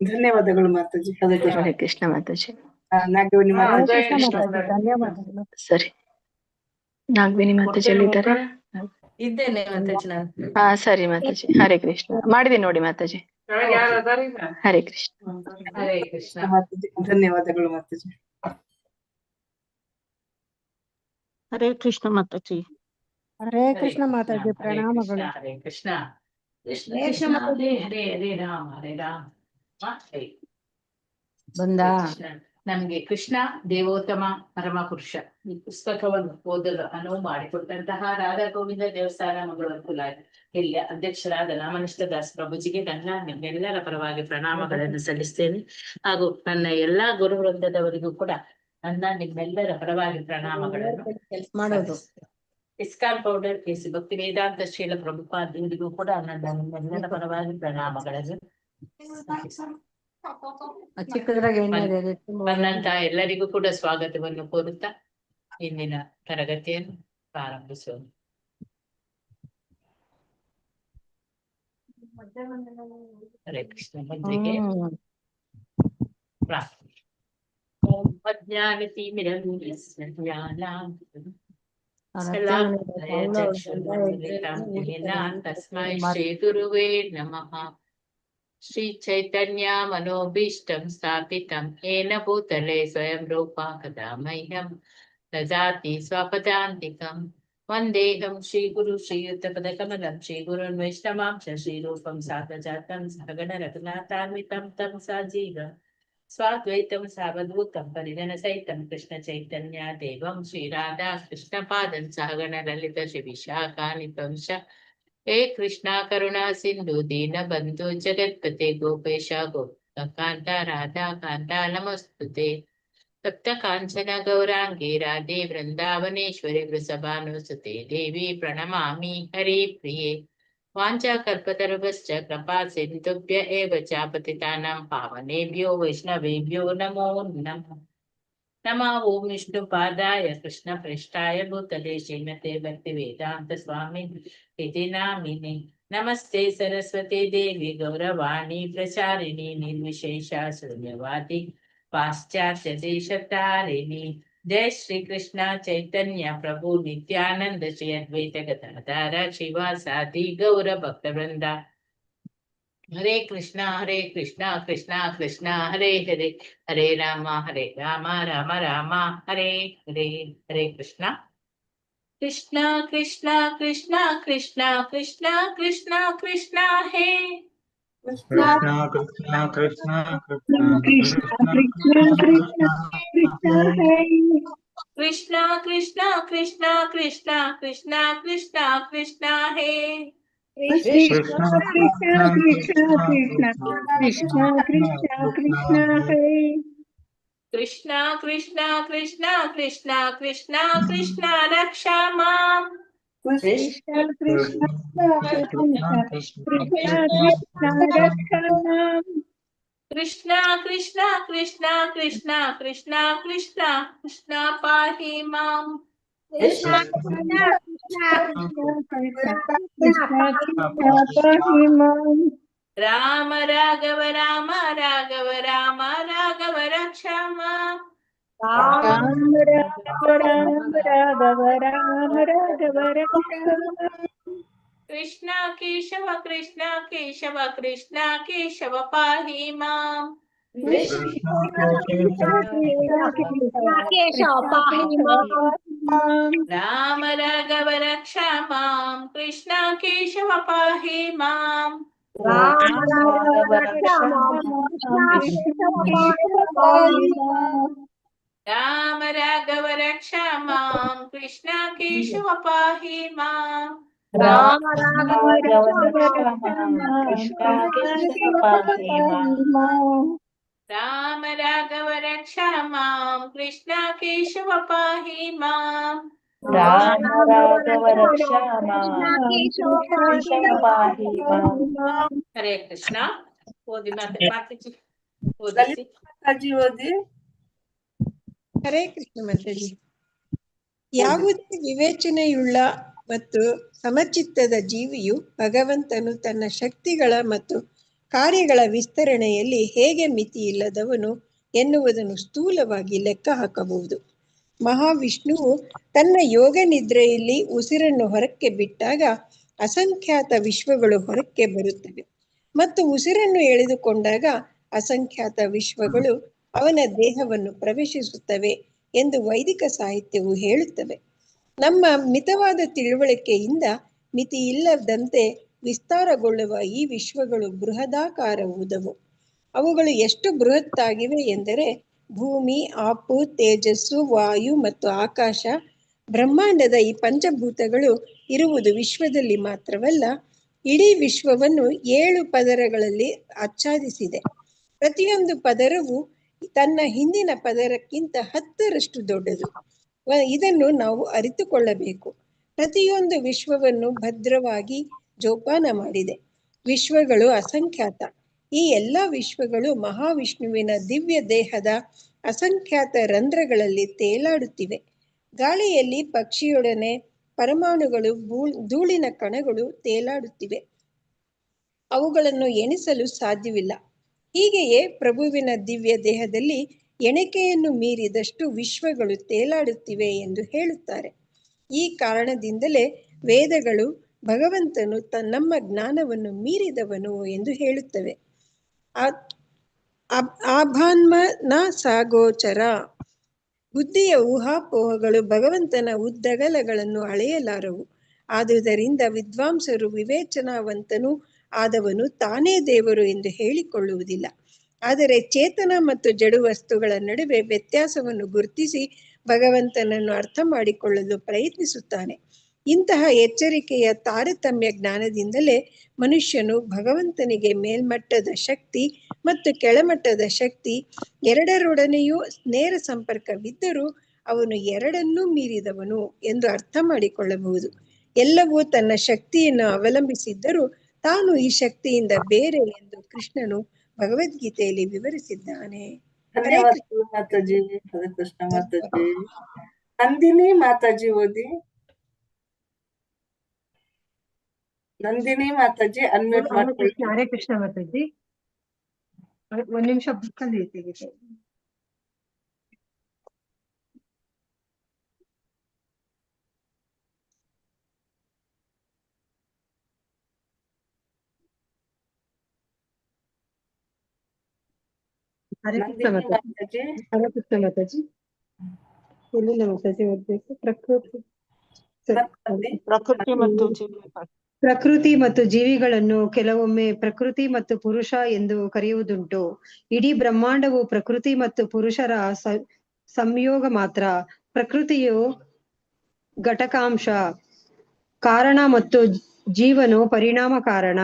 ಧನ್ಯವಾದಗಳು ಮಾತಾಜಿ. ಹರೇ ಕೃಷ್ಣ. ಹರೇ ಕೃಷ್ಣ ಮಾತಾಜಿ. ನಾಗವೇಣಿ ಹರೇ ಮಾತಾಜಿ. ಕೃಷ್ಣ ಮಾತಾಜಿ, ಧನ್ಯವಾದಗಳು. ಸರಿ, ನಾಗವೇಣಿ ಮಾತಾಜಿ ಎಲ್ಲಿದ್ದಾರೆ? ಇದ್ದೇನೆ ಮಾತಾಜಿ ನಾನು. ಹಾ ಸರಿ ಮಾತಾಜಿ. ಹರೇ ಕೃಷ್ಣ ಮಾಡಿದೀನಿ ನೋಡಿ ಮಾತಾಜಿ. ಹರೇ ಕೃಷ್ಣ. ಹರೇ ಕೃಷ್ಣ ಮಾತಾಜಿ ಧನ್ಯವಾದಗಳು ಮಾತಾಜಿ. ಹರೇ ಕೃಷ್ಣ ಮಾತಾಜಿ. ಹರೇ ಕೃಷ್ಣ ಮಾತಾಜಿ, ಪ್ರಣಾಮಗಳು. ಹರೇ ಕೃಷ್ಣ. ಕೃಷ್ಣ ಹರೇ ಕೃಷ್ಣ ಕೃಷ್ಣ ಹರೇ ಹರೇ, ಹರೇ ರಾಮ ಹರೇ ರಾಮ. ಹರೇ ಬಂದ ಕೃಷ್ಣ. ನಮ್ಗೆ ಕೃಷ್ಣ ದೇವೋತ್ತಮ ಪರಮ ಪುರುಷ ಈ ಪುಸ್ತಕವನ್ನು ಓದಲು ಅನುವು ಮಾಡಿಕೊಟ್ಟಂತಹ ರಾಧಾ ಗೋವಿಂದ ದೇವಸ್ಥಾನ ಮಂಗಳೂರು ಇಲ್ಲಿ ಅಧ್ಯಕ್ಷರಾದ ರಾಮನಿಷ್ಠ ದಾಸ್ ಪ್ರಭುಜಿಗೆ ನನ್ನ ನಿಮ್ಮೆಲ್ಲರ ಪರವಾಗಿ ಪ್ರಣಾಮಗಳನ್ನು ಸಲ್ಲಿಸ್ತೇನೆ. ಹಾಗೂ ನನ್ನ ಎಲ್ಲಾ ಗುರು ವೃಂದದವರಿಗೂ ಕೂಡ ನನ್ನ ನಿಮ್ಮೆಲ್ಲರ ಪರವಾಗಿ ಪ್ರಣಾಮಗಳನ್ನು ಮಾಡೋದು. ಇಸ್ಕಾನ್ ಪೌಡರ್ ಕೇಸಿ ಭಕ್ತಿ ವೇದಾಂತ ಶ್ರೀಲ ಪ್ರಭುಪಾದರಿಗೂ ಕೂಡ ನನ್ನ ನಿಮ್ಮೆಲ್ಲರ ಪರವಾಗಿ ಪ್ರಣಾಮಗಳನ್ನು ಚಿಕ್ಕದ್ರಾಗ ಬಂದಂತ ಎಲ್ಲರಿಗೂ ಕೂಡ ಸ್ವಾಗತವನ್ನು ಕೋರುತ್ತಾ ಇಂದಿನ ತರಗತಿಯನ್ನು ಪ್ರಾರಂಭಿಸೋಣ. ಹರೇ ಕೃಷ್ಣ. ಮೊದಲಿಗೆ ತಸ್ಮೈ ಶ್ರೀ ಗುರುವೇ ನಮಃ. ಶ್ರೀ ಚೈತನ್ಯ ಮನೋಭೀಷ್ಟಂ ಸ್ಥಾಪಿತಂ ಏನ ಭೂತಲೆ ಸ್ವಯಂ ರೂಪ ಕದಾ ಮಹ್ಯಂ ದದಾತಿ ಸ್ವಪದಾಂತಿಕಂ. ವಂದೇಹಂ ಶ್ರೀ ಗುರು ಶ್ರೀಯುತ ಪದಕಮಲಂ ಶ್ರೀ ಗುರುನ್ ವೈಷ್ಣವಾಂಶ ಶ್ರೀರೂಪಂ ಸಾಗ್ರಜಾತಂ ಸಹಗಣ ರಘುನಾಥಾನ್ವಿತಂ ತಂ ಸಜೀವ ಸ್ವಾದ್ವೈತಂ ಸಾವಧೂತಂ ಪರಿಜನ ಸಹಿತಂ ಕೃಷ್ಣ ಚೈತನ್ಯ ದೇವಂ ಶ್ರೀ ರಾಧಾ ಕೃಷ್ಣ ಪಾದಂ ಸಹಗಣ ಲಲಿತ ಶ್ರೀ ವಿಶಾಖಾನ್ವಿತಂ ಶ. ಹೇ ಕೃಷ್ಣ ಕರುಣಾ ಸಿಂಧು ದೀನ ಬಂಧು ಜಗತ್ಪತೆ ಗೋಪೇಶ ಗೋಪಿಕಾಂತ ರಾಧಾ ಕಾಂತ ನಮಸ್ತುತೆ. ಸಪ್ತ ಕಾಂಚನ ಗೌರಾಂಗಿ ರಾಧೆ ವೃಂದಾವನೇಶ್ವರಿ ವೃಷಭಾನುಸುತೆ ದೇವಿ ಪ್ರಣಮಾಮಿ ಹರಿ ಪ್ರಿಯೆ. ವಾಂಚಾ ಕಲ್ಪತರುಭಶ್ಚ ಕೃಪಾ ಸಿಂಧುಭ್ಯ ಏವ ಚ ಪತಿತಾನಾಂ ಪಾವನೇಭ್ಯೋ ವೈಷ್ಣವೇಭ್ಯೋ ನಮೋ ನಮಃ. ನಮೋ ಓಂ ವಿಷ್ಣು ಪಾದಾಯ ಕೃಷ್ಣ ಪ್ರೇಷ್ಠಾಯ ಭೂತಲೆ ಶ್ರೀಮತೆ ಭಕ್ತಿ ವೇದಾಂತ ಸ್ವಾಮಿ ಇತಿ ನಾಮಿನೆ. ನಮಸ್ತೆ ಸರಸ್ವತಿ ದೇವಿ ಗೌರವಾಣಿ ಪ್ರಚಾರಿಣಿ ನಿರ್ವಿಶೇಷ ಶೂನ್ಯವಾದಿ ಪಾಶ್ಚಾತ್ಯ ದೇಶತಾರಿಣಿ. ಜಯ ಶ್ರೀ ಕೃಷ್ಣ ಚೈತನ್ಯ ಪ್ರಭು ನಿತ್ಯಾನಂದ ಶ್ರೀ ಅದ್ವೈತ ಗದಾಧರ ಶ್ರೀವಾಸಾದಿ ಗೌರ ಭಕ್ತ ವೃಂದ. ಹರೇ ಕೃಷ್ಣ ಕೃಷ್ಣ ಕೃಷ್ಣ ಹರೇ ಹರೇ, ಹರೇ ರಾಮ ರಾಮ ರಾಮ ಹರೇ ಹರೇ. ಹರೇ ಕೃಷ್ಣ. ಕೃಷ್ಣ ಕೃಷ್ಣ ಕೃಷ್ಣ ಕೃಷ್ಣ ಕೃಷ್ಣ ಕೃಷ್ಣ ಕೃಷ್ಣ ಹೇ. ಕೃಷ್ಣ ಕೃಷ್ಣ ಕೃಷ್ಣ ಕೃಷ್ಣ ಕೃಷ್ಣ ಕೃಷ್ಣ ಕೃಷ್ಣ ಕೃಷ್ಣ ಕೃಷ್ಣ ಕೃಷ್ಣ ಕೃಷ್ಣ ಹೇ. ಕೃಷ್ಣ ಕೃಷ್ಣ ಕೃಷ್ಣ ಕೃಷ್ಣ ಕೃಷ್ಣ ಕೃಷ್ಣ ಹೇ. ಕೃಷ್ಣ ಕೃಷ್ಣ ಕೃಷ್ಣ ಕೃಷ್ಣ ಕೃಷ್ಣ ಕೃಷ್ಣ ರಕ್ಷಾ ಮಾಂ. ಕೃಷ್ಣ ಕೃಷ್ಣ ಕೃಷ್ಣ ಕೃಷ್ಣ ಕೃಷ್ಣ ಕೃಷ್ಣ ಕೃಷ್ಣ ಕೃಷ್ಣ ಕೃಷ್ಣ ಕೃಷ್ಣ ಪಾಹಿ ಮಾಂ. ಕೃಷ್ಣ ರಾಮ ರಾಘವ ರಾಮ ರಾಘವ ರಾಮ ರಾಘವ ರಕ್ಷಾ ಮಾಂ. ರಾಮ ರಾಮ ರಾಘವ ರಾಮ ರಾಘವ ರಕ್ಷಾ. ಕೃಷ್ಣ ಕೇಶವ ಕೃಷ್ಣ ಕೇಶವ ಕೃಷ್ಣ ಕೇಶವ ಪಾಹಿ ಮಾಂ. ರಾಮ ರಾಘವ ರಕ್ಷಾ ಮಾಂ. ಕೃಷ್ಣ ಕೇಶವ ಪಾಹಿ ಮಾಂ. ರಾಮ ರಾಘವ ರಕ್ಷಾ ಮಾಂ. ಕೃಷ್ಣ ಕೇಶವ ಪಾಹಿ ಮಾಂ. ರಾಮ ರಾಮ ರಾಘವ ರಕ್ಷಾ ಮಾಂ. ಕೃಷ್ಣ ಕೇಶವ ಪಾಹಿ ಮಾಂ. ರಾಮ ರಾಘವ ರಕ್ಷಾ ಪಾಹಿ ಮಾಂ. ಹರೇ ಕೃಷ್ಣ. ಓದಿ ಮಾತಾಜಿ ಲಲಿತಾ ಮಾತಾಜಿ ಓದಿ. ಹರೇ ಕೃಷ್ಣ ಮಾತಾಜಿ. ಯಾವುದೇ ವಿವೇಚನೆಯುಳ್ಳ ಮತ್ತು ಸಮಚಿತ್ತದ ಜೀವಿಯು ಭಗವಂತನು ತನ್ನ ಶಕ್ತಿಗಳ ಮತ್ತು ಕಾರ್ಯಗಳ ವಿಸ್ತರಣೆಯಲ್ಲಿ ಹೇಗೆ ಮಿತಿಯಿಲ್ಲದವನು ಎನ್ನುವುದನ್ನು ಸ್ಥೂಲವಾಗಿ ಲೆಕ್ಕ ಹಾಕಬಹುದು. ಮಹಾವಿಷ್ಣುವು ತನ್ನ ಯೋಗ ನಿದ್ರೆಯಲ್ಲಿ ಉಸಿರನ್ನು ಹೊರಕ್ಕೆ ಬಿಟ್ಟಾಗ ಅಸಂಖ್ಯಾತ ವಿಶ್ವಗಳು ಹೊರಕ್ಕೆ ಬರುತ್ತವೆ ಮತ್ತು ಉಸಿರನ್ನು ಎಳೆದುಕೊಂಡಾಗ ಅಸಂಖ್ಯಾತ ವಿಶ್ವಗಳು ಅವನ ದೇಹವನ್ನು ಪ್ರವೇಶಿಸುತ್ತವೆ ಎಂದು ವೈದಿಕ ಸಾಹಿತ್ಯವು ಹೇಳುತ್ತವೆ. ನಮ್ಮ ಮಿತವಾದ ತಿಳುವಳಿಕೆಯಿಂದ ಮಿತಿಯಿಲ್ಲದಂತೆ ವಿಸ್ತಾರಗೊಳ್ಳುವ ಈ ವಿಶ್ವಗಳು ಬೃಹದಾಕಾರವುದವು. ಅವುಗಳು ಎಷ್ಟು ಬೃಹತ್ತಾಗಿವೆ ಎಂದರೆ ಭೂಮಿ, ಆಪು, ತೇಜಸ್ಸು, ವಾಯು ಮತ್ತು ಆಕಾಶ, ಬ್ರಹ್ಮಾಂಡದ ಈ ಪಂಚಭೂತಗಳು ಇರುವುದು ವಿಶ್ವದಲ್ಲಿ ಮಾತ್ರವಲ್ಲ, ಇಡೀ ವಿಶ್ವವನ್ನು 7 ಪದರಗಳಲ್ಲಿ ಆಚ್ಛಾದಿಸಿದೆ. ಪ್ರತಿಯೊಂದು ಪದರವು ತನ್ನ ಹಿಂದಿನ ಪದರಕ್ಕಿಂತ 10ರಷ್ಟು ದೊಡ್ಡದು. ಇದನ್ನು ನಾವು ಅರಿತುಕೊಳ್ಳಬೇಕು. ಪ್ರತಿಯೊಂದು ವಿಶ್ವವನ್ನು ಭದ್ರವಾಗಿ ಜೋಪಾನ ಮಾಡಿದೆ. ವಿಶ್ವಗಳು ಅಸಂಖ್ಯಾತ. ಈ ಎಲ್ಲ ವಿಶ್ವಗಳು ಮಹಾವಿಷ್ಣುವಿನ ದಿವ್ಯ ದೇಹದ ಅಸಂಖ್ಯಾತ ರಂಧ್ರಗಳಲ್ಲಿ ತೇಲಾಡುತ್ತಿವೆ. ಗಾಳಿಯಲ್ಲಿ ಪಕ್ಷಿಯೊಡನೆ ಪರಮಾಣುಗಳು, ಧೂಳಿನ ಕಣಗಳು ತೇಲಾಡುತ್ತಿವೆ. ಅವುಗಳನ್ನು ಎಣಿಸಲು ಸಾಧ್ಯವಿಲ್ಲ. ಹೀಗೆಯೇ ಪ್ರಭುವಿನ ದಿವ್ಯ ದೇಹದಲ್ಲಿ ಎಣಿಕೆಯನ್ನು ಮೀರಿದಷ್ಟು ವಿಶ್ವಗಳು ತೇಲಾಡುತ್ತಿವೆ ಎಂದು ಹೇಳುತ್ತಾರೆ. ಈ ಕಾರಣದಿಂದಲೇ ವೇದಗಳು ಭಗವಂತನು ನಮ್ಮ ಜ್ಞಾನವನ್ನು ಮೀರಿದವನು ಎಂದು ಹೇಳುತ್ತವೆ. ಆಭಾನ್ಮನ ಸಾಗೋಚರ. ಬುದ್ಧಿಯ ಊಹಾಪೋಹಗಳು ಭಗವಂತನ ಉದ್ದಗಲಗಳನ್ನು ಅಳೆಯಲಾರವು. ಆದುದರಿಂದ ವಿದ್ವಾಂಸರು ವಿವೇಚನಾವಂತನೂ ಆದವನು ತಾನೇ ದೇವರು ಎಂದು ಹೇಳಿಕೊಳ್ಳುವುದಿಲ್ಲ. ಆದರೆ ಚೇತನ ಮತ್ತು ಜಡು ವಸ್ತುಗಳ ನಡುವೆ ವ್ಯತ್ಯಾಸವನ್ನು ಗುರುತಿಸಿ ಭಗವಂತನನ್ನು ಅರ್ಥ ಮಾಡಿಕೊಳ್ಳಲು ಪ್ರಯತ್ನಿಸುತ್ತಾನೆ. ಇಂತಹ ಎಚ್ಚರಿಕೆಯ ತಾರತಮ್ಯ ಜ್ಞಾನದಿಂದಲೇ ಮನುಷ್ಯನು ಭಗವಂತನಿಗೆ ಮೇಲ್ಮಟ್ಟದ ಶಕ್ತಿ ಮತ್ತು ಕೆಳಮಟ್ಟದ ಶಕ್ತಿ ಎರಡರೊಡನೆಯೂ ನೇರ ಸಂಪರ್ಕವಿದ್ದರೂ ಅವನು ಎರಡನ್ನೂ ಮೀರಿದವನು ಎಂದು ಅರ್ಥ ಮಾಡಿಕೊಳ್ಳಬಹುದು. ಎಲ್ಲವೂ ತನ್ನ ಶಕ್ತಿಯನ್ನು ಅವಲಂಬಿಸಿದ್ದರೂ ತಾನು ಈ ಶಕ್ತಿಯಿಂದ ಬೇರೆ ಎಂದು ಕೃಷ್ಣನು ಭಗವದ್ಗೀತೆಯಲ್ಲಿ ವಿವರಿಸಿದ್ದಾನೆ. ಧನ್ಯವಾದಗಳು ಮಾತಾಜಿ. ಹರೇ ಕೃಷ್ಣ ಮಾತಾಜಿ. ನಂದಿನಿ ಮಾತಾಜಿ ಓದಿ. ನಂದಿನಿ ಮಾತಾಜಿ ಅನ್ಮ್ಯೂಟ್ ಮಾಡ್ಕೊಳ್ಳಿ. ಹರೇ ಕೃಷ್ಣ ಮಾತಾಜಿ. ಒಂದ್ ನಿಮಿಷ ಬುಕ್ಕಲ್ಲಿ ತೆಗಿತೆ. ಹರೇ ಕೃಷ್ಣ ನಂದಿನಿ ಮಾತಾಜಿ. ಮಾತಾಜಿ. ಹರೇ ಕೃಷ್ಣ ಮಾತಾಜಿ. ಎಲ್ಲಿಂದ ಮಾತಾಜಿ ಓದ್ಬೇಕು? ಪ್ರಕೃತಿ ಮತ್ತು ಪ್ರಕೃತಿ ಮತ್ತು ಜೀವಿಗಳನ್ನು ಕೆಲವೊಮ್ಮೆ ಪ್ರಕೃತಿ ಮತ್ತು ಪುರುಷ ಎಂದು ಕರೆಯುವುದುಂಟು. ಇಡೀ ಬ್ರಹ್ಮಾಂಡವು ಪ್ರಕೃತಿ ಮತ್ತು ಪುರುಷರ ಸಂಯೋಗ ಮಾತ್ರ. ಪ್ರಕೃತಿಯು ಘಟಕಾಂಶ ಕಾರಣ ಮತ್ತು ಜೀವನು ಪರಿಣಾಮ ಕಾರಣ.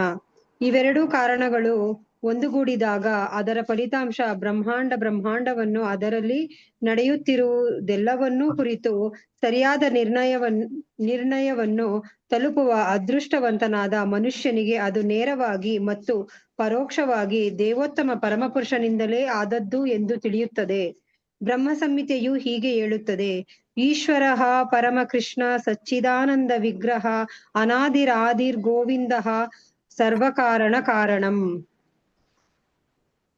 ಇವೆರಡೂ ಕಾರಣಗಳು ಒಂದುಗೂಡಿದಾಗ ಅದರ ಫಲಿತಾಂಶ ಬ್ರಹ್ಮಾಂಡವನ್ನು ಅದರಲ್ಲಿ ನಡೆಯುತ್ತಿರುವುದೆಲ್ಲವನ್ನೂ ಕುರಿತು ಸರಿಯಾದ ನಿರ್ಣಯವನ್ನು ತಲುಪುವ ಅದೃಷ್ಟವಂತನಾದ ಮನುಷ್ಯನಿಗೆ ಅದು ನೇರವಾಗಿ ಮತ್ತು ಪರೋಕ್ಷವಾಗಿ ದೇವೋತ್ತಮ ಪರಮಪುರುಷನಿಂದಲೇ ಆದದ್ದು ಎಂದು ತಿಳಿಯುತ್ತದೆ. ಬ್ರಹ್ಮ ಸಂಹಿತೆಯು ಹೀಗೆ ಹೇಳುತ್ತದೆ: ಈಶ್ವರ ಪರಮಕೃಷ್ಣ ಸಚ್ಚಿದಾನಂದ ವಿಗ್ರಹ ಅನಾದಿರಾದಿರ್ಗೋವಿಂದ ಸರ್ವಕಾರಣ ಕಾರಣಂ.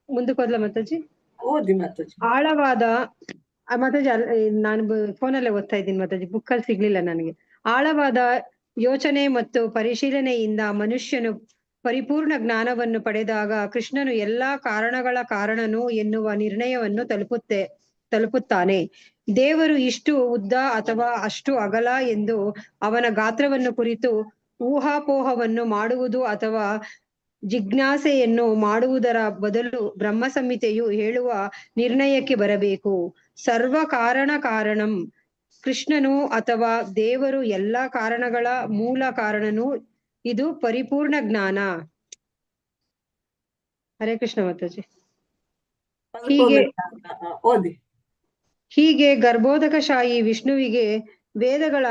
ಮುಂದಕ್ಕೋದ್ಲ ಮಾತಾಜಿ? ಓದಿ ಮಾತಾಜಿ. ಆಳವಾದ ಮಾತಾಜಿ, ನಾನು ಫೋನಲ್ಲೇ ಓದ್ತಾ ಇದ್ದೀನಿ ಮಾತಾಜಿ, ಬುಕ್ಕಲ್ಲಿ ಸಿಗ್ಲಿಲ್ಲ ನನಗೆ. ಆಳವಾದ ಯೋಚನೆ ಮತ್ತು ಪರಿಶೀಲನೆಯಿಂದ ಮನುಷ್ಯನು ಪರಿಪೂರ್ಣ ಜ್ಞಾನವನ್ನು ಪಡೆದಾಗ ಕೃಷ್ಣನು ಎಲ್ಲಾ ಕಾರಣಗಳ ಕಾರಣನು ಎನ್ನುವ ನಿರ್ಣಯವನ್ನು ತಲುಪುತ್ತಾನೆ. ದೇವರು ಇಷ್ಟು ಉದ್ದ ಅಥವಾ ಅಷ್ಟು ಅಗಲ ಎಂದು ಅವನ ಗಾತ್ರವನ್ನು ಕುರಿತು ಊಹಾಪೋಹವನ್ನು ಮಾಡುವುದು ಅಥವಾ ಜಿಜ್ಞಾಸೆಯನ್ನು ಮಾಡುವುದರ ಬದಲು ಬ್ರಹ್ಮ ಸಂಹಿತೆಯು ಹೇಳುವ ನಿರ್ಣಯಕ್ಕೆ ಬರಬೇಕು. ಸರ್ವ ಕಾರಣಂ ಕೃಷ್ಣನು ಅಥವಾ ದೇವರು ಎಲ್ಲಾ ಕಾರಣಗಳ ಮೂಲ ಕಾರಣನು. ಇದು ಪರಿಪೂರ್ಣ ಜ್ಞಾನ. ಹರೇ ಕೃಷ್ಣ ಮಾತಾಜಿ. ಹೀಗೆ ಗರ್ಭೋದಕಶಾಹಿ ವಿಷ್ಣುವಿಗೆ ವೇದಗಳ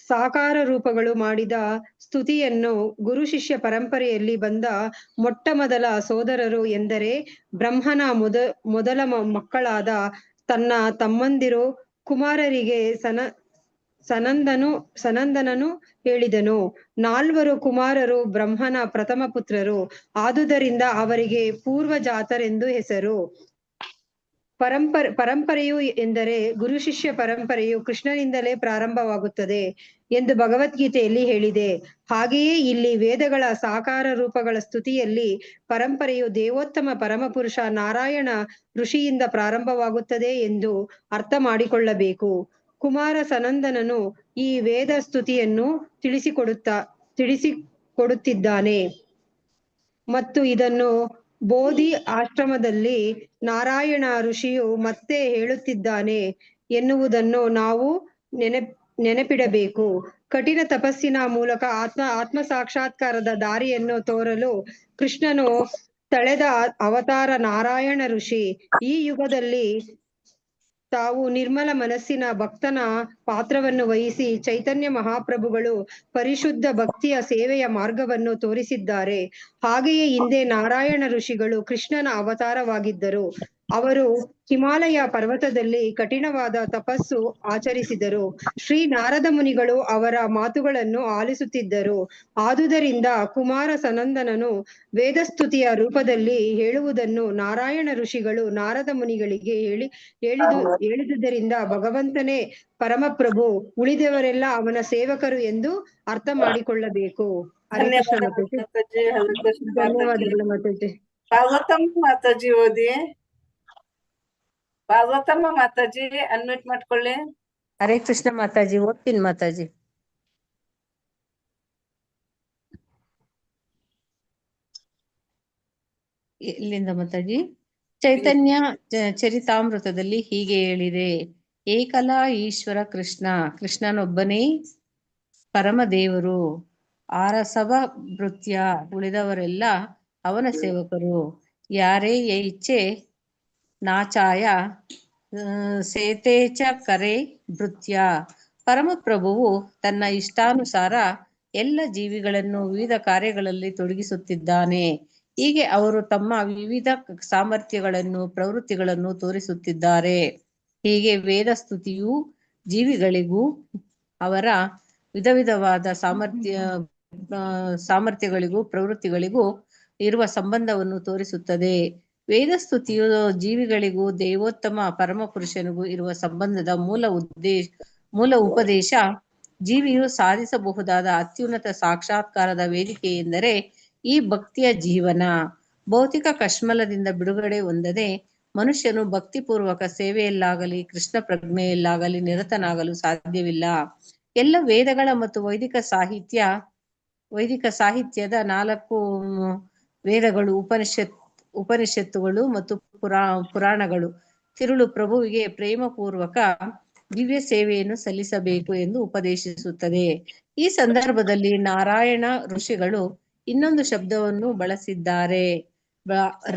ಸಾಕಾರ ರೂಪಗಳು ಮಾಡಿದ ಸ್ತುತಿಯನ್ನು ಗುರು ಶಿಷ್ಯ ಪರಂಪರೆಯಲ್ಲಿ ಬಂದ ಮೊಟ್ಟ ಮೊದಲ ಸೋದರರು ಎಂದರೆ ಬ್ರಹ್ಮನ ಮೊದಲ ಮಕ್ಕಳಾದ ತನ್ನ ತಮ್ಮಂದಿರು ಕುಮಾರರಿಗೆ ಸನಂದನನು ಹೇಳಿದನು. 4 ಕುಮಾರರು ಬ್ರಹ್ಮನ ಪ್ರಥಮ ಪುತ್ರರು, ಆದುದರಿಂದ ಅವರಿಗೆ ಪೂರ್ವಜಾತರೆಂದು ಹೆಸರು. ಪರಂಪರೆಯು ಎಂದರೆ ಗುರು ಶಿಷ್ಯ ಪರಂಪರೆಯು ಕೃಷ್ಣನಿಂದಲೇ ಪ್ರಾರಂಭವಾಗುತ್ತದೆ ಎಂದು ಭಗವದ್ಗೀತೆಯಲ್ಲಿ ಹೇಳಿದೆ. ಹಾಗೆಯೇ ಇಲ್ಲಿ ವೇದಗಳ ಸಾಕಾರ ರೂಪಗಳ ಸ್ತುತಿಯಲ್ಲಿ ಪರಂಪರೆಯು ದೇವೋತ್ತಮ ಪರಮಪುರುಷ ನಾರಾಯಣ ಋಷಿಯಿಂದ ಪ್ರಾರಂಭವಾಗುತ್ತದೆ ಎಂದು ಅರ್ಥ ಮಾಡಿಕೊಳ್ಳಬೇಕು. ಕುಮಾರ ಸನಂದನನು ಈ ವೇದ ಸ್ತುತಿಯನ್ನು ತಿಳಿಸಿಕೊಡುತ್ತಿದ್ದಾನೆ ಮತ್ತು ಇದನ್ನು ಬೋಧಿ ಆಶ್ರಮದಲ್ಲಿ ನಾರಾಯಣ ಋಷಿಯು ಮತ್ತೆ ಹೇಳುತ್ತಿದ್ದಾನೆ ಎನ್ನುವುದನ್ನು ನಾವು ನೆನಪಿಡಬೇಕು. ಕಠಿಣ ತಪಸ್ಸಿನ ಮೂಲಕ ಆತ್ಮ ಸಾಕ್ಷಾತ್ಕಾರದ ದಾರಿಯನ್ನು ತೋರಲು ಕೃಷ್ಣನು ತಳೆದ ಅವತಾರ ನಾರಾಯಣ ಋಷಿ. ಈ ಯುಗದಲ್ಲಿ ತಾವು ನಿರ್ಮಲ ಮನಸ್ಸಿನ ಭಕ್ತನ ಪಾತ್ರವನ್ನು ವಹಿಸಿ ಚೈತನ್ಯ ಮಹಾಪ್ರಭುಗಳು ಪರಿಶುದ್ಧ ಭಕ್ತಿಯ ಸೇವೆಯ ಮಾರ್ಗವನ್ನು ತೋರಿಸಿದ್ದಾರೆ. ಹಾಗೆಯೇ ಹಿಂದೆ ನಾರಾಯಣ ಋಷಿಗಳು ಕೃಷ್ಣನ ಅವತಾರವಾಗಿದ್ದರು. ಅವರು ಹಿಮಾಲಯ ಪರ್ವತದಲ್ಲಿ ಕಠಿಣವಾದ ತಪಸ್ಸು ಆಚರಿಸಿದರು. ಶ್ರೀ ನಾರದ ಮುನಿಗಳು ಅವರ ಮಾತುಗಳನ್ನು ಆಲಿಸುತ್ತಿದ್ದರು. ಆದುದರಿಂದ ಕುಮಾರ ಸನಂದನನು ವೇದಸ್ತುತಿಯ ರೂಪದಲ್ಲಿ ಹೇಳುವುದನ್ನು ನಾರಾಯಣ ಋಷಿಗಳು ನಾರದ ಮುನಿಗಳಿಗೆ ಹೇಳಿದುದರಿಂದ ಭಗವಂತನೇ ಪರಮಪ್ರಭು, ಉಳಿದವರೆಲ್ಲ ಅವನ ಸೇವಕರು ಎಂದು ಅರ್ಥ ಮಾಡಿಕೊಳ್ಳಬೇಕು. ಹರೇ ಕೃಷ್ಣ ಮಾತಾಜಿ. ಮಾತಾಜಿ. ಹರೇ ಕೃಷ್ಣ ಮಾತಾಜಿ. ಧನ್ಯವಾದಗಳು ಮಾತಾಜಿ. ಪಾರ್ವತಮ್ಮ ಮಾತಾಜಿ ಓದಿ. ಪಾರ್ವತಮ್ಮ ಮಾತಾಜಿ ಅನ್ಮ್ಯೂಟ್ ಮಾಡ್ಕೊಳ್ಳಿ. ಹರೇ ಕೃಷ್ಣ ಮಾತಾಜಿ, ಓದ್ತೀನಿ ಮಾತಾಜಿ. ಇಲ್ಲಿಂದ ಮಾತಾಜಿ. ಚೈತನ್ಯ ಚರಿತಾಮೃತದಲ್ಲಿ ಹೀಗೆ ಹೇಳಿದೆ. ಏಕಲಾ ಈಶ್ವರ ಕೃಷ್ಣ, ಕೃಷ್ಣನೊಬ್ಬನೇ ಪರಮದೇವರು. ಆರಸವ ಭೃತ್ಯ, ಉಳಿದವರೆಲ್ಲ ಅವನ ಸೇವಕರು. ಯಾರೇ ಇಚ್ಛೆ ನಾಚಾಯ ಸೇತೇಚ ಕರೆ ಭೃತ್ಯ. ಪರಮಪ್ರಭುವು ತನ್ನ ಇಷ್ಟಾನುಸಾರ ಎಲ್ಲ ಜೀವಿಗಳನ್ನು ವಿವಿಧ ಕಾರ್ಯಗಳಲ್ಲಿ ತೊಡಗಿಸುತ್ತಿದ್ದಾನೆ. ಹೀಗೆ ಅವರು ತಮ್ಮ ವಿವಿಧ ಸಾಮರ್ಥ್ಯಗಳನ್ನು ಪ್ರವೃತ್ತಿಗಳನ್ನು ತೋರಿಸುತ್ತಿದ್ದಾರೆ. ಹೀಗೆ ವೇದ ಸ್ತುತಿಯು ಜೀವಿಗಳಿಗೂ ಅವರ ವಿಧ ವಿಧವಾದ ಸಾಮರ್ಥ್ಯಗಳಿಗೂ ಪ್ರವೃತ್ತಿಗಳಿಗೂ ಇರುವ ಸಂಬಂಧವನ್ನು ತೋರಿಸುತ್ತದೆ. ವೇದ ಸ್ತುತಿಯು ಜೀವಿಗಳಿಗೂ ದೇವೋತ್ತಮ ಪರಮಪುರುಷನಿಗೂ ಇರುವ ಸಂಬಂಧದ ಮೂಲ ಉಪದೇಶ. ಜೀವಿಯು ಸಾಧಿಸಬಹುದಾದ ಅತ್ಯುನ್ನತ ಸಾಕ್ಷಾತ್ಕಾರದ ವೇದಿಕೆ ಎಂದರೆ ಈ ಭಕ್ತಿಯ ಜೀವನ. ಭೌತಿಕ ಕಶ್ಮಲದಿಂದ ಬಿಡುಗಡೆ ಹೊಂದದೆ ಮನುಷ್ಯನು ಭಕ್ತಿಪೂರ್ವಕ ಸೇವೆಯಲ್ಲಾಗಲಿ ಕೃಷ್ಣ ಪ್ರಜ್ಞೆಯಲ್ಲಾಗಲಿ ನಿರತನಾಗಲು ಸಾಧ್ಯವಿಲ್ಲ. ಎಲ್ಲ ವೇದಗಳ ಮತ್ತು ವೈದಿಕ ಸಾಹಿತ್ಯದ 4 ವೇದಗಳು, ಉಪನಿಷತ್ತುಗಳು ಮತ್ತು ಪುರಾಣಗಳು ತಿರುಳು ಪ್ರಭುವಿಗೆ ಪ್ರೇಮಪೂರ್ವಕ ದಿವ್ಯ ಸೇವೆಯನ್ನು ಸಲ್ಲಿಸಬೇಕು ಎಂದು ಉಪದೇಶಿಸುತ್ತದೆ. ಈ ಸಂದರ್ಭದಲ್ಲಿ ನಾರಾಯಣ ಋಷಿಗಳು ಇನ್ನೊಂದು ಶಬ್ದವನ್ನು ಬಳಸಿದ್ದಾರೆ.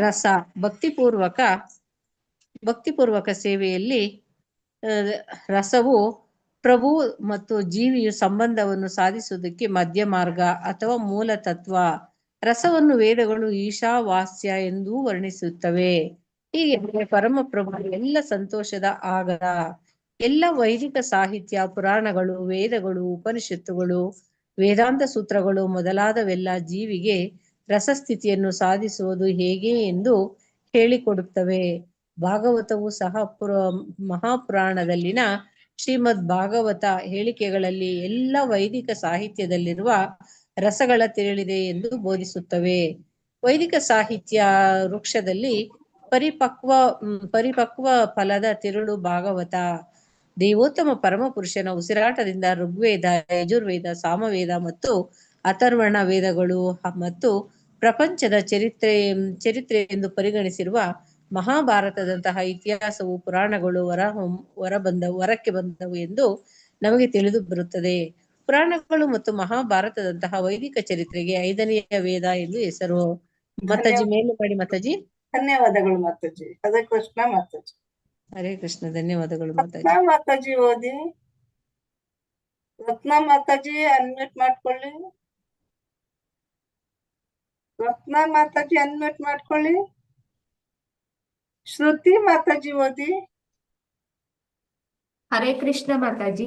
ರಸ. ಭಕ್ತಿಪೂರ್ವಕ ಸೇವೆಯಲ್ಲಿ ರಸವು ಪ್ರಭು ಮತ್ತು ಜೀವಿಯು ಸಂಬಂಧವನ್ನು ಸಾಧಿಸುವುದಕ್ಕೆ ಮಧ್ಯ ಮಾರ್ಗ ಅಥವಾ ಮೂಲ ತತ್ವ. ರಸವನ್ನು ವೇದಗಳು ಈಶಾವಾಸ್ಯ ಎಂದೂ ವರ್ಣಿಸುತ್ತವೆ. ಹೀಗೆ ಪರಮಪ್ರಭು ಎಲ್ಲ ಸಂತೋಷದ ಆಗರ. ಎಲ್ಲ ವೈದಿಕ ಸಾಹಿತ್ಯ, ಪುರಾಣಗಳು, ವೇದಗಳು, ಉಪನಿಷತ್ತುಗಳು, ವೇದಾಂತ ಸೂತ್ರಗಳು ಮೊದಲಾದವೆಲ್ಲ ಜೀವಿಗೆ ರಸಸ್ಥಿತಿಯನ್ನು ಸಾಧಿಸುವುದು ಹೇಗೆ ಎಂದು ಹೇಳಿಕೊಡುತ್ತವೆ. ಭಾಗವತವು ಸಹ ಮಹಾಪುರಾಣದಲ್ಲಿನ ಶ್ರೀಮದ್ ಭಾಗವತ ಹೇಳಿಕೆಗಳಲ್ಲಿ ಎಲ್ಲ ವೈದಿಕ ಸಾಹಿತ್ಯದಲ್ಲಿರುವ ರಸಗಳ ತಿರುಳಿದೆ ಎಂದು ಬೋಧಿಸುತ್ತವೆ. ವೈದಿಕ ಸಾಹಿತ್ಯ ವೃಕ್ಷದಲ್ಲಿ ಪರಿಪಕ್ವ ಫಲದ ತಿರುಳು ಭಾಗವತ. ದೇವೋತ್ತಮ ಪರಮಪುರುಷನ ಉಸಿರಾಟದಿಂದ ಋಗ್ವೇದ, ಯಜುರ್ವೇದ, ಸಾಮವೇದ ಮತ್ತು ಅಥರ್ವಣ ವೇದಗಳು ಮತ್ತು ಪ್ರಪಂಚದ ಚರಿತ್ರೆ ಎಂದು ಪರಿಗಣಿಸಿರುವ ಮಹಾಭಾರತದಂತಹ ಇತಿಹಾಸವು ಪುರಾಣಗಳು ಹೊರಕ್ಕೆ ಬಂದವು ಎಂದು ನಮಗೆ ತಿಳಿದು ಬರುತ್ತದೆ. ಪುರಾಣಗಳು ಮತ್ತು ಮಹಾಭಾರತದಂತಹ ವೈದಿಕ ಚರಿತ್ರೆಗೆ 5ನೇ ವೇದ ಎಂದು ಹೆಸರು. ಮಾತಾಜಿ ಮೇಲೆ ಮಾಡಿ ಮಾತಾಜಿ. ಧನ್ಯವಾದಗಳು ಮಾತಾಜಿ. ಹರೇ ಕೃಷ್ಣ ಮಾತಾಜಿ. ಹರೇ ಕೃಷ್ಣ. ಧನ್ಯವಾದಗಳು ಮಾತಾಜಿ. ರತ್ನಾ ಮಾತಾಜಿ ಓದಿ. ರತ್ನಾ ಮಾತಾಜಿ ಅನ್ಮ್ಯೂಟ್ ಮಾಡ್ಕೊಳ್ಳಿ. ರತ್ನಾ ಮಾತಾಜಿ ಅನ್ಮ್ಯೂಟ್ ಮಾಡ್ಕೊಳ್ಳಿ. ಶ್ರುತಿ ಮಾತಾಜಿ ಓದಿ. ಹರೇ ಕೃಷ್ಣ ಮಾತಾಜಿ.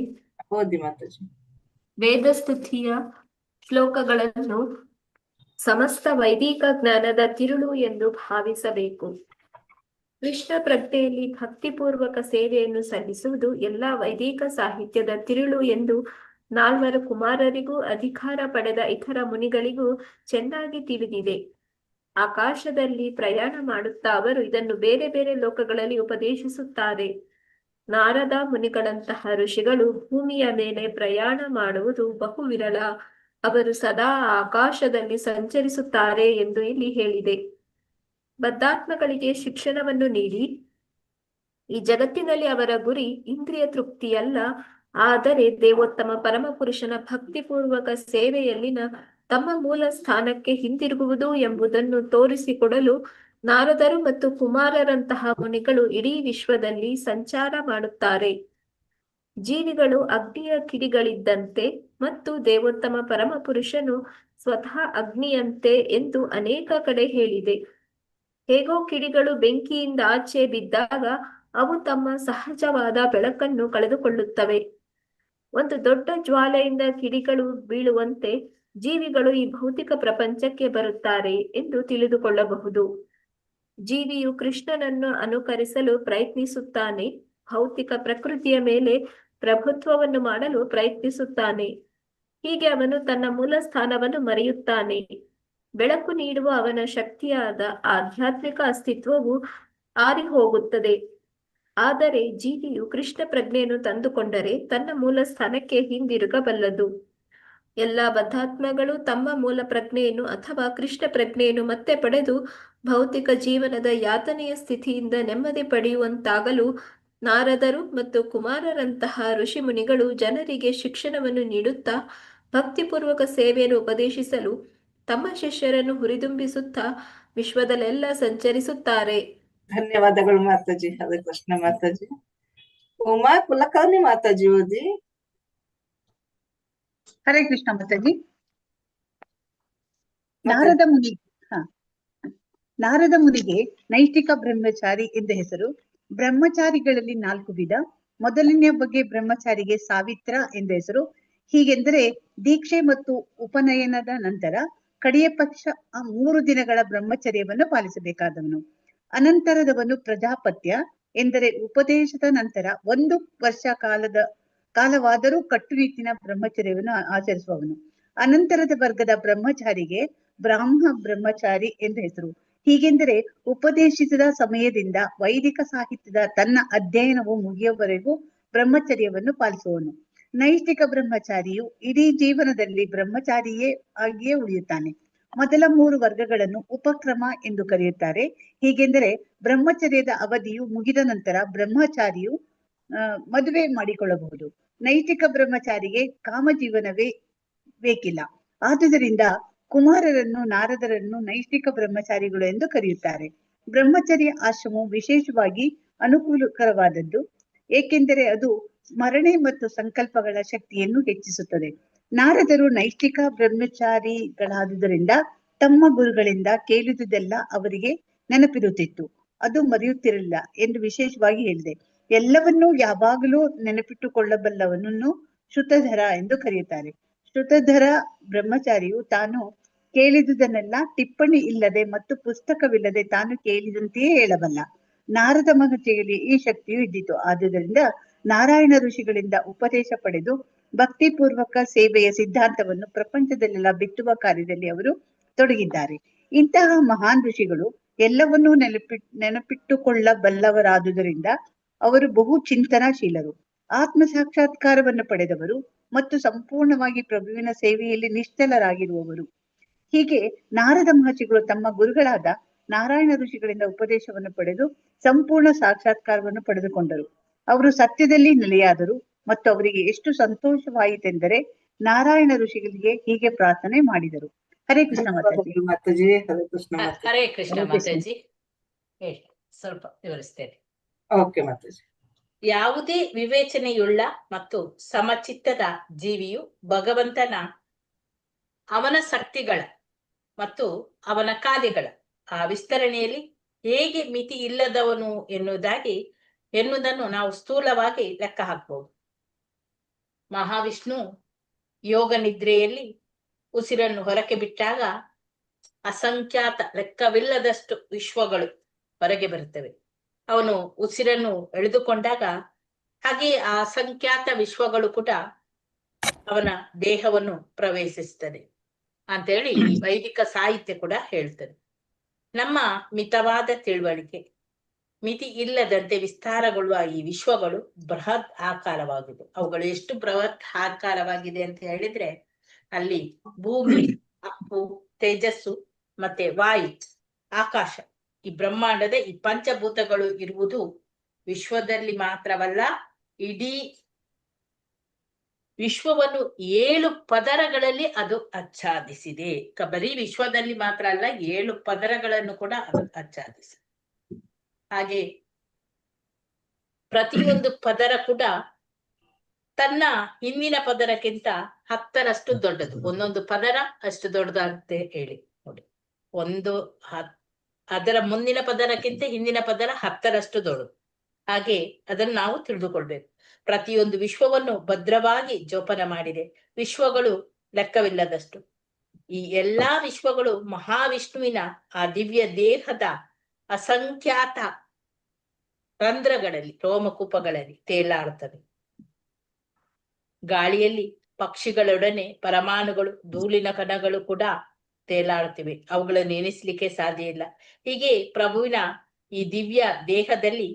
ಓದಿ ಮಾತಾಜಿ. ವೇದಸ್ತುತಿಯ ಶ್ಲೋಕಗಳನ್ನು ಸಮಸ್ತ ವೈದಿಕ ಜ್ಞಾನದ ತಿರುಳು ಎಂದು ಭಾವಿಸಬೇಕು. ಕೃಷ್ಣ ಪ್ರಜ್ಞೆಯಲ್ಲಿ ಭಕ್ತಿಪೂರ್ವಕ ಸೇವೆಯನ್ನು ಸಲ್ಲಿಸುವುದು ಎಲ್ಲ ವೈದಿಕ ಸಾಹಿತ್ಯದ ತಿರುಳು ಎಂದು 4 ಕುಮಾರರಿಗೂ ಅಧಿಕಾರ ಪಡೆದ ಇತರ ಮುನಿಗಳಿಗೂ ಚೆನ್ನಾಗಿ ತಿಳಿದಿದೆ. ಆಕಾಶದಲ್ಲಿ ಪ್ರಯಾಣ ಮಾಡುತ್ತಾ ಅವರು ಇದನ್ನು ಬೇರೆ ಬೇರೆ ಲೋಕಗಳಲ್ಲಿ ಉಪದೇಶಿಸುತ್ತಾರೆ. ನಾರದ ಮುನಿಗಳಂತಹ ಋಷಿಗಳು ಭೂಮಿಯ ಮೇಲೆ ಪ್ರಯಾಣ ಮಾಡುವುದು ಬಹು ವಿರಳ. ಅವರು ಸದಾ ಆಕಾಶದಲ್ಲಿ ಸಂಚರಿಸುತ್ತಾರೆ ಎಂದು ಇಲ್ಲಿ ಹೇಳಿದೆ. ಬದ್ಧಾತ್ಮಗಳಿಗೆ ಶಿಕ್ಷಣವನ್ನು ನೀಡಿ ಈ ಜಗತ್ತಿನಲ್ಲಿ ಅವರ ಗುರಿ ಇಂದ್ರಿಯ ತೃಪ್ತಿಯಲ್ಲ, ಆದರೆ ದೇವೋತ್ತಮ ಪರಮಪುರುಷನ ಭಕ್ತಿಪೂರ್ವಕ ಸೇವೆಯಲ್ಲಿನ ತಮ್ಮ ಮೂಲ ಸ್ಥಾನಕ್ಕೆ ಹಿಂದಿರುಗುವುದು ಎಂಬುದನ್ನು ತೋರಿಸಿಕೊಡಲು ನಾರದರು ಮತ್ತು ಕುಮಾರರಂತಹ ಮುನಿಗಳು ಇಡೀ ವಿಶ್ವದಲ್ಲಿ ಸಂಚಾರ ಮಾಡುತ್ತಾರೆ. ಜೀವಿಗಳು ಅಗ್ನಿಯ ಕಿಡಿಗಳಿದ್ದಂತೆ ಮತ್ತು ದೇವೋತ್ತಮ ಪರಮಪುರುಷನು ಸ್ವತಃ ಅಗ್ನಿಯಂತೆ ಎಂದು ಅನೇಕ ಕಡೆ ಹೇಳಿದೆ. ಹೇಗೋ ಕಿಡಿಗಳು ಬೆಂಕಿಯಿಂದ ಆಚೆ ಬಿದ್ದಾಗ ಅವು ತಮ್ಮ ಸಹಜವಾದ ಬೆಳಕನ್ನು ಕಳೆದುಕೊಳ್ಳುತ್ತವೆ. ಒಂದು ದೊಡ್ಡ ಜ್ವಾಲೆಯಿಂದ ಕಿಡಿಗಳು ಬೀಳುವಂತೆ ಜೀವಿಗಳು ಈ ಭೌತಿಕ ಪ್ರಪಂಚಕ್ಕೆ ಬರುತ್ತಾರೆ ಎಂದು ತಿಳಿದುಕೊಳ್ಳಬಹುದು. ಜೀವಿಯು ಕೃಷ್ಣನನ್ನು ಅನುಕರಿಸಲು ಪ್ರಯತ್ನಿಸುತ್ತಾನೆ, ಭೌತಿಕ ಪ್ರಕೃತಿಯ ಮೇಲೆ ಪ್ರಭುತ್ವವನ್ನು ಮಾಡಲು ಪ್ರಯತ್ನಿಸುತ್ತಾನೆ. ಹೀಗೆ ಅವನು ತನ್ನ ಮೂಲ ಸ್ಥಾನವನ್ನು ಮರೆಯುತ್ತಾನೆ. ಬೆಳಕು ನೀಡುವ ಅವನ ಶಕ್ತಿಯಾದ ಆಧ್ಯಾತ್ಮಿಕ ಅಸ್ತಿತ್ವವು ಆರಿ ಹೋಗುತ್ತದೆ. ಆದರೆ ಜೀವಿಯು ಕೃಷ್ಣ ಪ್ರಜ್ಞೆಯನ್ನು ತಂದುಕೊಂಡರೆ ತನ್ನ ಮೂಲ ಸ್ಥಾನಕ್ಕೆ ಹಿಂದಿರುಗಬಲ್ಲದು. ಎಲ್ಲ ಬದ್ಧಾತ್ಮಗಳು ತಮ್ಮ ಮೂಲ ಪ್ರಜ್ಞೆಯನ್ನು ಅಥವಾ ಕೃಷ್ಣ ಪ್ರಜ್ಞೆಯನ್ನು ಮತ್ತೆ ಪಡೆದು ಭೌತಿಕ ಜೀವನದ ಯಾತನೆಯ ಸ್ಥಿತಿಯಿಂದ ನೆಮ್ಮದಿ ಪಡೆಯುವಂತಾಗಲು ನಾರದರು ಮತ್ತು ಕುಮಾರರಂತಹ ಋಷಿಮುನಿಗಳು ಜನರಿಗೆ ಶಿಕ್ಷಣವನ್ನು ನೀಡುತ್ತಾ ಭಕ್ತಿಪೂರ್ವಕ ಸೇವೆಯನ್ನು ಉಪದೇಶಿಸಲು ತಮ್ಮ ಶಿಷ್ಯರನ್ನು ಹುರಿದುಂಬಿಸುತ್ತಾ ವಿಶ್ವದಲ್ಲೆಲ್ಲ ಸಂಚರಿಸುತ್ತಾರೆ. ಧನ್ಯವಾದಗಳು ಮಾತಾಜಿ. ಹರೇ ಕೃಷ್ಣ ಮಾತಾಜಿ. ಉಮಾ ಕುಲಕರ್ಣಿ ಮಾತಾಜಿ ಓದಿ. ಹರೇ ಕೃಷ್ಣ ಮಾತಾಜಿ. ಮಾತಾಜಿ. ನಾರದ ಮುನಿಗೆ ನೈಷ್ಠಿಕ ಬ್ರಹ್ಮಚಾರಿ ಎಂದ ಹೆಸರು. ಬ್ರಹ್ಮಚಾರಿಗಳಲ್ಲಿ 4 ವಿಧ. ಮೊದಲನೆಯ ಬಗ್ಗೆ ಬ್ರಹ್ಮಚಾರಿಗೆ ಸಾವಿತ್ರ ಎಂದ ಹೆಸರು. ಹೀಗೆಂದರೆ ದೀಕ್ಷೆ ಮತ್ತು ಉಪನಯನದ ನಂತರ ಕಡೆಯ ಪಕ್ಷ 3 ದಿನಗಳ ಬ್ರಹ್ಮಚರ್ಯವನ್ನು ಪಾಲಿಸಬೇಕಾದವನು. ಅನಂತರದವನು ಪ್ರಜಾಪತ್ಯ ಎಂದರೆ ಉಪದೇಶದ ನಂತರ 1 ವರ್ಷ ಕಾಲವಾದರೂ ಕಟ್ಟುನಿಟ್ಟಿನ ಬ್ರಹ್ಮಚರ್ಯವನ್ನು ಆಚರಿಸುವವನು. ಅನಂತರದ ವರ್ಗದ ಬ್ರಹ್ಮಚಾರಿಗೆ ಬ್ರಾಹ್ಮ ಬ್ರಹ್ಮಚಾರಿ ಎಂದು ಹೆಸರು. ಹೀಗೆಂದರೆ ಉಪದೇಶಿಸಿದ ಸಮಯದಿಂದ ವೈದಿಕ ಸಾಹಿತ್ಯದ ತನ್ನ ಅಧ್ಯಯನವು ಮುಗಿಯುವವರೆಗೂ ಬ್ರಹ್ಮಚರ್ಯವನ್ನು ಪಾಲಿಸುವವನು. ನೈಷ್ಠಿಕ ಬ್ರಹ್ಮಚಾರಿಯು ಇಡೀ ಜೀವನದಲ್ಲಿ ಬ್ರಹ್ಮಚಾರಿಯೇ ಆಗಿಯೇ ಉಳಿಯುತ್ತಾನೆ. ಮೊದಲ 3 ವರ್ಗಗಳನ್ನು ಉಪಕ್ರಮ ಎಂದು ಕರೆಯುತ್ತಾರೆ. ಹೀಗೆಂದರೆ ಬ್ರಹ್ಮಚರ್ಯದ ಅವಧಿಯು ಮುಗಿದ ನಂತರ ಬ್ರಹ್ಮಚಾರಿಯು ಮದುವೆ ಮಾಡಿಕೊಳ್ಳಬಹುದು. ನೈತಿಕ ಬ್ರಹ್ಮಚಾರಿಗೆ ಕಾಮಜೀವನವೇ ಬೇಕಿಲ್ಲ. ಆದುದರಿಂದ ಕುಮಾರರನ್ನು ನಾರದರನ್ನು ನೈಷ್ಠಿಕ ಬ್ರಹ್ಮಚಾರಿಗಳು ಎಂದು ಕರೆಯುತ್ತಾರೆ. ಬ್ರಹ್ಮಚರ್ಯ ಆಶ್ರಮವು ವಿಶೇಷವಾಗಿ ಅನುಕೂಲಕರವಾದದ್ದು, ಏಕೆಂದರೆ ಅದು ಸ್ಮರಣೆ ಮತ್ತು ಸಂಕಲ್ಪಗಳ ಶಕ್ತಿಯನ್ನು ಹೆಚ್ಚಿಸುತ್ತದೆ. ನಾರದರು ನೈಷ್ಠಿಕ ಬ್ರಹ್ಮಚಾರಿಗಳಾದುದರಿಂದ ತಮ್ಮ ಗುರುಗಳಿಂದ ಕೇಳಿದುದೆಲ್ಲ ಅವರಿಗೆ ನೆನಪಿರುತ್ತಿತ್ತು, ಅದು ಮರೆಯುತ್ತಿರಲಿಲ್ಲ ಎಂದು ವಿಶೇಷವಾಗಿ ಹೇಳಿದೆ. ಎಲ್ಲವನ್ನೂ ಯಾವಾಗಲೂ ನೆನಪಿಟ್ಟುಕೊಳ್ಳಬಲ್ಲವನನ್ನು ಶ್ರುತಧರ ಎಂದು ಕರೆಯುತ್ತಾರೆ. ಶ್ರುತಧರ ಬ್ರಹ್ಮಚಾರಿಯು ತಾನು ಕೇಳಿದುದನ್ನೆಲ್ಲ ಟಿಪ್ಪಣಿ ಇಲ್ಲದೆ ಮತ್ತು ಪುಸ್ತಕವಿಲ್ಲದೆ ತಾನು ಕೇಳಿದಂತೆಯೇ ಹೇಳಬಲ್ಲ. ನಾರದ ಮಹರ್ಷಿಗಳಿಗೆ ಈ ಶಕ್ತಿಯು ಇದ್ದಿತು. ಆದುದರಿಂದ ನಾರಾಯಣ ಋಷಿಗಳಿಂದ ಉಪದೇಶ ಪಡೆದು ಭಕ್ತಿಪೂರ್ವಕ ಸೇವೆಯ ಸಿದ್ಧಾಂತವನ್ನು ಪ್ರಪಂಚದಲ್ಲೆಲ್ಲ ಬಿತ್ತುವ ಕಾರ್ಯದಲ್ಲಿ ಅವರು ತೊಡಗಿದ್ದಾರೆ. ಇಂತಹ ಮಹಾನ್ ಋಷಿಗಳು ಎಲ್ಲವನ್ನೂ ನೆನಪಿಟ್ಟುಕೊಳ್ಳಬಲ್ಲವರಾದುದರಿಂದ ಅವರು ಬಹು ಚಿಂತನಾಶೀಲರು, ಆತ್ಮ ಸಾಕ್ಷಾತ್ಕಾರವನ್ನು ಪಡೆದವರು ಮತ್ತು ಸಂಪೂರ್ಣವಾಗಿ ಪ್ರಭುವಿನ ಸೇವೆಯಲ್ಲಿ ನಿಶ್ಚಲರಾಗಿರುವವರು. ಹೀಗೆ ನಾರದ ಮಹರ್ಷಿಗಳು ತಮ್ಮ ಗುರುಗಳಾದ ನಾರಾಯಣ ಋಷಿಗಳಿಂದ ಉಪದೇಶವನ್ನು ಪಡೆದು ಸಂಪೂರ್ಣ ಸಾಕ್ಷಾತ್ಕಾರವನ್ನು ಪಡೆದುಕೊಂಡರು. ಅವರು ಸತ್ಯದಲ್ಲಿ ನೆಲೆಯಾದರು ಮತ್ತು ಅವರಿಗೆ ಎಷ್ಟು ಸಂತೋಷವಾಯಿತೆಂದರೆ ನಾರಾಯಣ ಋಷಿಗಳಿಗೆ ಹೀಗೆ ಪ್ರಾರ್ಥನೆ ಮಾಡಿದರು. ಹರೇ ಕೃಷ್ಣ ಮಾತಾಜಿ. ಮಾತಾಜಿ. ಹರೇ ಕೃಷ್ಣ ಮಾತಾಜಿ. ಹರೇ ಕೃಷ್ಣ ಮಾತಾಜಿ. ಹೇಳಿ, ಸ್ವಲ್ಪ ವಿವರಿಸ್ತೇನೆ. ಓಕೆ ಮಾತಾಜಿ. ಯಾವುದೇ ವಿವೇಚನೆಯುಳ್ಳ ಮತ್ತು ಸಮಚಿತ್ತದ ಜೀವಿಯು ಭಗವಂತನ ಅವನ ಶಕ್ತಿಗಳ ಮತ್ತು ಅವನ ಕಾರ್ಯಗಳ ಆ ವಿಸ್ತರಣೆಯಲ್ಲಿ ಹೇಗೆ ಮಿತಿ ಇಲ್ಲದವನು ಎನ್ನುವುದನ್ನು ನಾವು ಸ್ಥೂಲವಾಗಿ ಲೆಕ್ಕ ಹಾಕಬಹುದು. ಮಹಾವಿಷ್ಣು ಯೋಗ ನಿದ್ರೆಯಲ್ಲಿ ಉಸಿರನ್ನು ಹೊರಕ್ಕೆ ಬಿಟ್ಟಾಗ ಅಸಂಖ್ಯಾತ ಲೆಕ್ಕವಿಲ್ಲದಷ್ಟು ವಿಶ್ವಗಳು ಹೊರಗೆ ಬರುತ್ತವೆ. ಅವನು ಉಸಿರನ್ನು ಎಳೆದುಕೊಂಡಾಗ ಹಾಗೆ ಆ ಅಸಂಖ್ಯಾತ ವಿಶ್ವಗಳು ಕೂಡ ಅವನ ದೇಹವನ್ನು ಪ್ರವೇಶಿಸ್ತದೆ ಅಂತೇಳಿ ಈ ವೈದಿಕ ಸಾಹಿತ್ಯ ಕೂಡ ಹೇಳ್ತದೆ. ನಮ್ಮ ಮಿತವಾದ ತಿಳುವಳಿಕೆ ಮಿತಿ ಇಲ್ಲದಂತೆ ವಿಸ್ತಾರಗೊಳ್ಳುವ ಈ ವಿಶ್ವಗಳು ಬೃಹತ್ ಆಕಾರವಾಗಿದೆ. ಅವುಗಳು ಎಷ್ಟು ಬೃಹತ್ ಆಕಾರವಾಗಿದೆ ಅಂತ ಹೇಳಿದ್ರೆ, ಅಲ್ಲಿ ಭೂಮಿ, ಅಪ್ಪು, ತೇಜಸ್ಸು ಮತ್ತೆ ವಾಯು, ಆಕಾಶ, ಈ ಬ್ರಹ್ಮಾಂಡದ ಈ ಪಂಚಭೂತಗಳು ಇರುವುದು ವಿಶ್ವದಲ್ಲಿ ಮಾತ್ರವಲ್ಲ, ಇಡೀ ವಿಶ್ವವನ್ನು 7 ಪದರಗಳಲ್ಲಿ ಅದು ಆಚ್ಛಾದಿಸಿದೆ. ಬರೀ ವಿಶ್ವದಲ್ಲಿ ಮಾತ್ರ ಅಲ್ಲ, 7 ಪದರಗಳನ್ನು ಕೂಡ ಅದು ಆಚ್ಛಾದಿಸಿದೆ. ಹಾಗೆ ಪ್ರತಿಯೊಂದು ಪದರ ಕೂಡ ತನ್ನ ಹಿಂದಿನ ಪದರಕ್ಕಿಂತ 10ರಷ್ಟು ದೊಡ್ಡದು. ಒಂದೊಂದು ಪದರ ಅಷ್ಟು ದೊಡ್ಡದಂತೆ ಹೇಳಿ ನೋಡಿ. ಅದರ ಮುಂದಿನ ಪದರಕ್ಕಿಂತ ಹಿಂದಿನ ಪದರ 10ರಷ್ಟು ದೊಡ್ಡದು. ಹಾಗೆ ಅದನ್ನು ನಾವು ತಿಳಿದುಕೊಳ್ಬೇಕು. ಪ್ರತಿಯೊಂದು ವಿಶ್ವವನ್ನು ಭದ್ರವಾಗಿ ಜೋಪಾನ ಮಾಡಿದೆ. ವಿಶ್ವಗಳು ಲೆಕ್ಕವಿಲ್ಲದಷ್ಟು. ಈ ಎಲ್ಲಾ ವಿಶ್ವಗಳು ಮಹಾವಿಷ್ಣುವಿನ ಆ ದಿವ್ಯ ದೇಹದ ಅಸಂಖ್ಯಾತ ರಂಧ್ರಗಳಲ್ಲಿ, ರೋಮಕೂಪಗಳಲ್ಲಿ ತೇಲಾಡುತ್ತದೆ. ಗಾಳಿಯಲ್ಲಿ ಪಕ್ಷಿಗಳೊಡನೆ ಪರಮಾಣುಗಳು, ಧೂಳಿನ ಕಣಗಳು ಕೂಡ ತೇಲಾಡುತ್ತಿವೆ. ಅವುಗಳನ್ನು ಎನಿಸ್ಲಿಕ್ಕೆ ಸಾಧ್ಯ ಇಲ್ಲ. ಹೀಗೆ ಪ್ರಭುವಿನ ಈ ದಿವ್ಯ ದೇಹದಲ್ಲಿ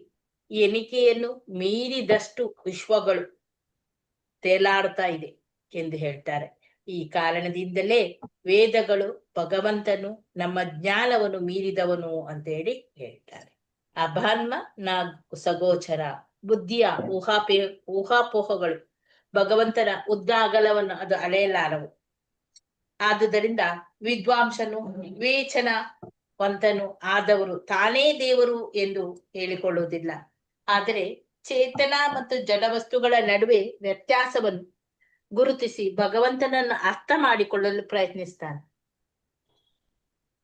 ಎಣಿಕೆಯನ್ನು ಮೀರಿದಷ್ಟು ವಿಶ್ವಗಳು ತೇಲಾಡ್ತಾ ಇದೆ ಎಂದು ಹೇಳ್ತಾರೆ. ಈ ಕಾರಣದಿಂದಲೇ ವೇದಗಳು ಭಗವಂತನು ನಮ್ಮ ಜ್ಞಾನವನ್ನು ಮೀರಿದವನು ಅಂತ ಹೇಳಿ ಹೇಳ್ತಾರೆ. ಅಭಾನ್ಮ ನ ಸಗೋಚರ, ಬುದ್ಧಿಯ ಊಹಾಪೋಹಗಳು ಭಗವಂತನ ಉದ್ದ ಅಗಲವನ್ನು ಅದು ಅಳೆಯಲಾರವು. ಆದುದರಿಂದ ವಿದ್ವಾಂಸನು, ವಿವೇಚನವಂತನು ಆದವರು ತಾನೇ ದೇವರು ಎಂದು ಹೇಳಿಕೊಳ್ಳುವುದಿಲ್ಲ. ಆದರೆ ಚೇತನ ಮತ್ತು ಜಡವಸ್ತುಗಳ ನಡುವೆ ವ್ಯತ್ಯಾಸವನ್ನು ಗುರುತಿಸಿ ಭಗವಂತನನ್ನು ಅರ್ಥ ಮಾಡಿಕೊಳ್ಳಲು ಪ್ರಯತ್ನಿಸ್ತಾನೆ.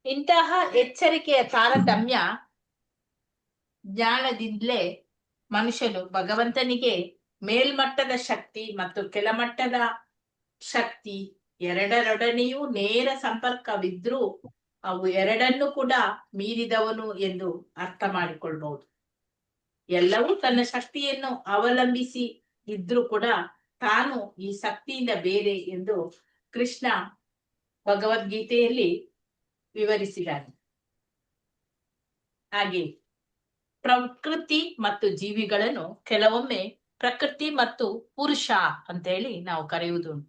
ಇಂತಹ ಎಚ್ಚರಿಕೆಯ ತಾರತಮ್ಯ ಜ್ಞಾನದಿಂದಲೇ ಮನುಷ್ಯನು ಭಗವಂತನಿಗೆ ಮೇಲ್ಮಟ್ಟದ ಶಕ್ತಿ ಮತ್ತು ಕೆಳಮಟ್ಟದ ಶಕ್ತಿ ಎರಡರೊಡನೆಯೂ ನೇರ ಸಂಪರ್ಕವಿದ್ರೂ ಅವು ಎರಡನ್ನೂ ಕೂಡ ಮೀರಿದವನು ಎಂದು ಅರ್ಥ ಮಾಡಿಕೊಳ್ಬಹುದು. ಎಲ್ಲವೂ ತನ್ನ ಶಕ್ತಿಯನ್ನು ಅವಲಂಬಿಸಿ ಇದ್ರೂ ಕೂಡ ತಾನು ಈ ಶಕ್ತಿಯಿಂದ ಬೇರೆ ಎಂದು ಕೃಷ್ಣ ಭಗವದ್ಗೀತೆಯಲ್ಲಿ ವಿವರಿಸಿದ್ದಾನೆ. ಹಾಗೆ ಪ್ರಕೃತಿ ಮತ್ತು ಜೀವಿಗಳನ್ನು ಕೆಲವೊಮ್ಮೆ ಪ್ರಕೃತಿ ಮತ್ತು ಪುರುಷ ಅಂತ ಹೇಳಿ ನಾವು ಕರೆಯುವುದುಂಟು.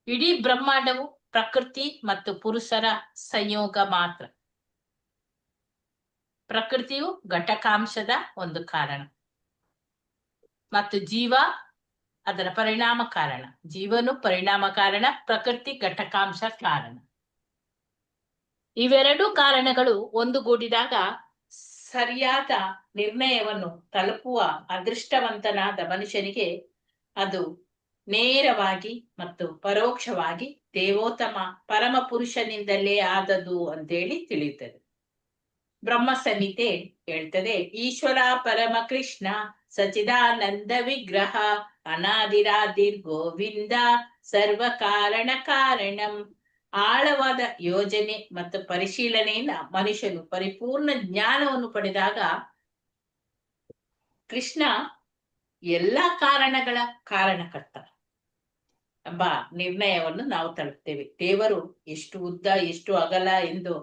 ಇಡೀ ಬ್ರಹ್ಮಾಂಡವು ಪ್ರಕೃತಿ ಮತ್ತು ಪುರುಷರ ಸಂಯೋಗ ಮಾತ್ರ. ಪ್ರಕೃತಿಯು ಘಟಕಾಂಶದ ಒಂದು ಕಾರಣ ಮತ್ತು ಜೀವ ಅದರ ಪರಿಣಾಮ ಕಾರಣ. ಜೀವನು ಪರಿಣಾಮ ಕಾರಣ, ಪ್ರಕೃತಿ ಘಟಕಾಂಶ ಕಾರಣ. ಇವೆರಡೂ ಕಾರಣಗಳು ಒಂದುಗೂಡಿದಾಗ ಸರಿಯಾದ ನಿರ್ಣಯವನ್ನು ತಲುಪುವ ಅದೃಷ್ಟವಂತನಾದ ಮನುಷ್ಯನಿಗೆ ಅದು ನೇರವಾಗಿ ಮತ್ತು ಪರೋಕ್ಷವಾಗಿ ದೇವೋತ್ತಮ ಪರಮ ಪುರುಷನಿಂದಲೇ ಆದದು ಅಂತೇಳಿ ತಿಳಿಯುತ್ತದೆ. ಬ್ರಹ್ಮ ಸಂಹಿತೆ ಹೇಳ್ತದೆ, ಈಶ್ವರ ಪರಮ ಕೃಷ್ಣ ಸಚಿದಾನಂದ ವಿಗ್ರಹ ಅನಾದಿರಾದಿರ್ ಗೋವಿಂದ ಸರ್ವ ಕಾರಣ ಕಾರಣಂ. ಆಳವಾದ ಯೋಜನೆ ಮತ್ತು ಪರಿಶೀಲನೆಯಿಂದ ಮನುಷ್ಯನು ಪರಿಪೂರ್ಣ ಜ್ಞಾನವನ್ನು ಪಡೆದಾಗ ಕೃಷ್ಣ ಎಲ್ಲಾ ಕಾರಣಗಳ ಕಾರಣಕರ್ತ ಎಂಬ ನಿರ್ಣಯವನ್ನು ನಾವು ತಲುಪ್ತೇವೆ. ದೇವರು ಎಷ್ಟು ಉದ್ದ ಎಷ್ಟು ಅಗಲ ಎಂದು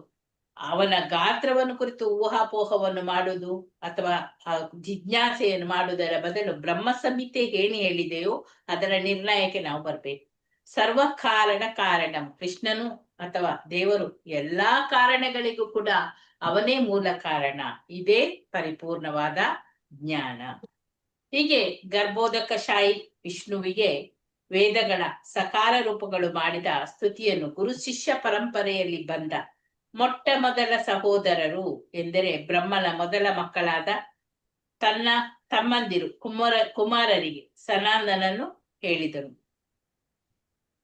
ಅವನ ಗಾತ್ರವನ್ನು ಕುರಿತು ಊಹಾಪೋಹವನ್ನು ಮಾಡುವುದು ಅಥವಾ ಜಿಜ್ಞಾಸೆಯನ್ನು ಮಾಡುವುದರ ಬದಲು ಬ್ರಹ್ಮ ಸಂಹಿತೆ ಏನು ಹೇಳಿದೆಯೋ ಅದರ ನಿರ್ಣಯಕ್ಕೆ ನಾವು ಬರ್ಬೇಕು. ಸರ್ವ ಕಾರಣ ಕಾರಣಂ, ಕೃಷ್ಣನು ಅಥವಾ ದೇವರು ಎಲ್ಲಾ ಕಾರಣಗಳಿಗೂ ಕೂಡ ಅವನೇ ಮೂಲ ಕಾರಣ. ಇದೇ ಪರಿಪೂರ್ಣವಾದ ಜ್ಞಾನ. ಹೀಗೆ ಗರ್ಭೋದಕಶಾಹಿ ವಿಷ್ಣುವಿಗೆ ವೇದಗಳ ಸಕಾರ ರೂಪಗಳು ಮಾಡಿದ ಸ್ತುತಿಯನ್ನು ಗುರು ಶಿಷ್ಯ ಪರಂಪರೆಯಲ್ಲಿ ಬಂದ ಮೊಟ್ಟ ಮೊದಲ ಸಹೋದರರು ಎಂದರೆ ಬ್ರಹ್ಮನ ಮೊದಲ ಮಕ್ಕಳಾದ ತನ್ನ ತಮ್ಮಂದಿರು ಕುಮಾರರಿಗೆ ಸನಾತನನು ಹೇಳಿದರು.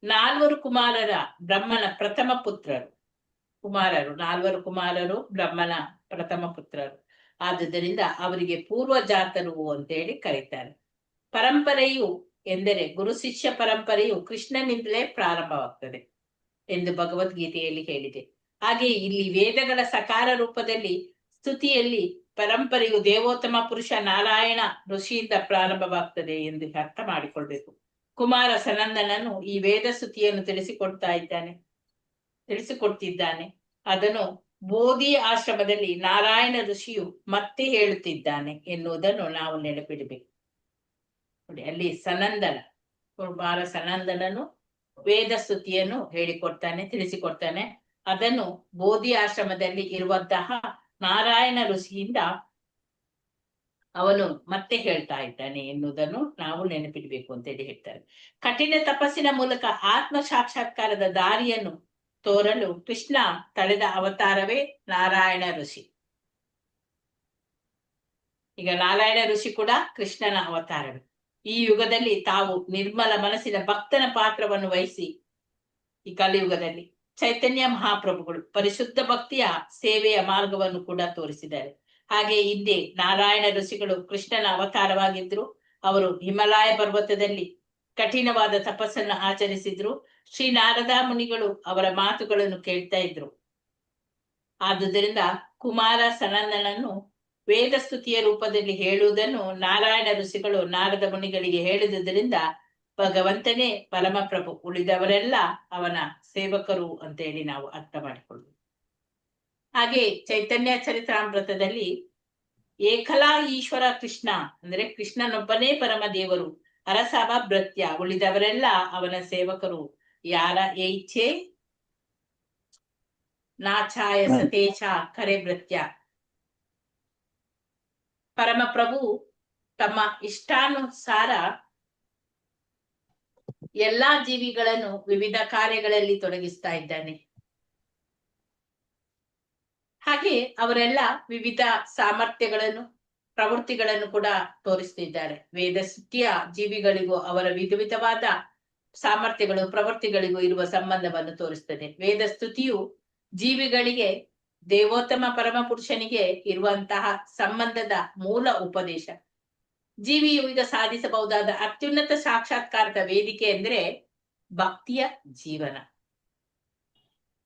4 ಕುಮಾರರ ಬ್ರಹ್ಮನ ಪ್ರಥಮ ಪುತ್ರರು. 4 ಕುಮಾರರು ಬ್ರಹ್ಮನ ಪ್ರಥಮ ಪುತ್ರರು. ಆದುದರಿಂದ ಅವರಿಗೆ ಪೂರ್ವಜಾತರು ಅಂತೇಳಿ ಕರೀತಾರೆ. ಪರಂಪರೆಯು ಎಂದರೆ ಗುರು ಶಿಷ್ಯ ಪರಂಪರೆಯು ಕೃಷ್ಣನಿಂದಲೇ ಪ್ರಾರಂಭವಾಗ್ತದೆ ಎಂದು ಭಗವದ್ಗೀತೆಯಲ್ಲಿ ಹೇಳಿದೆ. ಹಾಗೆ ಇಲ್ಲಿ ವೇದಗಳ ಸಕಾರ ರೂಪದಲ್ಲಿ ಸ್ತುತಿಯಲ್ಲಿ ಪರಂಪರೆಯು ದೇವೋತ್ತಮ ಪುರುಷ ನಾರಾಯಣ ಋಷಿಯಿಂದ ಪ್ರಾರಂಭವಾಗ್ತದೆ ಎಂದು ಅರ್ಥ ಮಾಡಿಕೊಳ್ಬೇಕು. ಕುಮಾರ ಸನಂದನನು ಈ ವೇದ ಸ್ತುತಿಯನ್ನು ತಿಳಿಸಿಕೊಡ್ತಿದ್ದಾನೆ. ಅದನ್ನು ಬೋಧಿ ಆಶ್ರಮದಲ್ಲಿ ನಾರಾಯಣ ಋಷಿಯು ಮತ್ತೆ ಹೇಳುತ್ತಿದ್ದಾನೆ ಎನ್ನುವುದನ್ನು ನಾವು ನೆನಪಿಡಬೇಕು. ನೋಡಿ, ಅಲ್ಲಿ ಕುಮಾರ ಸನಂದನನು ವೇದ ಸ್ತುತಿಯನ್ನು ತಿಳಿಸಿಕೊಡ್ತಾನೆ. ಅದನ್ನು ಬೋಧಿ ಆಶ್ರಮದಲ್ಲಿ ಇರುವಂತಹ ನಾರಾಯಣ ಋಷಿಯಿಂದ ಅವನು ಮತ್ತೆ ಹೇಳ್ತಾ ಇದ್ದಾನೆ ಎನ್ನುವುದನ್ನು ನಾವು ನೆನಪಿಡ್ಬೇಕು ಅಂತೇಳಿ ಹೇಳ್ತಾರೆ. ಕಠಿಣ ತಪಸ್ಸಿನ ಮೂಲಕ ಆತ್ಮ ಸಾಕ್ಷಾತ್ಕಾರದ ದಾರಿಯನ್ನು ತೋರಲು ಕೃಷ್ಣ ತಳೆದ ಅವತಾರವೇ ನಾರಾಯಣ ಋಷಿ. ಈಗ ನಾರಾಯಣ ಋಷಿ ಕೂಡ ಕೃಷ್ಣನ ಅವತಾರವೇ. ಈ ಯುಗದಲ್ಲಿ ತಾವು ನಿರ್ಮಲ ಮನಸ್ಸಿನ ಭಕ್ತನ ಪಾತ್ರವನ್ನು ವಹಿಸಿ ಈ ಕಲಿಯುಗದಲ್ಲಿ ಚೈತನ್ಯ ಮಹಾಪ್ರಭುಗಳು ಪರಿಶುದ್ಧ ಭಕ್ತಿಯ ಸೇವೆಯ ಮಾರ್ಗವನ್ನು ಕೂಡ ತೋರಿಸಿದ್ದಾರೆ. ಹಾಗೆ ಹಿಂದೆ ನಾರಾಯಣ ಋಷಿಗಳು ಕೃಷ್ಣನ ಅವತಾರವಾಗಿದ್ರು. ಅವರು ಹಿಮಾಲಯ ಪರ್ವತದಲ್ಲಿ ಕಠಿಣವಾದ ತಪಸ್ಸನ್ನು ಆಚರಿಸಿದ್ರು. ಶ್ರೀ ನಾರದ ಮುನಿಗಳು ಅವರ ಮಾತುಗಳನ್ನು ಕೇಳ್ತಾ ಇದ್ರು. ಆದುದರಿಂದ ಕುಮಾರ ಸನಂದನನ್ನು ವೇದ ಸ್ತುತಿಯ ರೂಪದಲ್ಲಿ ಹೇಳುವುದನ್ನು ನಾರಾಯಣ ಋಷಿಗಳು ನಾರದ ಮುನಿಗಳಿಗೆ ಹೇಳಿದುದರಿಂದ ಭಗವಂತನೇ ಪರಮಪ್ರಭು, ಉಳಿದವರೆಲ್ಲ ಅವನ ಸೇವಕರು ಅಂತೇಳಿ ನಾವು ಅರ್ಥ ಮಾಡಿಕೊಳ್ಳುವುದು. ಹಾಗೆ ಚೈತನ್ಯ ಚರಿತಾಮೃತದಲ್ಲಿ ಏಕಲಾ ಈಶ್ವರ ಕೃಷ್ಣ ಅಂದ್ರೆ ಕೃಷ್ಣನೊಬ್ಬನೇ ಪರಮ ದೇವರು, ಅರಸವ ಭೃತ್ಯ, ಉಳಿದವರೆಲ್ಲ ಅವನ ಸೇವಕರು, ಯಾರ ಏಚ್ಛೆ ನಾಚಾಯ ಸತೇಚ ಕರೆ ಭೃತ್ಯ. ಪರಮಪ್ರಭು ತಮ್ಮ ಇಷ್ಟಾನುಸಾರ ಎಲ್ಲಾ ಜೀವಿಗಳನ್ನು ವಿವಿಧ ಕಾರ್ಯಗಳಲ್ಲಿ ತೊಡಗಿಸ್ತಾ ಇದ್ದಾನೆ. ಹಾಗೆ ಅವರೆಲ್ಲ ವಿವಿಧ ಸಾಮರ್ಥ್ಯಗಳನ್ನು ಪ್ರವೃತ್ತಿಗಳನ್ನು ಕೂಡ ತೋರಿಸ್ತಿದ್ದಾರೆ. ವೇದ ಸ್ತುತಿಯ ಜೀವಿಗಳಿಗೂ ಅವರ ವಿಧವಾದ ಸಾಮರ್ಥ್ಯಗಳು ಪ್ರವೃತ್ತಿಗಳಿಗೂ ಇರುವ ಸಂಬಂಧವನ್ನು ತೋರಿಸ್ತದೆ. ವೇದ ಸ್ತುತಿಯು ಜೀವಿಗಳಿಗೆ ದೇವೋತ್ತಮ ಪರಮ ಪುರುಷನಿಗೆ ಇರುವಂತಹ ಸಂಬಂಧದ ಮೂಲ ಉಪದೇಶ. ಜೀವಿಯು ಈಗ ಸಾಧಿಸಬಹುದಾದ ಅತ್ಯುನ್ನತ ಸಾಕ್ಷಾತ್ಕಾರದ ವೇದಿಕೆ ಅಂದ್ರೆ ಭಕ್ತಿಯ ಜೀವನ.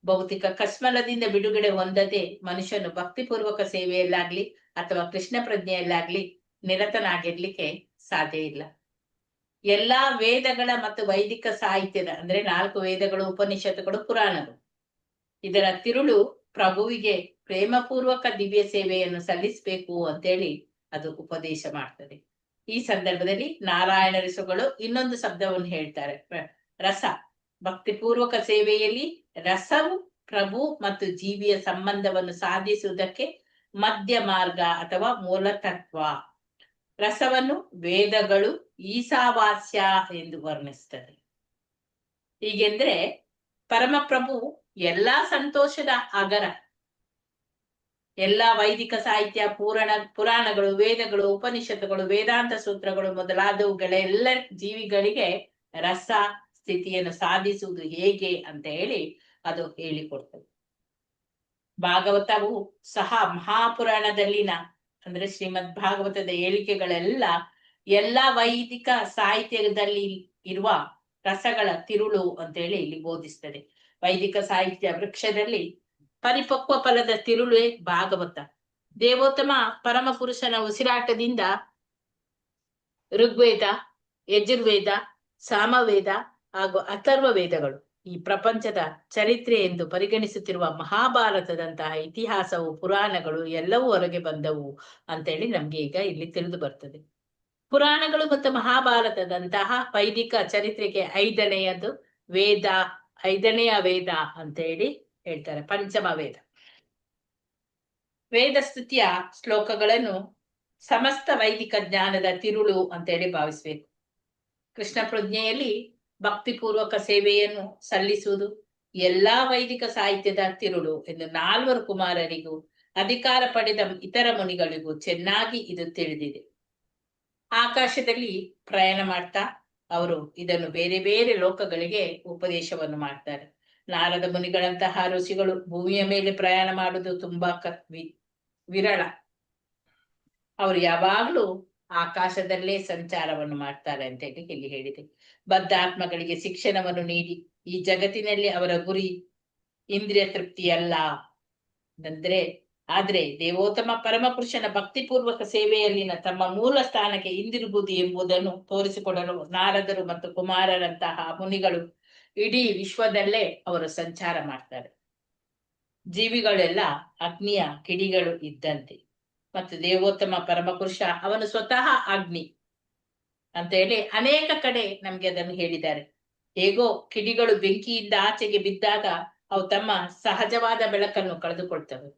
ಭೌತಿಕ ಕಸ್ಮಲದಿಂದ ಬಿಡುಗಡೆ ಹೊಂದದೆ ಮನುಷ್ಯನು ಭಕ್ತಿಪೂರ್ವಕ ಸೇವೆಯಲ್ಲಾಗ್ಲಿ ಅಥವಾ ಕೃಷ್ಣ ಪ್ರಜ್ಞೆಯಲ್ಲಾಗ್ಲಿ ನಿರತನಾಗಿರ್ಲಿಕ್ಕೆ ಸಾಧ್ಯ ಇಲ್ಲ. ಎಲ್ಲಾ ವೇದಗಳ ಮತ್ತು ವೈದಿಕ ಸಾಹಿತ್ಯದ ಅಂದ್ರೆ 4 ವೇದಗಳು, ಉಪನಿಷತ್ತುಗಳು, ಪುರಾಣಗಳು, ಇದರ ತಿರುಳು ಪ್ರಭುವಿಗೆ ಪ್ರೇಮಪೂರ್ವಕ ದಿವ್ಯ ಸೇವೆಯನ್ನು ಸಲ್ಲಿಸಬೇಕು ಅಂತೇಳಿ ಅದು ಉಪದೇಶ ಮಾಡ್ತದೆ. ಈ ಸಂದರ್ಭದಲ್ಲಿ ನಾರಾಯಣ ಋಷಿಗಳು ಇನ್ನೊಂದು ಶಬ್ದವನ್ನು ಹೇಳ್ತಾರೆ, ರಸ. ಭಕ್ತಿಪೂರ್ವಕ ಸೇವೆಯಲ್ಲಿ ರಸವು ಪ್ರಭು ಮತ್ತು ಜೀವಿಯ ಸಂಬಂಧವನ್ನು ಸಾಧಿಸುವುದಕ್ಕೆ ಮಧ್ಯ ಮಾರ್ಗ ಅಥವಾ ಮೂಲತತ್ವ. ರಸವನ್ನು ವೇದಗಳು ಈಶಾವಾಸ್ಯ ಎಂದು ವರ್ಣಿಸ್ತದೆ. ಹೀಗೆಂದ್ರೆ ಪರಮಪ್ರಭು ಎಲ್ಲಾ ಸಂತೋಷದ ಅಗರ. ಎಲ್ಲಾ ವೈದಿಕ ಸಾಹಿತ್ಯ, ಪುರಾಣಗಳು, ವೇದಗಳು, ಉಪನಿಷತ್ತುಗಳು, ವೇದಾಂತ ಸೂತ್ರಗಳು ಮೊದಲಾದವುಗಳೆಲ್ಲ ಜೀವಿಗಳಿಗೆ ರಸ ಸ್ಥಿತಿಯನ್ನು ಸಾಧಿಸುವುದು ಹೇಗೆ ಅಂತ ಹೇಳಿ ಅದು ಹೇಳಿಕೊಡ್ತದೆ. ಭಾಗವತವು ಸಹ ಮಹಾಪುರಾಣದಲ್ಲಿನ ಅಂದ್ರೆ ಶ್ರೀಮದ್ ಭಾಗವತದ ಹೇಳಿಕೆಗಳೆಲ್ಲ ಎಲ್ಲಾ ವೈದಿಕ ಸಾಹಿತ್ಯದಲ್ಲಿ ಇರುವ ರಸಗಳ ತಿರುಳು ಅಂತೇಳಿ ಇಲ್ಲಿ ಬೋಧಿಸ್ತದೆ. ವೈದಿಕ ಸಾಹಿತ್ಯ ವೃಕ್ಷದಲ್ಲಿ ಪರಿಪಕ್ವ ಫಲದ ತಿರುಳೇ ಭಾಗವತ. ದೇವೋತ್ತಮ ಪರಮ ಪುರುಷನ ಉಸಿರಾಟದಿಂದ ಋಗ್ವೇದ, ಯಜುರ್ವೇದ, ಸಾಮವೇದ ಹಾಗೂ ಅಥರ್ವ ವೇದಗಳು ಈ ಪ್ರಪಂಚದ ಚರಿತ್ರೆ ಎಂದು ಪರಿಗಣಿಸುತ್ತಿರುವ ಮಹಾಭಾರತದಂತಹ ಇತಿಹಾಸವು, ಪುರಾಣಗಳು ಎಲ್ಲವೂ ಹೊರಗೆ ಬಂದವು ಅಂತೇಳಿ ನಮ್ಗೆ ಈಗ ಇಲ್ಲಿ ತಿಳಿದು ಬರ್ತದೆ. ಪುರಾಣಗಳು ಮತ್ತು ಮಹಾಭಾರತದಂತಹ ವೈದಿಕ ಚರಿತ್ರೆಗೆ ಐದನೆಯ ವೇದ ಅಂತ ಹೇಳಿ ಹೇಳ್ತಾರೆ, ಪಂಚಮ ವೇದ. ವೇದ ಸ್ತುತಿಯ ಶ್ಲೋಕಗಳನ್ನು ಸಮಸ್ತ ವೈದಿಕ ಜ್ಞಾನದ ತಿರುಳು ಅಂತೇಳಿ ಭಾವಿಸ್ಬೇಕು. ಕೃಷ್ಣ ಪ್ರಜ್ಞೆಯಲ್ಲಿ ಭಕ್ತಿಪೂರ್ವಕ ಸೇವೆಯನ್ನು ಸಲ್ಲಿಸುವುದು ಎಲ್ಲಾ ವೈದಿಕ ಸಾಹಿತ್ಯದ ತಿರುಳು ಎಂದು 4 ಕುಮಾರರಿಗೂ ಅಧಿಕಾರ ಪಡೆದ ಇತರ ಮುನಿಗಳಿಗೂ ಚೆನ್ನಾಗಿ ಇದು ತಿಳಿದಿದೆ. ಆಕಾಶದಲ್ಲಿ ಪ್ರಯಾಣ ಮಾಡ್ತಾ ಅವರು ಇದನ್ನು ಬೇರೆ ಬೇರೆ ಲೋಕಗಳಿಗೆ ಉಪದೇಶವನ್ನು ಮಾಡ್ತಾರೆ. ನಾರದ ಮುನಿಗಳಂತಹ ಋಷಿಗಳು ಭೂಮಿಯ ಮೇಲೆ ಪ್ರಯಾಣ ಮಾಡುವುದು ತುಂಬಾ ವಿರಳ. ಅವರು ಯಾವಾಗ್ಲೂ ಆಕಾಶದಲ್ಲೇ ಸಂಚಾರವನ್ನು ಮಾಡ್ತಾರೆ ಅಂತ ಹೇಳಿ ಇಲ್ಲಿ ಹೇಳಿದೆ. ಬದ್ಧಾತ್ಮಗಳಿಗೆ ಶಿಕ್ಷಣವನ್ನು ನೀಡಿ ಈ ಜಗತ್ತಿನಲ್ಲಿ ಅವರ ಗುರಿ ಇಂದ್ರಿಯ ತೃಪ್ತಿಯಲ್ಲ ಆದ್ರೆ ದೇವೋತ್ತಮ ಪರಮಪುರುಷನ ಭಕ್ತಿಪೂರ್ವಕ ಸೇವೆಯಲ್ಲಿನ ತಮ್ಮ ಮೂಲ ಸ್ಥಾನಕ್ಕೆ ಹಿಂದಿರುಗುವುದು ಎಂಬುದನ್ನು ತೋರಿಸಿಕೊಡಲು ನಾರದರು ಮತ್ತು ಕುಮಾರರಂತಹ ಮುನಿಗಳು ಇಡೀ ವಿಶ್ವದಲ್ಲೇ ಅವರು ಸಂಚಾರ ಮಾಡ್ತಾರೆ. ಜೀವಿಗಳೆಲ್ಲ ಅಗ್ನಿಯ ಕಿಡಿಗಳು ಇದ್ದಂತೆ ಮತ್ತು ದೇವೋತ್ತಮ ಪರಮಪುರುಷ ಅವನು ಸ್ವತಃ ಅಗ್ನಿ ಅಂತ ಹೇಳಿ ಅನೇಕ ಕಡೆ ನಮ್ಗೆ ಅದನ್ನು ಹೇಳಿದ್ದಾರೆ. ಹೇಗೋ ಕಿಡಿಗಳು ಬೆಂಕಿಯಿಂದ ಆಚೆಗೆ ಬಿದ್ದಾಗ ಅವು ತಮ್ಮ ಸಹಜವಾದ ಬೆಳಕನ್ನು ಕಳೆದುಕೊಳ್ತವೆ,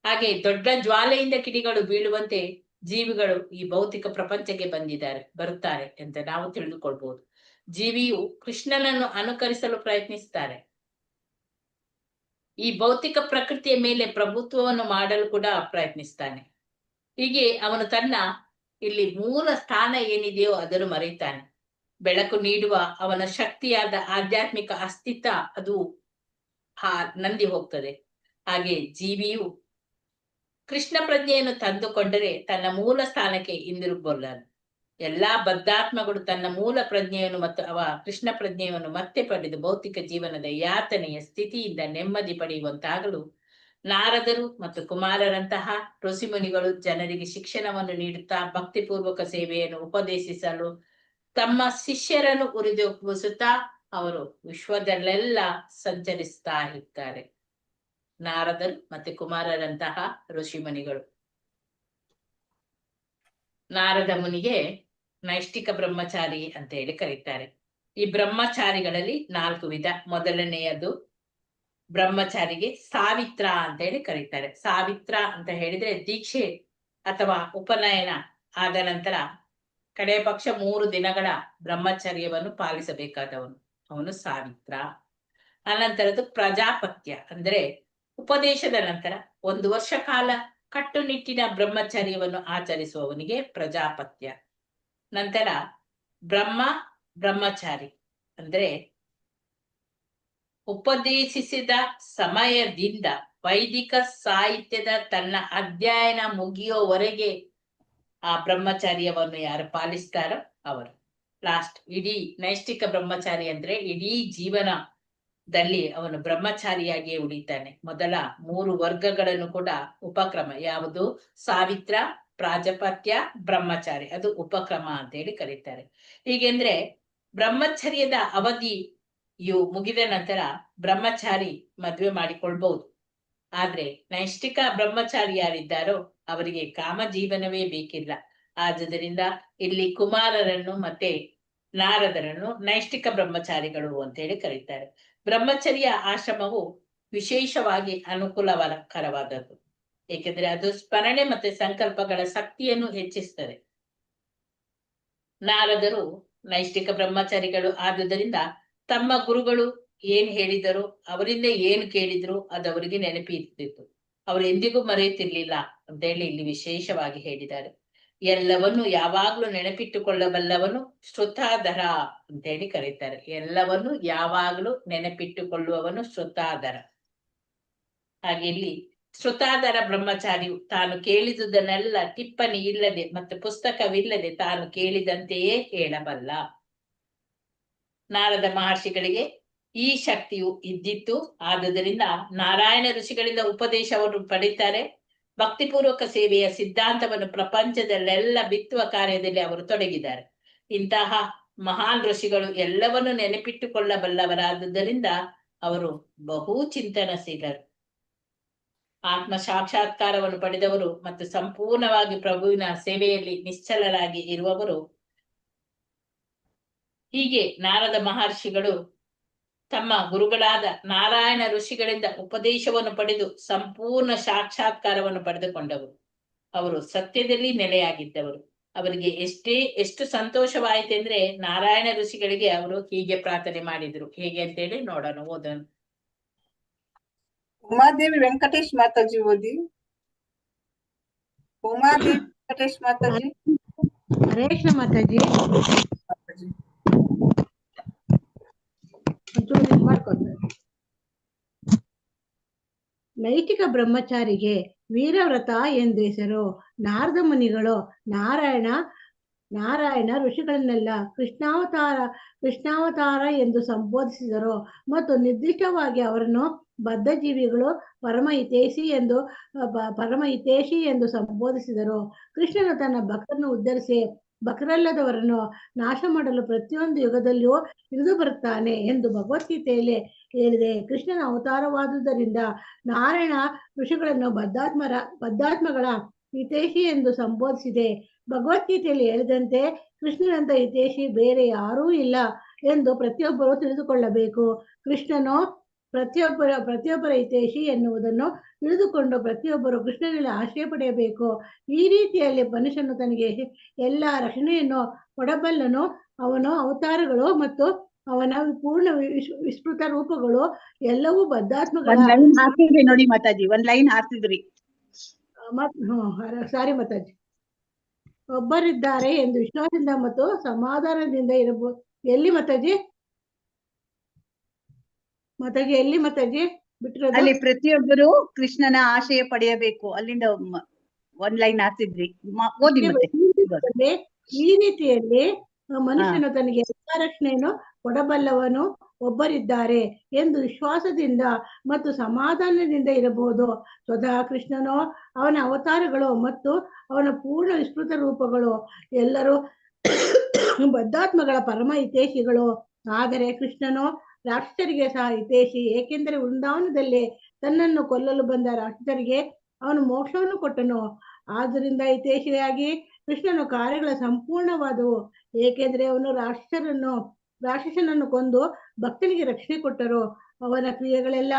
ಹಾಗೆ ದೊಡ್ಡ ಜ್ವಾಲೆಯಿಂದ ಕಿಡಿಗಳು ಬೀಳುವಂತೆ ಜೀವಿಗಳು ಈ ಭೌತಿಕ ಪ್ರಪಂಚಕ್ಕೆ ಬರುತ್ತಾರೆ ಅಂತ ನಾವು ತಿಳಿದುಕೊಳ್ಬಹುದು. ಜೀವಿಯು ಕೃಷ್ಣನನ್ನು ಅನುಕರಿಸಲು ಪ್ರಯತ್ನಿಸುತ್ತಾರೆ. ಈ ಭೌತಿಕ ಪ್ರಕೃತಿಯ ಮೇಲೆ ಪ್ರಭುತ್ವವನ್ನು ಮಾಡಲು ಕೂಡ ಪ್ರಯತ್ನಿಸ್ತಾನೆ. ಹೀಗೆ ಅವನು ತನ್ನ ಇಲ್ಲಿ ಮೂಲ ಸ್ಥಾನ ಏನಿದೆಯೋ ಅದನ್ನು ಮರೆಯುತ್ತಾನೆ. ಬೆಳಕು ನೀಡುವ ಅವನ ಶಕ್ತಿಯಾದ ಆಧ್ಯಾತ್ಮಿಕ ಅಸ್ತಿತ್ವ ಅದು ನಂದಿ ಹೋಗ್ತದೆ. ಹಾಗೆ ಜೀವಿಯು ಕೃಷ್ಣ ಪ್ರಜ್ಞೆಯನ್ನು ತಂದುಕೊಂಡರೆ ತನ್ನ ಮೂಲ ಸ್ಥಾನಕ್ಕೆ ಹಿಂದಿರುಗಬಲ್ಲನು. ಎಲ್ಲಾ ಬದ್ಧಾತ್ಮಗಳು ತನ್ನ ಮೂಲ ಪ್ರಜ್ಞೆಯನ್ನು ಮತ್ತು ಕೃಷ್ಣ ಪ್ರಜ್ಞೆಯನ್ನು ಮತ್ತೆ ಪಡೆದು ಭೌತಿಕ ಜೀವನದ ಯಾತನೆಯ ಸ್ಥಿತಿಯಿಂದ ನೆಮ್ಮದಿ ಪಡೆಯುವಂತಾಗಲು ನಾರದರು ಮತ್ತು ಕುಮಾರರಂತಹ ಋಷಿಮುನಿಗಳು ಜನರಿಗೆ ಶಿಕ್ಷಣವನ್ನು ನೀಡುತ್ತಾ ಭಕ್ತಿಪೂರ್ವಕ ಸೇವೆಯನ್ನು ಉಪದೇಶಿಸಲು ತಮ್ಮ ಶಿಷ್ಯರನ್ನು ಉರಿದೊಪ್ಪಿಸುತ್ತಾ ಅವರು ವಿಶ್ವದಲ್ಲೆಲ್ಲ ಸಂಚರಿಸ್ತಾ ಇರ್ತಾರೆ. ನಾರದರು ಮತ್ತೆ ಕುಮಾರರಂತಹ ಋಷಿಮುನಿಗಳು. ನಾರದ ಮುನಿಗೆ ನೈಷ್ಠಿಕ ಬ್ರಹ್ಮಚಾರಿ ಅಂತ ಹೇಳಿ ಕರೀತಾರೆ. ಈ ಬ್ರಹ್ಮಚಾರಿಗಳಲ್ಲಿ 4 ವಿಧ. ಮೊದಲನೆಯದು ಬ್ರಹ್ಮಚಾರಿಗೆ ಸಾವಿತ್ರ ಅಂತ ಹೇಳಿ ಕರೀತಾರೆ. ಸಾವಿತ್ರ ಅಂತ ಹೇಳಿದ್ರೆ ದೀಕ್ಷೆ ಅಥವಾ ಉಪನಯನ ಆದ ನಂತರ ಕಡೆಯ ಪಕ್ಷ 3 ದಿನಗಳ ಬ್ರಹ್ಮಚರ್ಯವನ್ನು ಪಾಲಿಸಬೇಕಾದವನು, ಅವನು ಸಾವಿತ್ರ. ಅನಂತರದ್ದು ಪ್ರಜಾಪತ್ಯ ಅಂದ್ರೆ ಉಪದೇಶದ ನಂತರ 1 ವರ್ಷ ಕಾಲ ಕಟ್ಟುನಿಟ್ಟಿನ ಬ್ರಹ್ಮಚರ್ಯವನ್ನು ಆಚರಿಸುವವನಿಗೆ ಪ್ರಜಾಪತ್ಯ. ನಂತರ ಬ್ರಹ್ಮಚಾರಿ ಅಂದ್ರೆ ಉಪದೇಶಿಸಿದ ಸಮಯದಿಂದ ವೈದಿಕ ಸಾಹಿತ್ಯದ ತನ್ನ ಅಧ್ಯಯನ ಮುಗಿಯೋವರೆಗೆ ಆ ಬ್ರಹ್ಮಚಾರ್ಯವನ್ನು ಯಾರು ಪಾಲಿಸ್ತಾರೋ ಅವರು ಲಾಸ್ಟ್. ಇಡೀ ನೈಷ್ಠಿಕ ಬ್ರಹ್ಮಚಾರಿ ಅಂದ್ರೆ ಇಡೀ ಜೀವನದಲ್ಲಿ ಅವನು ಬ್ರಹ್ಮಚಾರಿಯಾಗಿಯೇ ಉಳಿತಾನೆ. ಮೊದಲ 3 ವರ್ಗಗಳನ್ನು ಕೂಡ ಉಪಕ್ರಮ, ಯಾವುದು ಸಾವಿತ್ರ, ಪ್ರಾಜಾಪತ್ಯ, ಬ್ರಹ್ಮಚಾರಿ, ಅದು ಉಪಕ್ರಮ ಅಂತ ಹೇಳಿ ಕರೀತಾರೆ. ಹೀಗೆಂದ್ರೆ ಬ್ರಹ್ಮಚರ್ಯದ ಅವಧಿಯು ಮುಗಿದ ನಂತರ ಬ್ರಹ್ಮಚಾರಿ ಮದ್ವೆ ಮಾಡಿಕೊಳ್ಬಹುದು. ಆದ್ರೆ ನೈಷ್ಠಿಕ ಬ್ರಹ್ಮಚಾರಿ ಯಾರಿದ್ದಾರೋ ಅವರಿಗೆ ಕಾಮ ಜೀವನವೇ ಬೇಕಿಲ್ಲ. ಆದ್ದರಿಂದ ಇಲ್ಲಿ ಕುಮಾರರನ್ನು ಮತ್ತೆ ನಾರದರನ್ನು ನೈಷ್ಠಿಕ ಬ್ರಹ್ಮಚಾರಿಗಳು ಅಂತ ಹೇಳಿ ಕರೀತಾರೆ. ಬ್ರಹ್ಮಚರ್ಯ ಆಶ್ರಮವು ವಿಶೇಷವಾಗಿ ಅನುಕೂಲಕರವಾದದ್ದು, ಏಕೆಂದ್ರೆ ಅದು ಸ್ಮರಣೆ ಮತ್ತೆ ಸಂಕಲ್ಪಗಳ ಶಕ್ತಿಯನ್ನು ಹೆಚ್ಚಿಸ್ತದೆ. ನಾರದರು ನೈಷ್ಠಿಕ ಬ್ರಹ್ಮಚಾರಿಗಳು ಆದುದರಿಂದ ತಮ್ಮ ಗುರುಗಳು ಏನ್ ಹೇಳಿದರು, ಅವರಿಂದ ಏನು ಕೇಳಿದ್ರು ಅದು ಅವರಿಗೆ ನೆನಪಿರ್ತಿತ್ತು. ಅವರು ಎಂದಿಗೂ ಮರೆಯುತ್ತಿರ್ಲಿಲ್ಲ ಅಂತ ಹೇಳಿ ಇಲ್ಲಿ ವಿಶೇಷವಾಗಿ ಹೇಳಿದ್ದಾರೆ. ಎಲ್ಲವನ್ನು ಯಾವಾಗ್ಲೂ ನೆನಪಿಟ್ಟುಕೊಳ್ಳಬಲ್ಲವನು ಶ್ರುತಾಧರ ಅಂತ ಹೇಳಿ ಕರೀತಾರೆ. ಎಲ್ಲವನ್ನು ಯಾವಾಗ್ಲೂ ನೆನಪಿಟ್ಟುಕೊಳ್ಳುವವನು ಶ್ರುತಾಧರ. ಹಾಗೆ ಇಲ್ಲಿ ಶ್ರುತಾಧರ ಬ್ರಹ್ಮಚಾರಿಯು ತಾನು ಕೇಳಿದುದನ್ನೆಲ್ಲ ಟಿಪ್ಪಣಿ ಇಲ್ಲದೆ ಮತ್ತು ಪುಸ್ತಕವಿಲ್ಲದೆ ತಾನು ಕೇಳಿದಂತೆಯೇ ಹೇಳಬಲ್ಲ. ನಾರದ ಮಹರ್ಷಿಗಳಿಗೆ ಈ ಶಕ್ತಿಯು ಇದ್ದಿತ್ತು. ಆದುದರಿಂದ ನಾರಾಯಣ ಋಷಿಗಳಿಂದ ಉಪದೇಶವನ್ನು ಪಡೆಯುತ್ತಾರೆ. ಭಕ್ತಿಪೂರ್ವಕ ಸೇವೆಯ ಸಿದ್ಧಾಂತವನ್ನು ಪ್ರಪಂಚದಲ್ಲೆಲ್ಲ ಬಿತ್ತುವ ಕಾರ್ಯದಲ್ಲಿ ಅವರು ತೊಡಗಿದ್ದಾರೆ. ಇಂತಹ ಮಹಾನ್ ಋಷಿಗಳು ಎಲ್ಲವನ್ನು ನೆನಪಿಟ್ಟುಕೊಳ್ಳಬಲ್ಲವರಾದುದರಿಂದ ಅವರು ಬಹು ಚಿಂತನಶೀಲರು. ಆತ್ಮ ಸಾಕ್ಷಾತ್ಕಾರವನ್ನು ಪಡೆದವರು ಮತ್ತು ಸಂಪೂರ್ಣವಾಗಿ ಪ್ರಭುವಿನ ಸೇವೆಯಲ್ಲಿ ನಿಶ್ಚಲರಾಗಿ ಇರುವವರು. ಹೀಗೆ ನಾರದ ಮಹರ್ಷಿಗಳು ತಮ್ಮ ಗುರುಗಳಾದ ನಾರಾಯಣ ಋಷಿಗಳಿಂದ ಉಪದೇಶವನ್ನು ಪಡೆದು ಸಂಪೂರ್ಣ ಸಾಕ್ಷಾತ್ಕಾರವನ್ನು ಪಡೆದುಕೊಂಡವರು. ಅವರು ಸತ್ಯದಲ್ಲಿ ನೆಲೆಯಾಗಿದ್ದವರು. ಅವರಿಗೆ ಎಷ್ಟು ಸಂತೋಷವಾಯಿತೆಂದ್ರೆ ನಾರಾಯಣ ಋಷಿಗಳಿಗೆ ಅವರು ಹೀಗೆ ಪ್ರಾರ್ಥನೆ ಮಾಡಿದ್ರು. ಹೇಗೆ ಅಂತೇಳಿ ನೋಡೋಣ, ಓದೋಣ. ಉಮಾದೇವಿ ವೆಂಕಟೇಶ್ ಮಾತಾಜಿ ಓದಿ. ಉಮಾದೇವಿ ವೆಂಕಟೇಶ್ ಮಾತಾಜಿ. ಹರೇ ಕೃಷ್ಣ ಮಾತಾಜಿ. ನೈತಿಕ ಬ್ರಹ್ಮಚಾರಿಗೆ ವೀರವ್ರತ ಎಂದು ಹೆಸರು. ನಾರದ ಮುನಿಗಳು ನಾರಾಯಣ ಋಷಿಗಳನ್ನೆಲ್ಲ ಕೃಷ್ಣಾವತಾರ ಎಂದು ಸಂಬೋಧಿಸಿದರು ಮತ್ತು ನಿರ್ದಿಷ್ಟವಾಗಿ ಅವರನ್ನು ಬದ್ಧ ಜೀವಿಗಳು ಪರಮ ಹಿತೇಶಿ ಎಂದು ಸಂಬೋಧಿಸಿದರು. ಕೃಷ್ಣನು ತನ್ನ ಭಕ್ತರನ್ನು ಉದ್ಧರಿಸಿ ಭಕ್ತರಲ್ಲದವರನ್ನು ನಾಶ ಮಾಡಲು ಪ್ರತಿಯೊಂದು ಯುಗದಲ್ಲಿಯೂ ಇಳಿದು ಬರುತ್ತಾನೆ ಎಂದು ಭಗವದ್ಗೀತೆಯಲ್ಲಿ ಹೇಳಿದೆ. ಕೃಷ್ಣನ ಅವತಾರವಾದುದರಿಂದ ನಾರಾಯಣ ಋಷಿಗಳನ್ನು ಬದ್ಧಾತ್ಮಗಳ ಹಿತೇಶಿ ಎಂದು ಸಂಬೋಧಿಸಿದೆ. ಭಗವದ್ಗೀತೆಯಲ್ಲಿ ಹೇಳಿದಂತೆ ಕೃಷ್ಣನಂತ ಹಿತೇಶಿ ಬೇರೆ ಯಾರೂ ಇಲ್ಲ ಎಂದು ಪ್ರತಿಯೊಬ್ಬರು ತಿಳಿದುಕೊಳ್ಳಬೇಕು. ಕೃಷ್ಣನು ಪ್ರತಿಯೊಬ್ಬರ ಹಿತೇಶಿ ಎನ್ನುವುದನ್ನು ತಿಳಿದುಕೊಂಡು ಪ್ರತಿಯೊಬ್ಬರು ಕೃಷ್ಣನಲ್ಲಿ ಆಶ್ರಯ ಪಡೆಯಬೇಕು. ಈ ರೀತಿಯಲ್ಲಿ ಮನುಷ್ಯನು ತನಗೆ ಎಲ್ಲ ರಕ್ಷಣೆಯನ್ನು ಕೊಡಬಲ್ಲನು. ಅವನ ಅವತಾರಗಳು ಮತ್ತು ಅವನ ಪೂರ್ಣ ವಿಸ್ತೃತ ರೂಪಗಳು ಎಲ್ಲವೂ ಬದ್ಧಾತ್ಮಗಳ ನೋಡಿ ಮಾತಾಜಿ, ಒಂದ್ ಲೈನ್ ಹಾಕ್ತಿದ್ರಿ. ಸಾರಿ ಮಾತಾಜಿ. ಒಬ್ಬರಿದ್ದಾರೆ ಎಂದು ವಿಶ್ವಾಸದಿಂದ ಮತ್ತು ಸಮಾಧಾನದಿಂದ ಇರಬಹುದು. ಎಲ್ಲಿ ಮಾತಾಜಿ ಎಲ್ಲಿ ಮಾತಾಜಿ ಬಿಟ್ಟಿರೋದು? ಅಲ್ಲಿ ಪ್ರತಿಯೊಬ್ಬರು ಕೃಷ್ಣನ ಆಶಯ ಪಡೆಯಬೇಕು. ಅಲ್ಲಿಂದ ಒಂದ್ ಲೈನ್ ಹಾಕ್ತಿದ್ರಿ, ಓದಿ ಮತ್ತೆ. ಈ ರೀತಿಯಲ್ಲಿ ಮನುಷ್ಯನು ತನಗೆ ಎಲ್ಲ ರಕ್ಷಣೆಯನ್ನು ಕೊಡಬಲ್ಲವನು ಒಬ್ಬರಿದ್ದಾರೆ ಎಂದು ವಿಶ್ವಾಸದಿಂದ ಮತ್ತು ಸಮಾಧಾನದಿಂದ ಇರಬಹುದು. ಸ್ವತಃ ಕೃಷ್ಣನು, ಅವನ ಅವತಾರಗಳು ಮತ್ತು ಅವನ ಪೂರ್ಣ ವಿಸ್ತೃತ ರೂಪಗಳು ಎಲ್ಲರೂ ಬದ್ಧಾತ್ಮಗಳ ಪರಮ ಹಿತೇಶಿಗಳು. ಆದರೆ ಕೃಷ್ಣನು ರಾಕ್ಷಸರಿಗೆ ಸಹ ಹಿತೇಶಿ, ಏಕೆಂದರೆ ವೃಂದಾವನದಲ್ಲಿ ತನ್ನನ್ನು ಕೊಲ್ಲಲು ಬಂದ ರಾಕ್ಷಸರಿಗೆ ಅವನು ಮೋಕ್ಷವನ್ನು ಕೊಟ್ಟನು. ಆದ್ದರಿಂದ ಹಿತೇಶಿಯಾಗಿ ಕೃಷ್ಣನ ಕಾರ್ಯಗಳ ಸಂಪೂರ್ಣವಾದವು, ಏಕೆಂದರೆ ಅವನು ರಾಕ್ಷಸನನ್ನು ಕೊಂದು ಭಕ್ತನಿಗೆ ರಕ್ಷಣೆ ಕೊಟ್ಟರು. ಅವನ ಕ್ರಿಯೆಗಳೆಲ್ಲ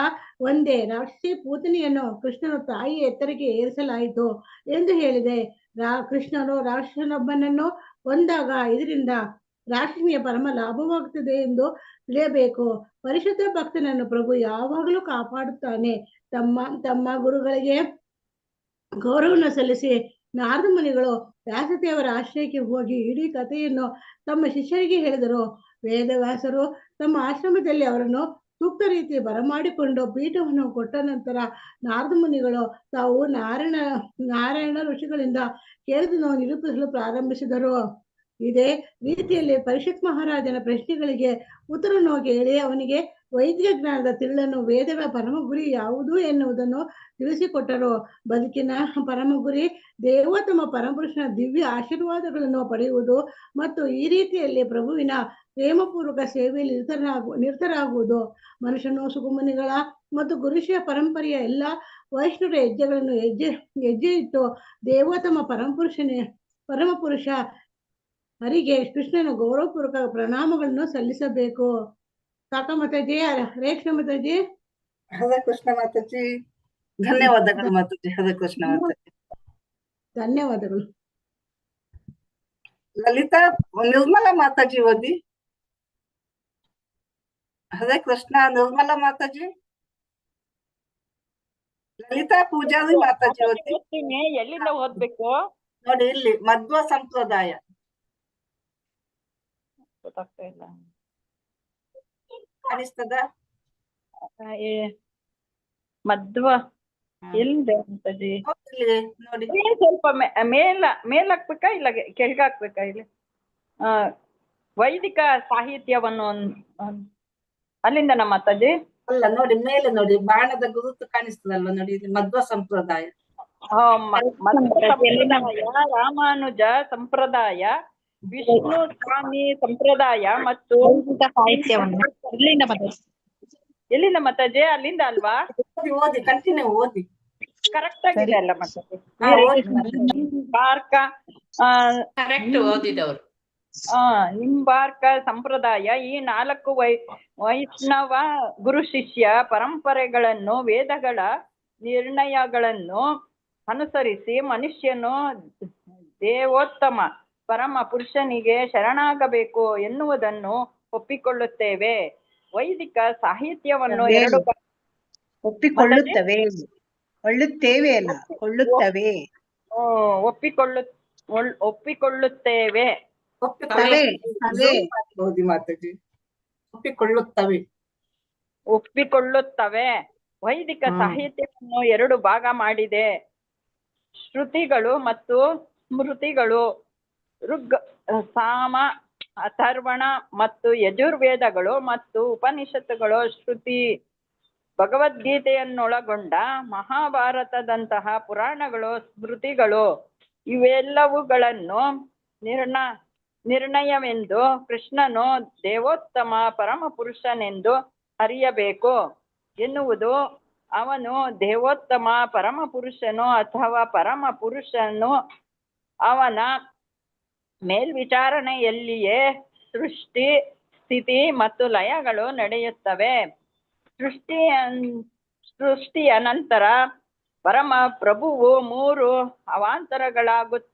ಒಂದೇ. ರಾಕ್ಷಸಿ ಪೂತನಿಯನ್ನು ಕೃಷ್ಣನು ತಾಯಿಯ ಎತ್ತರಕ್ಕೆ ಏರಿಸಲಾಯಿತು ಎಂದು ಹೇಳಿದೆ. ಕೃಷ್ಣನು ರಾಕ್ಷಸನೊಬ್ಬನನ್ನು ಕೊಂದಾಗ ಇದರಿಂದ ರಾಕ್ಷಸನಿಗೆ ಪರಮ ಲಾಭವಾಗುತ್ತದೆ ಎಂದು ತಿಳಿಯಬೇಕು. ಪರಿಶುದ್ಧ ಭಕ್ತನನ್ನು ಪ್ರಭು ಯಾವಾಗಲೂ ಕಾಪಾಡುತ್ತಾನೆ. ತಮ್ಮ ಗುರುಗಳಿಗೆ ಗೌರವವನ್ನು ಸಲ್ಲಿಸಿ ನಾರದ ಮುನಿಗಳು ವ್ಯಾಸದೇವರ ಆಶ್ರಯಕ್ಕೆ ಹೋಗಿ ಇಡೀ ಕಥೆಯನ್ನು ತಮ್ಮ ಶಿಷ್ಯರಿಗೆ ಹೇಳಿದರು. ವೇದವ್ಯಾಸರು ತಮ್ಮ ಆಶ್ರಮದಲ್ಲಿ ಅವರನ್ನು ಸೂಕ್ತ ರೀತಿ ಬರಮಾಡಿಕೊಂಡು ಪೀಠವನ್ನು ಕೊಟ್ಟ ನಂತರ ನಾರದ ಮುನಿಗಳು ತಾವು ನಾರಾಯಣ ಋಷಿಗಳಿಂದ ಕೇಳಿದನ್ನು ನಿರೂಪಿಸಲು ಪ್ರಾರಂಭಿಸಿದರು. ಇದೇ ರೀತಿಯಲ್ಲಿ ಪರೀಕ್ಷಿತ್ ಮಹಾರಾಜನ ಪ್ರಶ್ನೆಗಳಿಗೆ ಉತ್ತರವನ್ನು ಕೇಳಿ ಅವನಿಗೆ ವೈದಿಕ ಜ್ಞಾನದ ತಿರುಳನ್ನು, ವೇದಗಳ ಪರಮ ಗುರಿ ಯಾವುದು ಎನ್ನುವುದನ್ನು ತಿಳಿಸಿಕೊಟ್ಟರು. ಬದುಕಿನ ಪರಮ ಗುರಿ ದೇವೋತ್ತಮ ಪರಮಪುರುಷನ ದಿವ್ಯ ಆಶೀರ್ವಾದಗಳನ್ನು ಪಡೆಯುವುದು ಮತ್ತು ಈ ರೀತಿಯಲ್ಲಿ ಪ್ರಭುವಿನ ಪ್ರೇಮಪೂರ್ವಕ ಸೇವೆಯಲ್ಲಿ ನಿರತರಾಗುವುದು. ಮನುಷ್ಯನು ಸುಗುಮುನಿಗಳ ಮತ್ತು ಗುರುಶಿಯ ಪರಂಪರೆಯ ಎಲ್ಲ ವೈಷ್ಣವ ಹೆಜ್ಜೆಗಳನ್ನು ಹೆಜ್ಜೆ ಇಟ್ಟು ದೇವೋತ್ತಮ ಪರಮಪುರುಷ ಹರಿಗೆ ಕೃಷ್ಣನ ಗೌರವಪೂರ್ವಕ ಪ್ರಣಾಮಗಳನ್ನು ಸಲ್ಲಿಸಬೇಕು. ಸಾಕ ಮಾತಾಜಿ? ಹರೇ ಕೃಷ್ಣ ಮಾತಾಜಿ. ಹರೇ ಕೃಷ್ಣ ಮಾತಾಜಿ. ಧನ್ಯವಾದಗಳು ಮಾತಾಜಿ. ಹರೇ ಕೃಷ್ಣ ಮಾತಾಜಿ. ಧನ್ಯವಾದಗಳು. ಲಲಿತಾ ನಿರ್ಮಲಾ ಮಾತಾಜಿ ಓದಿ. ಹರೇ ಕೃಷ್ಣ. ನಿರ್ಮಲಾ ಮಾತಾಜಿ. ಲಲಿತಾ ಪೂಜಾರಿ ಮಾತಾಜಿ ಓದಿ. ಎಲ್ಲಿಂದ ಓದ್ಬೇಕು ನೋಡಿ, ಇಲ್ಲಿ ಮಧ್ವ ಸಂಪ್ರದಾಯ. ಗೊತ್ತಾಗ್ತಾ ಇಲ್ಲ. ಕಾಣಿಸ್ತದ? ಮಧ್ವ ಎಲ್ಲಿದೆ ಮಾತಾಜಿ? ನೋಡಿ, ಸ್ವಲ್ಪ ಮೇಲ್ ಹಾಕ್ಬೇಕಾ ಇಲ್ಲ ಕೆಳಗೆ ಹಾಕ್ಬೇಕಾ? ಇಲ್ಲಿ ವೈದಿಕ ಸಾಹಿತ್ಯವನ್ನು ಅಲ್ಲಿಂದ ನಮ್ಮ ಮಾತಾಜಿ ಅಲ್ಲ, ನೋಡಿ ಮೇಲೆ ನೋಡಿ, ಬಾಣದ ಗುರುತು ಕಾಣಿಸ್ತದಲ್ವ? ನೋಡಿ, ಇಲ್ಲಿ ಮಧ್ವ ಸಂಪ್ರದಾಯ. ರಾಮಾನುಜ ಸಂಪ್ರದಾಯ, ವಿಷ್ಣು ಸ್ವಾಮಿ ಸಂಪ್ರದಾಯ ಮತ್ತು ಎಲ್ಲಿಂದ ಮಾತಾಜಿ? ಅಲ್ಲಿಂದ ಅಲ್ವಾ? ಓದಿ, ಕಂಟಿನ್ಯೂ ಓದಿ. ಕರೆಕ್ಟ್ ಆಗಿದೆ ಅಲ್ಲ ಮಾತಾಜಿ? ನಿಂಬಾರ್ಕ ಸಂಪ್ರದಾಯ ಈ 4 ವೈಷ್ಣವ ಗುರು ಶಿಷ್ಯ ಪರಂಪರೆಗಳನ್ನು, ವೇದಗಳ ನಿರ್ಣಯಗಳನ್ನು ಅನುಸರಿಸಿ ಮನುಷ್ಯನು ದೇವೋತ್ತಮ ಪರಮ ಪುರುಷನಿಗೆ ಶರಣಾಗಬೇಕು ಎನ್ನುವುದನ್ನು ಒಪ್ಪಿಕೊಳ್ಳುತ್ತೇವೆ. ವೈದಿಕ ಸಾಹಿತ್ಯವನ್ನು ಒಪ್ಪಿಕೊಳ್ಳುತ್ತೇವೆ ಅಲ್ಲ, ಕೊಳ್ಳುತ್ತವೆ. ಒಪ್ಪಿಕೊಳ್ಳುತ್ತೇವೆ. ಓದಿ ಮಾತಾಜಿ. ಒಪ್ಪಿಕೊಳ್ಳುತ್ತವೆ. ವೈದಿಕ ಸಾಹಿತ್ಯವನ್ನು 2 ಭಾಗ ಮಾಡಿದೆ. ಶ್ರುತಿಗಳು ಮತ್ತು ಸ್ಮೃತಿಗಳು, ಋಗ್, ಸಾಮ, ಅಥರ್ವಣ ಮತ್ತು ಯಜುರ್ವೇದಗಳು ಮತ್ತು ಉಪನಿಷತ್ತುಗಳು, ಶ್ರುತಿ, ಭಗವದ್ಗೀತೆಯನ್ನೊಳಗೊಂಡ ಮಹಾಭಾರತದಂತಹ ಪುರಾಣಗಳು, ಸ್ಮೃತಿಗಳು ಇವೆಲ್ಲವುಗಳನ್ನು ನಿರ್ಣಯವೆಂದು ಕೃಷ್ಣನು ದೇವೋತ್ತಮ ಪರಮ ಪುರುಷನೆಂದು ಅರಿಯಬೇಕು ಎನ್ನುವುದು. ಅವನು ದೇವೋತ್ತಮ ಪರಮ ಪುರುಷನು ಅಥವಾ ಪರಮ ಪುರುಷನು ಅವನ ಮೇಲ್ವಿಚಾರಣೆಯಲ್ಲಿಯೇ ಸೃಷ್ಟಿ, ಸ್ಥಿತಿ ಮತ್ತು ಲಯಗಳು ನಡೆಯುತ್ತವೆ. ಸೃಷ್ಟಿಯ ನಂತರ ಪರಮ ಪ್ರಭುವು 3 ಅವಾಂತರಗಳಾಗುತ್ತವೆ.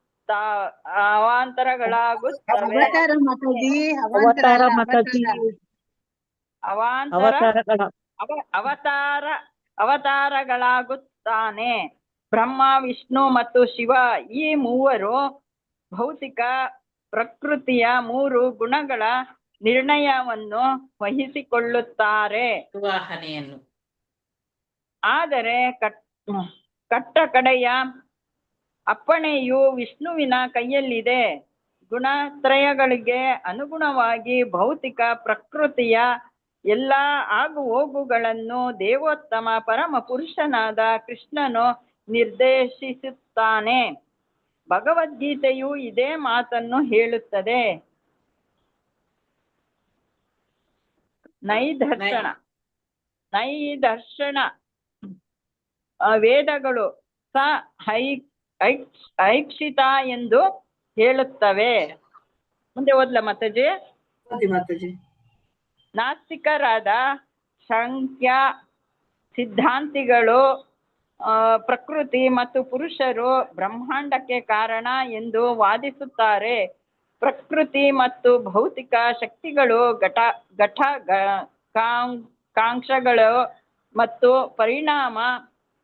ಅವತಾರಗಳಾಗುತ್ತಾನೆ. ಬ್ರಹ್ಮ, ವಿಷ್ಣು ಮತ್ತು ಶಿವ ಈ ಮೂವರು ಭೌತಿಕ ಪ್ರಕೃತಿಯ 3 ಗುಣಗಳ ನಿರ್ಣಯವನ್ನು ವಹಿಸಿಕೊಳ್ಳುತ್ತಾರೆ, ನಿರ್ವಹಣೆಯನ್ನು. ಆದರೆ ಕಟ್ಟಕಡೆಯ ಅಪ್ಪಣೆಯು ವಿಷ್ಣುವಿನ ಕೈಯಲ್ಲಿದೆ. ಗುಣತ್ರಯಗಳಿಗೆ ಅನುಗುಣವಾಗಿ ಭೌತಿಕ ಪ್ರಕೃತಿಯ ಎಲ್ಲ ಆಗುಹೋಗುಗಳನ್ನು ದೇವೋತ್ತಮ ಪರಮ ಪುರುಷನಾದ ಕೃಷ್ಣನು ನಿರ್ದೇಶಿಸುತ್ತಾನೆ. ಭಗವದ್ಗೀತೆಯು ಇದೇ ಮಾತನ್ನು ಹೇಳುತ್ತದೆ. ನೈದರ್ಶನ ವೇದಗಳು ಐಕ್ಷಿತ ಎಂದು ಹೇಳುತ್ತವೆ. ಮುಂದೆ ಓದ್ಲ ಮಾತಾಜಿ. ನಾಸ್ತಿಕರಾದ ಸಂಖ್ಯ ಸಿದ್ಧಾಂತಿಗಳು ಪ್ರಕೃತಿ ಮತ್ತು ಪುರುಷರು ಬ್ರಹ್ಮಾಂಡಕ್ಕೆ ಕಾರಣ ಎಂದು ವಾದಿಸುತ್ತಾರೆ. ಪ್ರಕೃತಿ ಮತ್ತು ಭೌತಿಕ ಶಕ್ತಿಗಳು ಕಾಂಕ್ಷಗಳು ಮತ್ತು ಪರಿಣಾಮ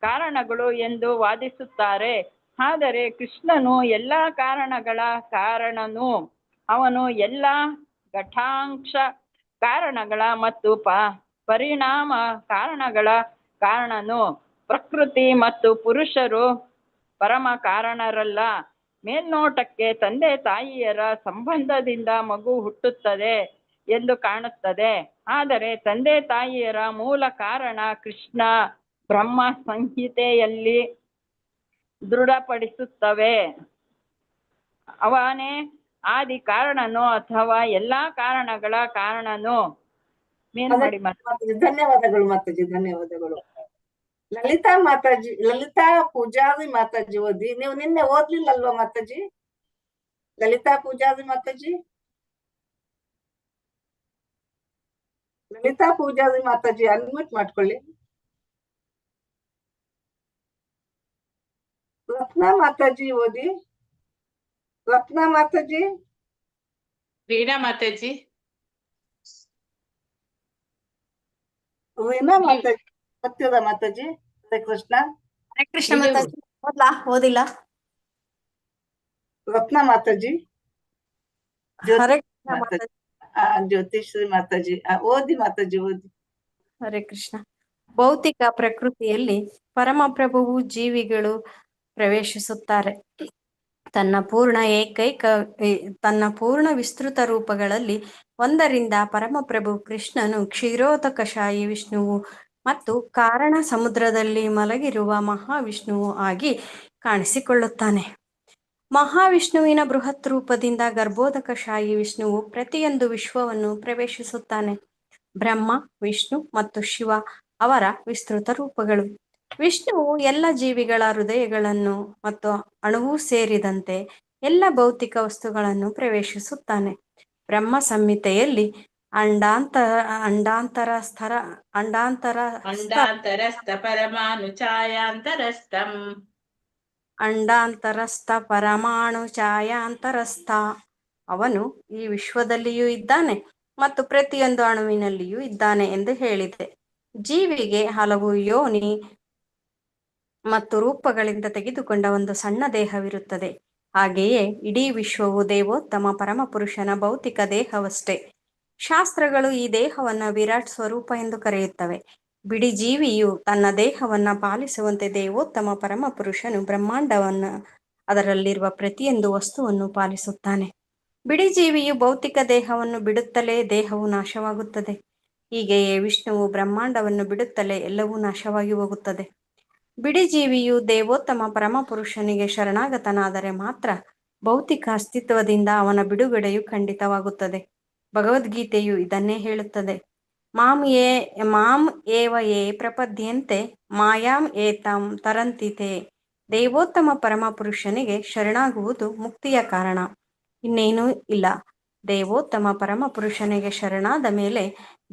ಕಾರಣಗಳು ಎಂದು ವಾದಿಸುತ್ತಾರೆ. ಆದರೆ ಕೃಷ್ಣನು ಎಲ್ಲ ಕಾರಣಗಳ ಕಾರಣನು. ಅವನು ಎಲ್ಲ ಘಟಾಂಶ ಕಾರಣಗಳ ಮತ್ತು ಪರಿಣಾಮ ಕಾರಣಗಳ ಕಾರಣನು. ಪ್ರಕೃತಿ ಮತ್ತು ಪುರುಷರು ಪರಮ ಕಾರಣರಲ್ಲ. ಮೇಲ್ನೋಟಕ್ಕೆ ತಂದೆ ತಾಯಿಯರ ಸಂಬಂಧದಿಂದ ಮಗು ಹುಟ್ಟುತ್ತದೆ ಎಂದು ಕಾಣುತ್ತದೆ. ಆದರೆ ತಂದೆ ತಾಯಿಯರ ಮೂಲ ಕಾರಣ ಕೃಷ್ಣ ಬ್ರಹ್ಮ ಸಂಹಿತೆಯಲ್ಲಿ ದೃಢಪಡಿಸುತ್ತವೆ. ಅವನೇ ಆದಿ ಕಾರಣನು ಅಥವಾ ಎಲ್ಲಾ ಕಾರಣಗಳ ಕಾರಣನು. ಧನ್ಯವಾದಗಳು ಮಾತಾಜಿ, ಧನ್ಯವಾದಗಳು. ಲಲಿತಾ ಪೂಜಾರಿ ಮಾತಾಜಿ ಓದಿ. ನೀವು ನಿನ್ನೆ ಓದ್ಲಿಲ್ಲಲ್ವಾ ಮಾತಾಜಿ? ಲಲಿತಾ ಪೂಜಾರಿ ಮಾತಾಜಿ ಅನ್ಮ್ಯೂಟ್ ಮಾಡ್ಕೊಳ್ಳಿ. ರತ್ನಾ ಮಾತಾಜಿ ಓದಿ. ರತ್ನಾ ಮಾತಾಜಿ. ವೀಣಾ ಮಾತಾಜಿ. ವೀಣಾ ಮಾತಾಜಿ. ಸತ್ಯದ ಮಾತಾಜಿ. ಹರೇ ಕೃಷ್ಣ. ಹರೇ ಕೃಷ್ಣ ಮಾತಾಜಿ. ಓದ್ಲಾ? ಓದಿಲ್ಲ. ರತ್ನಾ ಮಾತಾಜಿ. ಹರೇ ಕೃಷ್ಣ ಮಾತಾಜಿ. ಜ್ಯೋತಿಶ್ರೀ ಮಾತಾಜಿ ಓದಿ. ಮಾತಾಜಿ ಓದಿ. ಹರೇ ಕೃಷ್ಣ. ಭೌತಿಕ ಪ್ರಕೃತಿಯಲ್ಲಿ ಪರಮಪ್ರಭುವು ಜೀವಿಗಳು ಪ್ರವೇಶಿಸುತ್ತಾರೆ. ತನ್ನ ಪೂರ್ಣ ವಿಸ್ತೃತ ರೂಪಗಳಲ್ಲಿ ಒಂದರಿಂದ ಪರಮಪ್ರಭು ಕೃಷ್ಣನು ಕ್ಷೀರೋದಕಶಾಹಿ ವಿಷ್ಣುವು ಮತ್ತು ಕಾರಣ ಸಮುದ್ರದಲ್ಲಿ ಮಲಗಿರುವ ಮಹಾವಿಷ್ಣುವು ಆಗಿ ಕಾಣಿಸಿಕೊಳ್ಳುತ್ತಾನೆ. ಮಹಾವಿಷ್ಣುವಿನ ಬೃಹತ್ ರೂಪದಿಂದ ಗರ್ಭೋದಕಶಾಹಿ ವಿಷ್ಣುವು ಪ್ರತಿಯೊಂದು ವಿಶ್ವವನ್ನು ಪ್ರವೇಶಿಸುತ್ತಾನೆ. ಬ್ರಹ್ಮ, ವಿಷ್ಣು ಮತ್ತು ಶಿವ ಅವರ ವಿಸ್ತೃತ ರೂಪಗಳು. ವಿಷ್ಣುವು ಎಲ್ಲ ಜೀವಿಗಳ ಹೃದಯಗಳನ್ನು ಮತ್ತು ಅಣುವು ಸೇರಿದಂತೆ ಎಲ್ಲ ಭೌತಿಕ ವಸ್ತುಗಳನ್ನು ಪ್ರವೇಶಿಸುತ್ತಾನೆ. ಬ್ರಹ್ಮ ಸಂಹಿತೆಯಲ್ಲಿ ಅಂಡಾಂತರಸ್ಥ ಪರಮಾಣು ಛಾಯಾಂತರಸ್ಥ. ಅವನು ಈ ವಿಶ್ವದಲ್ಲಿಯೂ ಇದ್ದಾನೆ ಮತ್ತು ಪ್ರತಿಯೊಂದು ಅಣುವಿನಲ್ಲಿಯೂ ಇದ್ದಾನೆ ಎಂದು ಹೇಳಿದೆ. ಜೀವಿಗೆ ಹಲವು ಯೋನಿ ಮತ್ತು ರೂಪಗಳಿಂದ ತೆಗೆದುಕೊಂಡ ಒಂದು ಸಣ್ಣ ದೇಹವಿರುತ್ತದೆ. ಹಾಗೆಯೇ ಇಡೀ ವಿಶ್ವವು ದೇವೋತ್ತಮ ಪರಮಪುರುಷನ ಭೌತಿಕ ದೇಹವಷ್ಟೇ. ಶಾಸ್ತ್ರಗಳು ಈ ದೇಹವನ್ನು ವಿರಾಟ್ ಸ್ವರೂಪ ಎಂದು ಕರೆಯುತ್ತವೆ. ಬಿಡಿ ಜೀವಿಯು ತನ್ನ ದೇಹವನ್ನ ಪಾಲಿಸುವಂತೆ ದೇವೋತ್ತಮ ಪರಮ ಪುರುಷನು ಬ್ರಹ್ಮಾಂಡವನ್ನ ಅದರಲ್ಲಿರುವ ಪ್ರತಿಯೊಂದು ವಸ್ತುವನ್ನು ಪಾಲಿಸುತ್ತಾನೆ. ಬಿಡಿ ಜೀವಿಯು ಭೌತಿಕ ದೇಹವನ್ನು ಬಿಡುತ್ತಲೇ ದೇಹವು ನಾಶವಾಗುತ್ತದೆ. ಹೀಗೆಯೇ ವಿಷ್ಣುವು ಬ್ರಹ್ಮಾಂಡವನ್ನು ಬಿಡುತ್ತಲೇ ಎಲ್ಲವೂ ನಾಶವಾಗಿ ಹೋಗುತ್ತದೆ. ಬಿಡಿ ಜೀವಿಯು ದೇವೋತ್ತಮ ಪರಮ ಪುರುಷನಿಗೆ ಶರಣಾಗತನಾದರೆ ಮಾತ್ರ ಭೌತಿಕ ಅಸ್ತಿತ್ವದಿಂದ ಅವನ ಬಿಡುಗಡೆಯು ಖಂಡಿತವಾಗುತ್ತದೆ. ಭಗವದ್ಗೀತೆಯು ಇದನ್ನೇ ಹೇಳುತ್ತದೆ. ಮಾಂ ಏವ ಯೇ ಪ್ರಪದ್ಯಂತೆ ಮಾಯಾಂ ಏತಾಂ ತರಂತಿತೆ. ದೇವೋತ್ತಮ ಪರಮ ಪುರುಷನಿಗೆ ಶರಣಾಗುವುದು ಮುಕ್ತಿಯ ಕಾರಣ, ಇನ್ನೇನೂ ಇಲ್ಲ. ದೇವೋತ್ತಮ ಪರಮ ಪುರುಷನಿಗೆ ಶರಣಾದ ಮೇಲೆ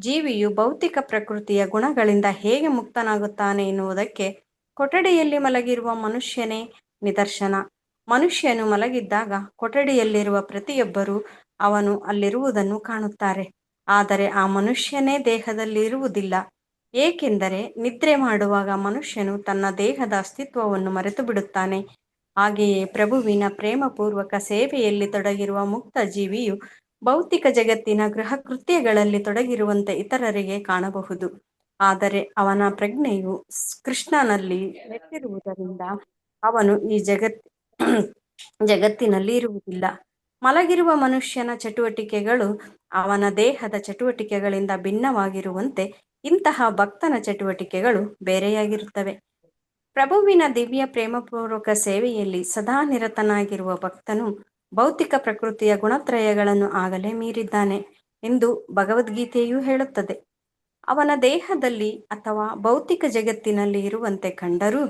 ಜೀವಿಯು ಭೌತಿಕ ಪ್ರಕೃತಿಯ ಗುಣಗಳಿಂದ ಹೇಗೆ ಮುಕ್ತನಾಗುತ್ತಾನೆ ಎನ್ನುವುದಕ್ಕೆ ಕೊಠಡಿಯಲ್ಲಿ ಮಲಗಿರುವ ಮನುಷ್ಯನೇ ನಿದರ್ಶನ. ಮನುಷ್ಯನು ಮಲಗಿದ್ದಾಗ ಕೊಠಡಿಯಲ್ಲಿರುವ ಪ್ರತಿಯೊಬ್ಬರೂ ಅವನು ಅಲ್ಲಿರುವುದನ್ನು ಕಾಣುತ್ತಾರೆ. ಆದರೆ ಆ ಮನುಷ್ಯನೇ ದೇಹದಲ್ಲಿ ಇರುವುದಿಲ್ಲ. ಏಕೆಂದರೆ ನಿದ್ರೆ ಮಾಡುವಾಗ ಮನುಷ್ಯನು ತನ್ನ ದೇಹದ ಅಸ್ತಿತ್ವವನ್ನು ಮರೆತು ಬಿಡುತ್ತಾನೆ. ಹಾಗೆಯೇ ಪ್ರಭುವಿನ ಪ್ರೇಮಪೂರ್ವಕ ಸೇವೆಯಲ್ಲಿ ತೊಡಗಿರುವ ಮುಕ್ತ ಜೀವಿಯು ಭೌತಿಕ ಜಗತ್ತಿನ ಗೃಹ ಕೃತ್ಯಗಳಲ್ಲಿ ತೊಡಗಿರುವಂತೆ ಇತರರಿಗೆ ಕಾಣಬಹುದು. ಆದರೆ ಅವನ ಪ್ರಜ್ಞೆಯು ಕೃಷ್ಣನಲ್ಲಿ ನೆಟ್ಟಿರುವುದರಿಂದ ಅವನು ಈ ಜಗತ್ತಿನಲ್ಲಿ ಇರುವುದಿಲ್ಲ. ಮಲಗಿರುವ ಮನುಷ್ಯನ ಚಟುವಟಿಕೆಗಳು ಅವನ ದೇಹದ ಚಟುವಟಿಕೆಗಳಿಂದ ಭಿನ್ನವಾಗಿರುವಂತೆ ಇಂತಹ ಭಕ್ತನ ಚಟುವಟಿಕೆಗಳು ಬೇರೆಯಾಗಿರುತ್ತವೆ. ಪ್ರಭುವಿನ ದಿವ್ಯ ಪ್ರೇಮಪೂರ್ವಕ ಸೇವೆಯಲ್ಲಿ ಸದಾ ನಿರತನಾಗಿರುವ ಭಕ್ತನು ಭೌತಿಕ ಪ್ರಕೃತಿಯ ಗುಣತ್ರಯಗಳನ್ನು ಆಗಲೇ ಮೀರಿದ್ದಾನೆ ಎಂದು ಭಗವದ್ಗೀತೆಯೂ ಹೇಳುತ್ತದೆ. ಅವನ ದೇಹದಲ್ಲಿ ಅಥವಾ ಭೌತಿಕ ಜಗತ್ತಿನಲ್ಲಿ ಇರುವಂತೆ ಕಂಡರೂ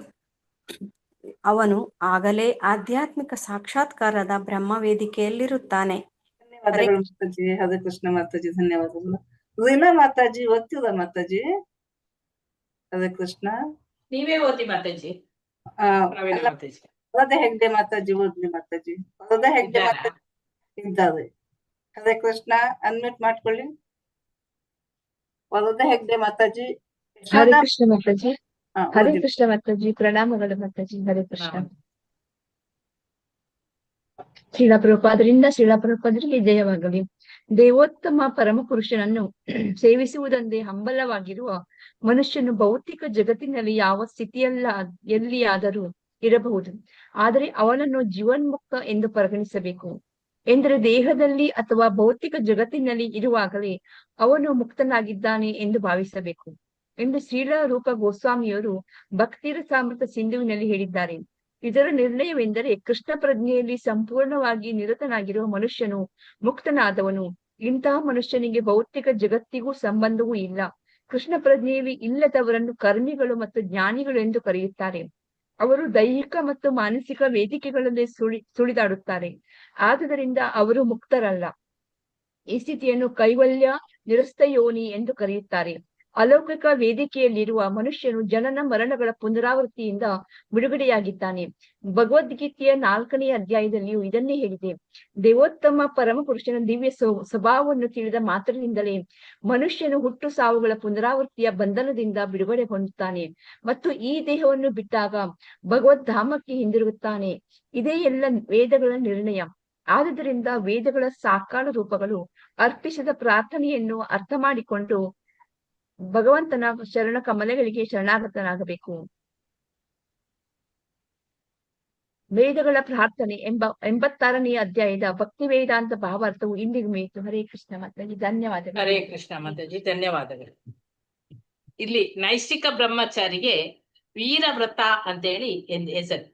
ಅವನು ಆಗಲೇ ಆಧ್ಯಾತ್ಮಿಕ ಸಾಕ್ಷಾತ್ಕಾರದ ಬ್ರಹ್ಮ ವೇದಿಕೆಯಲ್ಲಿರುತ್ತಾನೆ. ಧನ್ಯವಾದಗಳು ಮಾತಾಜಿ. ಹರೇ ಕೃಷ್ಣ ಮಾತಾಜಿ, ಧನ್ಯವಾದಗಳು. ರೀನಾ ಮಾತಾಜಿ ಓದ್ತಿದ ಮಾತಾಜಿ? ಹರೇ ಕೃಷ್ಣ. ನೀವೇ ಓದಿ ಮಾತಾಜಿ. ಪ್ರವೀಣ ಮಾತಾಜಿ. ವರದಾ ಹೆಗ್ಡೆ ಮಾತಾಜಿ ಓದ್ಲಿ ಮಾತಾಜಿ. ವರದಾ ಹೆಗ್ಡೆ ಮಾತಾಜಿ ಇದ್ದಾರೆ. ಹರೇ ಕೃಷ್ಣ, ಅನ್ಮ್ಯೂಟ್ ಮಾಡ್ಕೊಳ್ಳಿ. ವರದಾ ಹೆಗ್ಡೆ ಮಾತಾಜಿ. ಹರೇ ಕೃಷ್ಣ ಮಾತಾಜಿ. ಹರೇ ಕೃಷ್ಣ ಮಾತಾಜಿ, ಪ್ರಣಾಮಗಳು ಮಾತಾಜಿ. ಹರೇ ಕೃಷ್ಣ. ಶ್ರೀಲಪ್ರಭುಪಾದರಿಗೆ ಜಯವಾಗಲಿ. ದೇವೋತ್ತಮ ಪರಮ ಪುರುಷನನ್ನು ಸೇವಿಸುವುದೊಂದೇ ಹಂಬಲವಾಗಿರುವ ಮನುಷ್ಯನು ಭೌತಿಕ ಜಗತ್ತಿನಲ್ಲಿ ಯಾವ ಎಲ್ಲಿಯಾದರೂ ಇರಬಹುದು. ಆದರೆ ಅವನನ್ನು ಜೀವನ್ಮುಕ್ತ ಎಂದು ಪರಿಗಣಿಸಬೇಕು. ಎಂದರೆ ದೇಹದಲ್ಲಿ ಅಥವಾ ಭೌತಿಕ ಜಗತ್ತಿನಲ್ಲಿ ಇರುವಾಗಲೇ ಅವನು ಮುಕ್ತನಾಗಿದ್ದಾನೆ ಎಂದು ಭಾವಿಸಬೇಕು ಎಂದು ಶ್ರೀಲ ರೂಪ ಗೋಸ್ವಾಮಿಯವರು ಭಕ್ತಿರಸಾಮೃತ ಸಿಂಧುವಿನಲ್ಲಿ ಹೇಳಿದ್ದಾರೆ. ಇದರ ನಿರ್ಣಯವೆಂದರೆ ಕೃಷ್ಣ ಪ್ರಜ್ಞೆಯಲ್ಲಿ ಸಂಪೂರ್ಣವಾಗಿ ನಿರತನಾಗಿರುವ ಮನುಷ್ಯನು ಮುಕ್ತನಾದವನು. ಇಂತಹ ಮನುಷ್ಯನಿಗೆ ಭೌತಿಕ ಜಗತ್ತಿಗೂ ಸಂಬಂಧವೂ ಇಲ್ಲ. ಕೃಷ್ಣ ಪ್ರಜ್ಞೆಯಲ್ಲಿ ಇಲ್ಲದವರನ್ನು ಕರ್ಮಿಗಳು ಮತ್ತು ಜ್ಞಾನಿಗಳು ಎಂದು ಕರೆಯುತ್ತಾರೆ. ಅವರು ದೈಹಿಕ ಮತ್ತು ಮಾನಸಿಕ ವೇದಿಕೆಗಳಲ್ಲಿ ಸುಳಿದಾಡುತ್ತಾರೆ. ಆದುದರಿಂದ ಅವರು ಮುಕ್ತರಲ್ಲ. ಈ ಸ್ಥಿತಿಯನ್ನು ಕೈವಲ್ಯ ನಿರಸ್ತಯೋನಿ ಎಂದು ಕರೆಯುತ್ತಾರೆ. ಅಲೌಕಿಕ ವೇದಿಕೆಯಲ್ಲಿರುವ ಮನುಷ್ಯನು ಜನನ ಮರಣಗಳ ಪುನರಾವೃತ್ತಿಯಿಂದ ಬಿಡುಗಡೆಯಾಗಿದ್ದಾನೆ. ಭಗವದ್ಗೀತೆಯ 4ನೇ ಅಧ್ಯಾಯದಲ್ಲಿಯೂ ಇದನ್ನೇ ಹೇಳಿದೆ. ದೇವೋತ್ತಮ ಪರಮ ಪುರುಷನ ದಿವ್ಯ ಸ್ವಭಾವವನ್ನು ತಿಳಿದ ಮಾತ್ರದಿಂದಲೇ ಮನುಷ್ಯನು ಹುಟ್ಟು ಸಾವುಗಳ ಪುನರಾವೃತ್ತಿಯ ಬಂಧನದಿಂದ ಬಿಡುಗಡೆ ಹೊಂದುತ್ತಾನೆ ಮತ್ತು ಈ ದೇಹವನ್ನು ಬಿಟ್ಟಾಗ ಭಗವದ್ಧಾಮಕ್ಕೆ ಹಿಂದಿರುಗುತ್ತಾನೆ. ಇದೇ ಎಲ್ಲ ವೇದಗಳ ನಿರ್ಣಯ. ಆದುದರಿಂದ ವೇದಗಳ ಸಾಕಾರ ರೂಪಗಳು ಅರ್ಪಿಸಿದ ಪ್ರಾರ್ಥನೆಯನ್ನು ಅರ್ಥ ಮಾಡಿಕೊಂಡು ಭಗವಂತನ ಶರಣ ಕಮಲಗಳಿಗೆ ಶರಣಾಗತನಾಗಬೇಕು. ವೇದಗಳ ಪ್ರಾರ್ಥನೆ 86ನೇ ಅಧ್ಯಾಯದ ಭಕ್ತಿ ವೇದಾಂತ ಭಾವಾರ್ಥವು ಇಂದಿಗೂ ಮೇತು. ಹರೇ ಕೃಷ್ಣ ಮಾತಾಜಿ, ಧನ್ಯವಾದಗಳು. ಹರೇ ಕೃಷ್ಣ ಮಾತಾಜಿ, ಧನ್ಯವಾದಗಳು. ಇಲ್ಲಿ ನೈಷ್ಠಿಕ ಬ್ರಹ್ಮಚಾರಿಗೆ ವೀರವ್ರತ ಅಂತೇಳಿ ಹೆಸರು.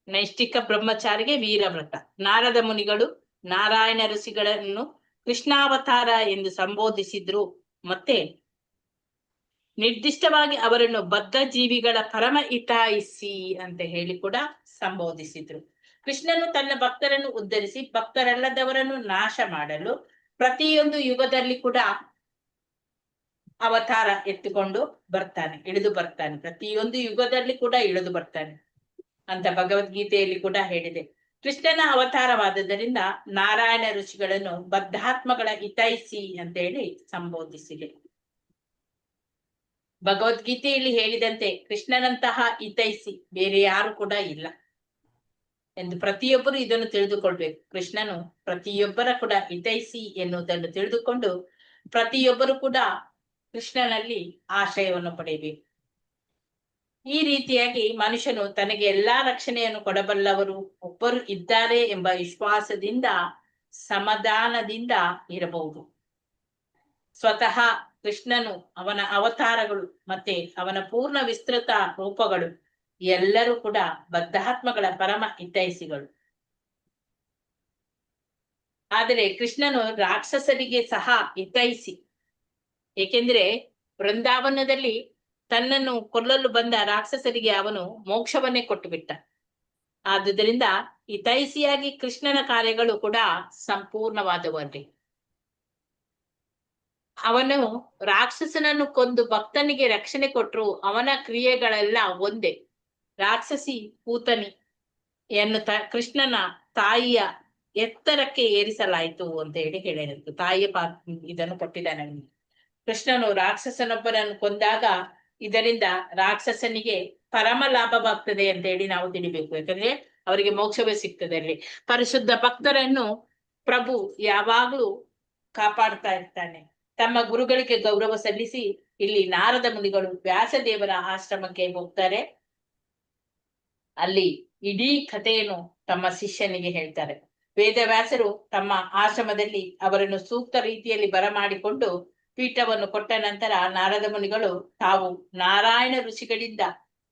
ನೈಷ್ಠಿಕ ಬ್ರಹ್ಮಚಾರಿಗೆ ವೀರವ್ರತ. ನಾರದ ಮುನಿಗಳು ನಾರಾಯಣ ಋಷಿಗಳನ್ನು ಕೃಷ್ಣಾವತಾರ ಎಂದು ಸಂಬೋಧಿಸಿದ್ರು. ಮತ್ತೆ ನಿರ್ದಿಷ್ಟವಾಗಿ ಅವರನ್ನು ಬದ್ಧ ಜೀವಿಗಳ ಪರಮ ಹಿತಾಯಿಸಿ ಅಂತ ಹೇಳಿ ಕೂಡ ಸಂಬೋಧಿಸಿದ್ರು. ಕೃಷ್ಣನು ತನ್ನ ಭಕ್ತರನ್ನು ಉದ್ಧರಿಸಿ ಭಕ್ತರಲ್ಲದವರನ್ನು ನಾಶ ಮಾಡಲು ಪ್ರತಿಯೊಂದು ಯುಗದಲ್ಲಿ ಕೂಡ ಅವತಾರ ಎತ್ತುಕೊಂಡು ಬರ್ತಾನೆ, ಇಳಿದು ಬರ್ತಾನೆ. ಪ್ರತಿಯೊಂದು ಯುಗದಲ್ಲಿ ಕೂಡ ಇಳಿದು ಬರ್ತಾನೆ ಅಂತ ಭಗವದ್ಗೀತೆಯಲ್ಲಿ ಕೂಡ ಹೇಳಿದೆ. ಕೃಷ್ಣನ ಅವತಾರವಾದದ್ದರಿಂದ ನಾರಾಯಣ ಋಷಿಗಳನ್ನು ಬದ್ಧಾತ್ಮಗಳ ಹಿತೈಸಿ ಅಂತ ಹೇಳಿ ಸಂಬೋಧಿಸಿದೆ. ಭಗವದ್ಗೀತೆಯಲ್ಲಿ ಹೇಳಿದಂತೆ ಕೃಷ್ಣನಂತಹ ಹಿತೈಸಿ ಬೇರೆ ಯಾರು ಕೂಡ ಇಲ್ಲ ಎಂದು ಪ್ರತಿಯೊಬ್ಬರು ಇದನ್ನು ತಿಳಿದುಕೊಳ್ಬೇಕು. ಕೃಷ್ಣನು ಪ್ರತಿಯೊಬ್ಬರ ಕೂಡ ಹಿತೈಸಿ ಎನ್ನುವುದನ್ನು ತಿಳಿದುಕೊಂಡು ಪ್ರತಿಯೊಬ್ಬರು ಕೂಡ ಕೃಷ್ಣನಲ್ಲಿ ಆಶ್ರಯವನ್ನು ಪಡೆಯಬೇಕು. ಈ ರೀತಿಯಾಗಿ ಮನುಷ್ಯನು ತನಗೆ ಎಲ್ಲಾ ರಕ್ಷಣೆಯನ್ನು ಕೊಡಬಲ್ಲವರು ಒಬ್ಬರು ಇದ್ದಾರೆ ಎಂಬ ವಿಶ್ವಾಸದಿಂದ ಸಮಾಧಾನದಿಂದ ಇರಬಹುದು. ಸ್ವತಃ ಕೃಷ್ಣನು, ಅವನ ಅವತಾರಗಳು ಮತ್ತೆ ಅವನ ಪೂರ್ಣ ವಿಸ್ತೃತ ರೂಪಗಳು ಎಲ್ಲರೂ ಕೂಡ ಬದ್ಧಾತ್ಮಗಳ ಪರಮ ಹಿತೈಷಿಗಳು. ಆದರೆ ಕೃಷ್ಣನು ರಾಕ್ಷಸರಿಗೆ ಸಹ ಹಿತೈಷಿ. ಏಕೆಂದ್ರೆ ವೃಂದಾವನದಲ್ಲಿ ತನ್ನನ್ನು ಕೊಲ್ಲಲು ಬಂದ ರಾಕ್ಷಸರಿಗೆ ಅವನು ಮೋಕ್ಷವನ್ನೇ ಕೊಟ್ಟು ಬಿಟ್ಟ. ಆದುದರಿಂದ ಹಿತೈಷಿಯಾಗಿ ಕೃಷ್ಣನ ಕಾರ್ಯಗಳು ಕೂಡ ಸಂಪೂರ್ಣವಾದವನ್ರಿ. ಅವನು ರಾಕ್ಷಸನನ್ನು ಕೊಂದು ಭಕ್ತನಿಗೆ ರಕ್ಷಣೆ ಕೊಟ್ಟರು ಅವನ ಕ್ರಿಯೆಗಳೆಲ್ಲ ಒಂದೇ. ರಾಕ್ಷಸಿ ಪೂತನಿ ಕೃಷ್ಣನ ತಾಯಿಯ ಎತ್ತರಕ್ಕೆ ಏರಿಸಲಾಯಿತು ಅಂತ ಹೇಳಿರುತ್ತೆ. ತಾಯಿಯ ಇದನ್ನು ಕೊಟ್ಟಿದ್ದಾನೆ. ಕೃಷ್ಣನು ರಾಕ್ಷಸನೊಬ್ಬನನ್ನು ಕೊಂದಾಗ ಇದರಿಂದ ರಾಕ್ಷಸನಿಗೆ ಪರಮ ಲಾಭವಾಗ್ತದೆ ಅಂತ ಹೇಳಿ ನಾವು ತಿಳಿಬೇಕು. ಯಾಕಂದ್ರೆ ಅವರಿಗೆ ಮೋಕ್ಷವೇ ಸಿಗ್ತದೆ. ಅಲ್ಲಿ ಪರಿಶುದ್ಧ ಭಕ್ತರನ್ನು ಪ್ರಭು ಯಾವಾಗ್ಲೂ ಕಾಪಾಡ್ತಾ ಇರ್ತಾನೆ. ತಮ್ಮ ಗುರುಗಳಿಗೆ ಗೌರವ ಸಲ್ಲಿಸಿ ಇಲ್ಲಿ ನಾರದ ಮುನಿಗಳು ವ್ಯಾಸದೇವರ ಆಶ್ರಮಕ್ಕೆ ಹೋಗ್ತಾರೆ. ಅಲ್ಲಿ ಇಡೀ ಕಥೆಯನ್ನು ತಮ್ಮ ಶಿಷ್ಯನಿಗೆ ಹೇಳ್ತಾರೆ. ವೇದವ್ಯಾಸರು ತಮ್ಮ ಆಶ್ರಮದಲ್ಲಿ ಅವರನ್ನು ಸೂಕ್ತ ರೀತಿಯಲ್ಲಿ ಬರಮಾಡಿಕೊಂಡು ಪೀಠವನ್ನು ಕೊಟ್ಟ ನಂತರ ನಾರದ ಮುನಿಗಳು ತಾವು ನಾರಾಯಣ ಋಷಿಗಳಿಂದ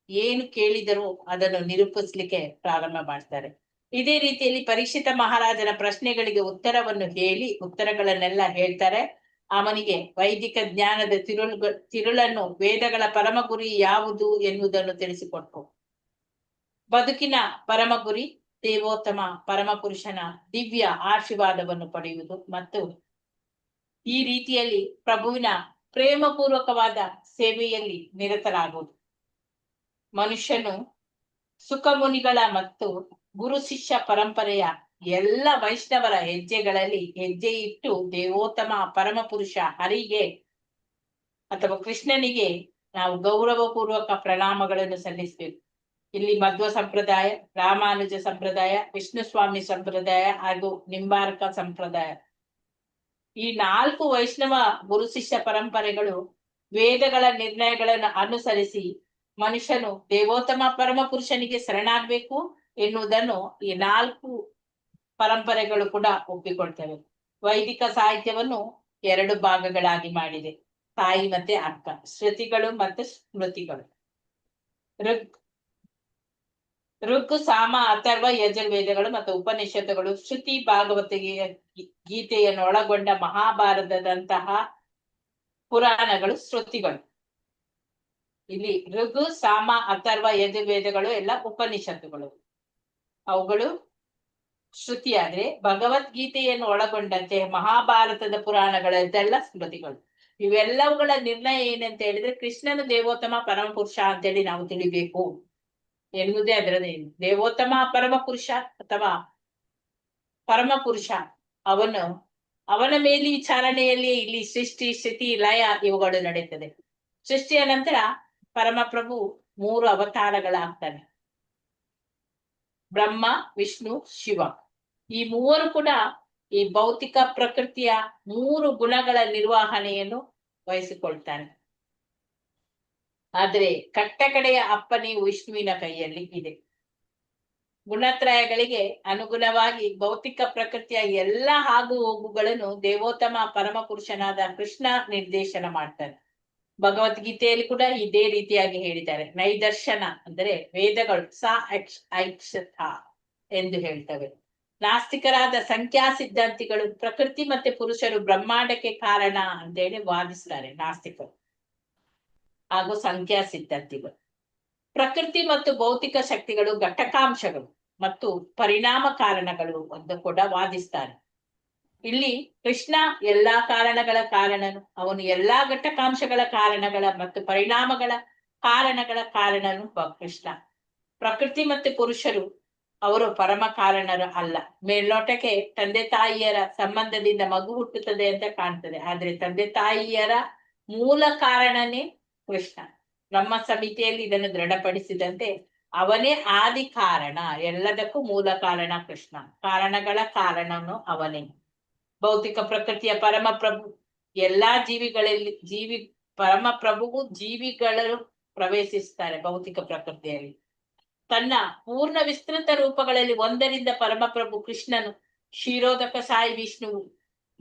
ಏನು ಕೇಳಿದರೂ ಅದನ್ನು ನಿರೂಪಿಸ್ಲಿಕ್ಕೆ ಪ್ರಾರಂಭ ಮಾಡ್ತಾರೆ. ಇದೇ ರೀತಿಯಲ್ಲಿ ಪರೀಕ್ಷಿತ ಮಹಾರಾಜನ ಪ್ರಶ್ನೆಗಳಿಗೆ ಉತ್ತರಗಳನ್ನೆಲ್ಲ ಹೇಳ್ತಾರೆ. ಅವನಿಗೆ ವೈದಿಕ ಜ್ಞಾನದ ತಿರುಳನ್ನು, ವೇದಗಳ ಪರಮ ಗುರಿ ಯಾವುದು ಎನ್ನುವುದನ್ನು ತಿಳಿಸಿಕೊಟ್ರು. ಬದುಕಿನ ಪರಮ ಗುರಿ ದೇವೋತ್ತಮ ಪರಮ ಪುರುಷನ ದಿವ್ಯ ಆಶೀರ್ವಾದವನ್ನು ಪಡೆಯುವುದು ಮತ್ತು ಈ ರೀತಿಯಲ್ಲಿ ಪ್ರಭುವಿನ ಪ್ರೇಮಪೂರ್ವಕವಾದ ಸೇವೆಯಲ್ಲಿ ನಿರತರಾಗುವುದು. ಮನುಷ್ಯನು ಸುಖ ಮುನಿಗಳ ಮತ್ತು ಗುರು ಶಿಷ್ಯ ಪರಂಪರೆಯ ಎಲ್ಲ ವೈಷ್ಣವರ ಹೆಜ್ಜೆಗಳಲ್ಲಿ ಹೆಜ್ಜೆ ಇಟ್ಟು ದೇವೋತ್ತಮ ಪರಮ ಪುರುಷ ಹರಿಗೆ ಅಥವಾ ಕೃಷ್ಣನಿಗೆ ನಾವು ಗೌರವಪೂರ್ವಕ ಪ್ರಣಾಮಗಳನ್ನು ಸಲ್ಲಿಸಬೇಕು. ಇಲ್ಲಿ ಮಧ್ವ ಸಂಪ್ರದಾಯ, ರಾಮಾನುಜ ಸಂಪ್ರದಾಯ, ವಿಷ್ಣು ಸ್ವಾಮಿ ಸಂಪ್ರದಾಯ ಹಾಗೂ ನಿಂಬಾರ್ಕ ಸಂಪ್ರದಾಯ, ಈ 4 ವೈಷ್ಣವ ಗುರು ಶಿಷ್ಯ ಪರಂಪರೆಗಳು ವೇದಗಳ ನಿರ್ಣಯಗಳನ್ನು ಅನುಸರಿಸಿ ಮನುಷ್ಯನು ದೇವೋತ್ತಮ ಪರಮ ಪುರುಷನಿಗೆ ಶರಣಾಗಬೇಕು ಎನ್ನುವುದನ್ನು ಈ 4 ಪರಂಪರೆಗಳು ಕೂಡ ಒಪ್ಪಿಕೊಳ್ತವೆ. ವೈದಿಕ ಸಾಹಿತ್ಯವನ್ನು 2 ಭಾಗಗಳಾಗಿ ಮಾಡಿದೆ, ತಾಯಿ ಮತ್ತೆ ಅಕ್ಕ, ಶ್ರುತಿಗಳು ಮತ್ತೆ ಸ್ಮೃತಿಗಳು. ಋಗ್, ಸಾಮ, ಅಥರ್ವ, ಯಜುರ್ವೇದಗಳು ಮತ್ತು ಉಪನಿಷತ್ತುಗಳು ಶ್ರುತಿ ಭಾಗವತಿಗೆ ಗೀತೆಯನ್ನು ಒಳಗೊಂಡ ಮಹಾಭಾರತದಂತಹ ಪುರಾಣಗಳು ಶ್ರುತಿಗಳು. ಇಲ್ಲಿ ಋಗ್, ಸಾಮ, ಅಥರ್ವ, ಯಜುರ್ವೇದಗಳು ಎಲ್ಲ ಉಪನಿಷತ್ತುಗಳು, ಅವುಗಳು ಶ್ರುತಿ. ಆದ್ರೆ ಭಗವದ್ಗೀತೆಯನ್ನು ಒಳಗೊಂಡಂತೆ ಮಹಾಭಾರತದ ಪುರಾಣಗಳೆಲ್ಲ ಸ್ಮೃತಿಗಳು. ಇವೆಲ್ಲವುಗಳ ನಿರ್ಣಯ ಏನಂತ ಹೇಳಿದ್ರೆ ಕೃಷ್ಣನ ದೇವೋತ್ತಮ ಪರಮ ಪುರುಷ ಅಂತೇಳಿ ನಾವು ತಿಳಿಬೇಕು ಎನ್ನುವುದೇ ಅದರದೇನು. ದೇವೋತ್ತಮ ಪರಮ ಪುರುಷ ಅಥವಾ ಪರಮ ಪುರುಷ ಅವನ ಮೇಲ್ವಿಚಾರಣೆಯಲ್ಲಿ ಇಲ್ಲಿ ಸೃಷ್ಟಿ, ಸ್ಥಿತಿ, ಲಯ ಇವುಗಳು ನಡೆಯುತ್ತದೆ. ಸೃಷ್ಟಿಯ ನಂತರ ಪರಮಪ್ರಭು 3 ಅವತಾರಗಳಾಗ್ತಾನೆ. ಬ್ರಹ್ಮ, ವಿಷ್ಣು, ಶಿವ. ಈ 3 ಕೂಡ ಈ ಭೌತಿಕ ಪ್ರಕೃತಿಯ 3 ಗುಣಗಳ ನಿರ್ವಹಣೆಯನ್ನು ವಹಿಸಿಕೊಳ್ತಾನೆ. ಆದರೆ ಕಟ್ಟಕಡೆಯ ಅಪ್ಪನೇ ವಿಷ್ಣುವಿನ ಕೈಯಲ್ಲಿ ಇದೆ. ಗುಣತ್ರಯಗಳಿಗೆ ಅನುಗುಣವಾಗಿ ಭೌತಿಕ ಪ್ರಕೃತಿಯ ಎಲ್ಲ ಆಗು ಹೋಗುಗಳನ್ನು ದೇವೋತ್ತಮ ಪರಮ ಪುರುಷನಾದ ಕೃಷ್ಣ ನಿರ್ದೇಶನ ಮಾಡ್ತಾನೆ. ಭಗವದ್ಗೀತೆಯಲ್ಲಿ ಕೂಡ ಇದೇ ರೀತಿಯಾಗಿ ಹೇಳಿದ್ದಾರೆ. ನೈದರ್ಶನ ಅಂದರೆ ವೇದಗಳು ಐಕ್ಷತ ಎಂದು ಹೇಳ್ತವೆ. ನಾಸ್ತಿಕರಾದ ಸಂಖ್ಯಾ ಸಿದ್ಧಾಂತಿಗಳು ಪ್ರಕೃತಿ ಮತ್ತೆ ಪುರುಷರು ಬ್ರಹ್ಮಾಂಡಕ್ಕೆ ಕಾರಣ ಅಂತೇಳಿ ವಾದಿಸ್ತಾರೆ. ನಾಸ್ತಿಕರು ಹಾಗೂ ಸಂಖ್ಯಾ ಸಿದ್ಧಾಂತಿಗಳು ಪ್ರಕೃತಿ ಮತ್ತು ಭೌತಿಕ ಶಕ್ತಿಗಳು ಘಟಕಾಂಶಗಳು ಮತ್ತು ಪರಿಣಾಮ ಕಾರಣಗಳು ಎಂದು ಕೂಡ ವಾದಿಸ್ತಾರೆ. ಇಲ್ಲಿ ಕೃಷ್ಣ ಎಲ್ಲಾ ಕಾರಣಗಳ ಕಾರಣನು, ಅವನು ಎಲ್ಲಾ ಘಟಕಾಂಶಗಳ ಕಾರಣಗಳ ಮತ್ತು ಪರಿಣಾಮಗಳ ಕಾರಣನು ಕೃಷ್ಣ. ಪ್ರಕೃತಿ ಮತ್ತು ಪುರುಷರು ಅವರು ಪರಮ ಕಾರಣರು ಅಲ್ಲ. ಮೇಲ್ನೋಟಕ್ಕೆ ತಂದೆ ತಾಯಿಯರ ಸಂಬಂಧದಿಂದ ಮಗು ಹುಟ್ಟುತ್ತದೆ ಅಂತ ಕಾಣ್ತದೆ, ಆದ್ರೆ ತಂದೆ ತಾಯಿಯರ ಮೂಲ ಕಾರಣನೇ ಕೃಷ್ಣ. ನಮ್ಮ ಸಮಿತಿಯಲ್ಲಿ ಇದನ್ನು ದೃಢಪಡಿಸಿದಂತೆ ಅವನೇ ಆದಿ ಕಾರಣ, ಎಲ್ಲದಕ್ಕೂ ಮೂಲ ಕಾರಣ ಕೃಷ್ಣ. ಕಾರಣಗಳ ಕಾರಣನು ಅವನೇ. ಭೌತಿಕ ಪ್ರಕೃತಿಯ ಪರಮ ಪ್ರಭು ಎಲ್ಲಾ ಜೀವಿ ಪರಮ ಪ್ರಭುವು ಜೀವಿಗಳು ಪ್ರವೇಶಿಸ್ತಾರೆ ಭೌತಿಕ ಪ್ರಕೃತಿಯಲ್ಲಿ. ತನ್ನ ಪೂರ್ಣ ವಿಸ್ತೃತ ರೂಪಗಳಲ್ಲಿ ಒಂದರಿಂದ ಪರಮಪ್ರಭು ಕೃಷ್ಣನು, ಕ್ಷೀರೋದಕ ಸಾಯಿ ವಿಷ್ಣುವು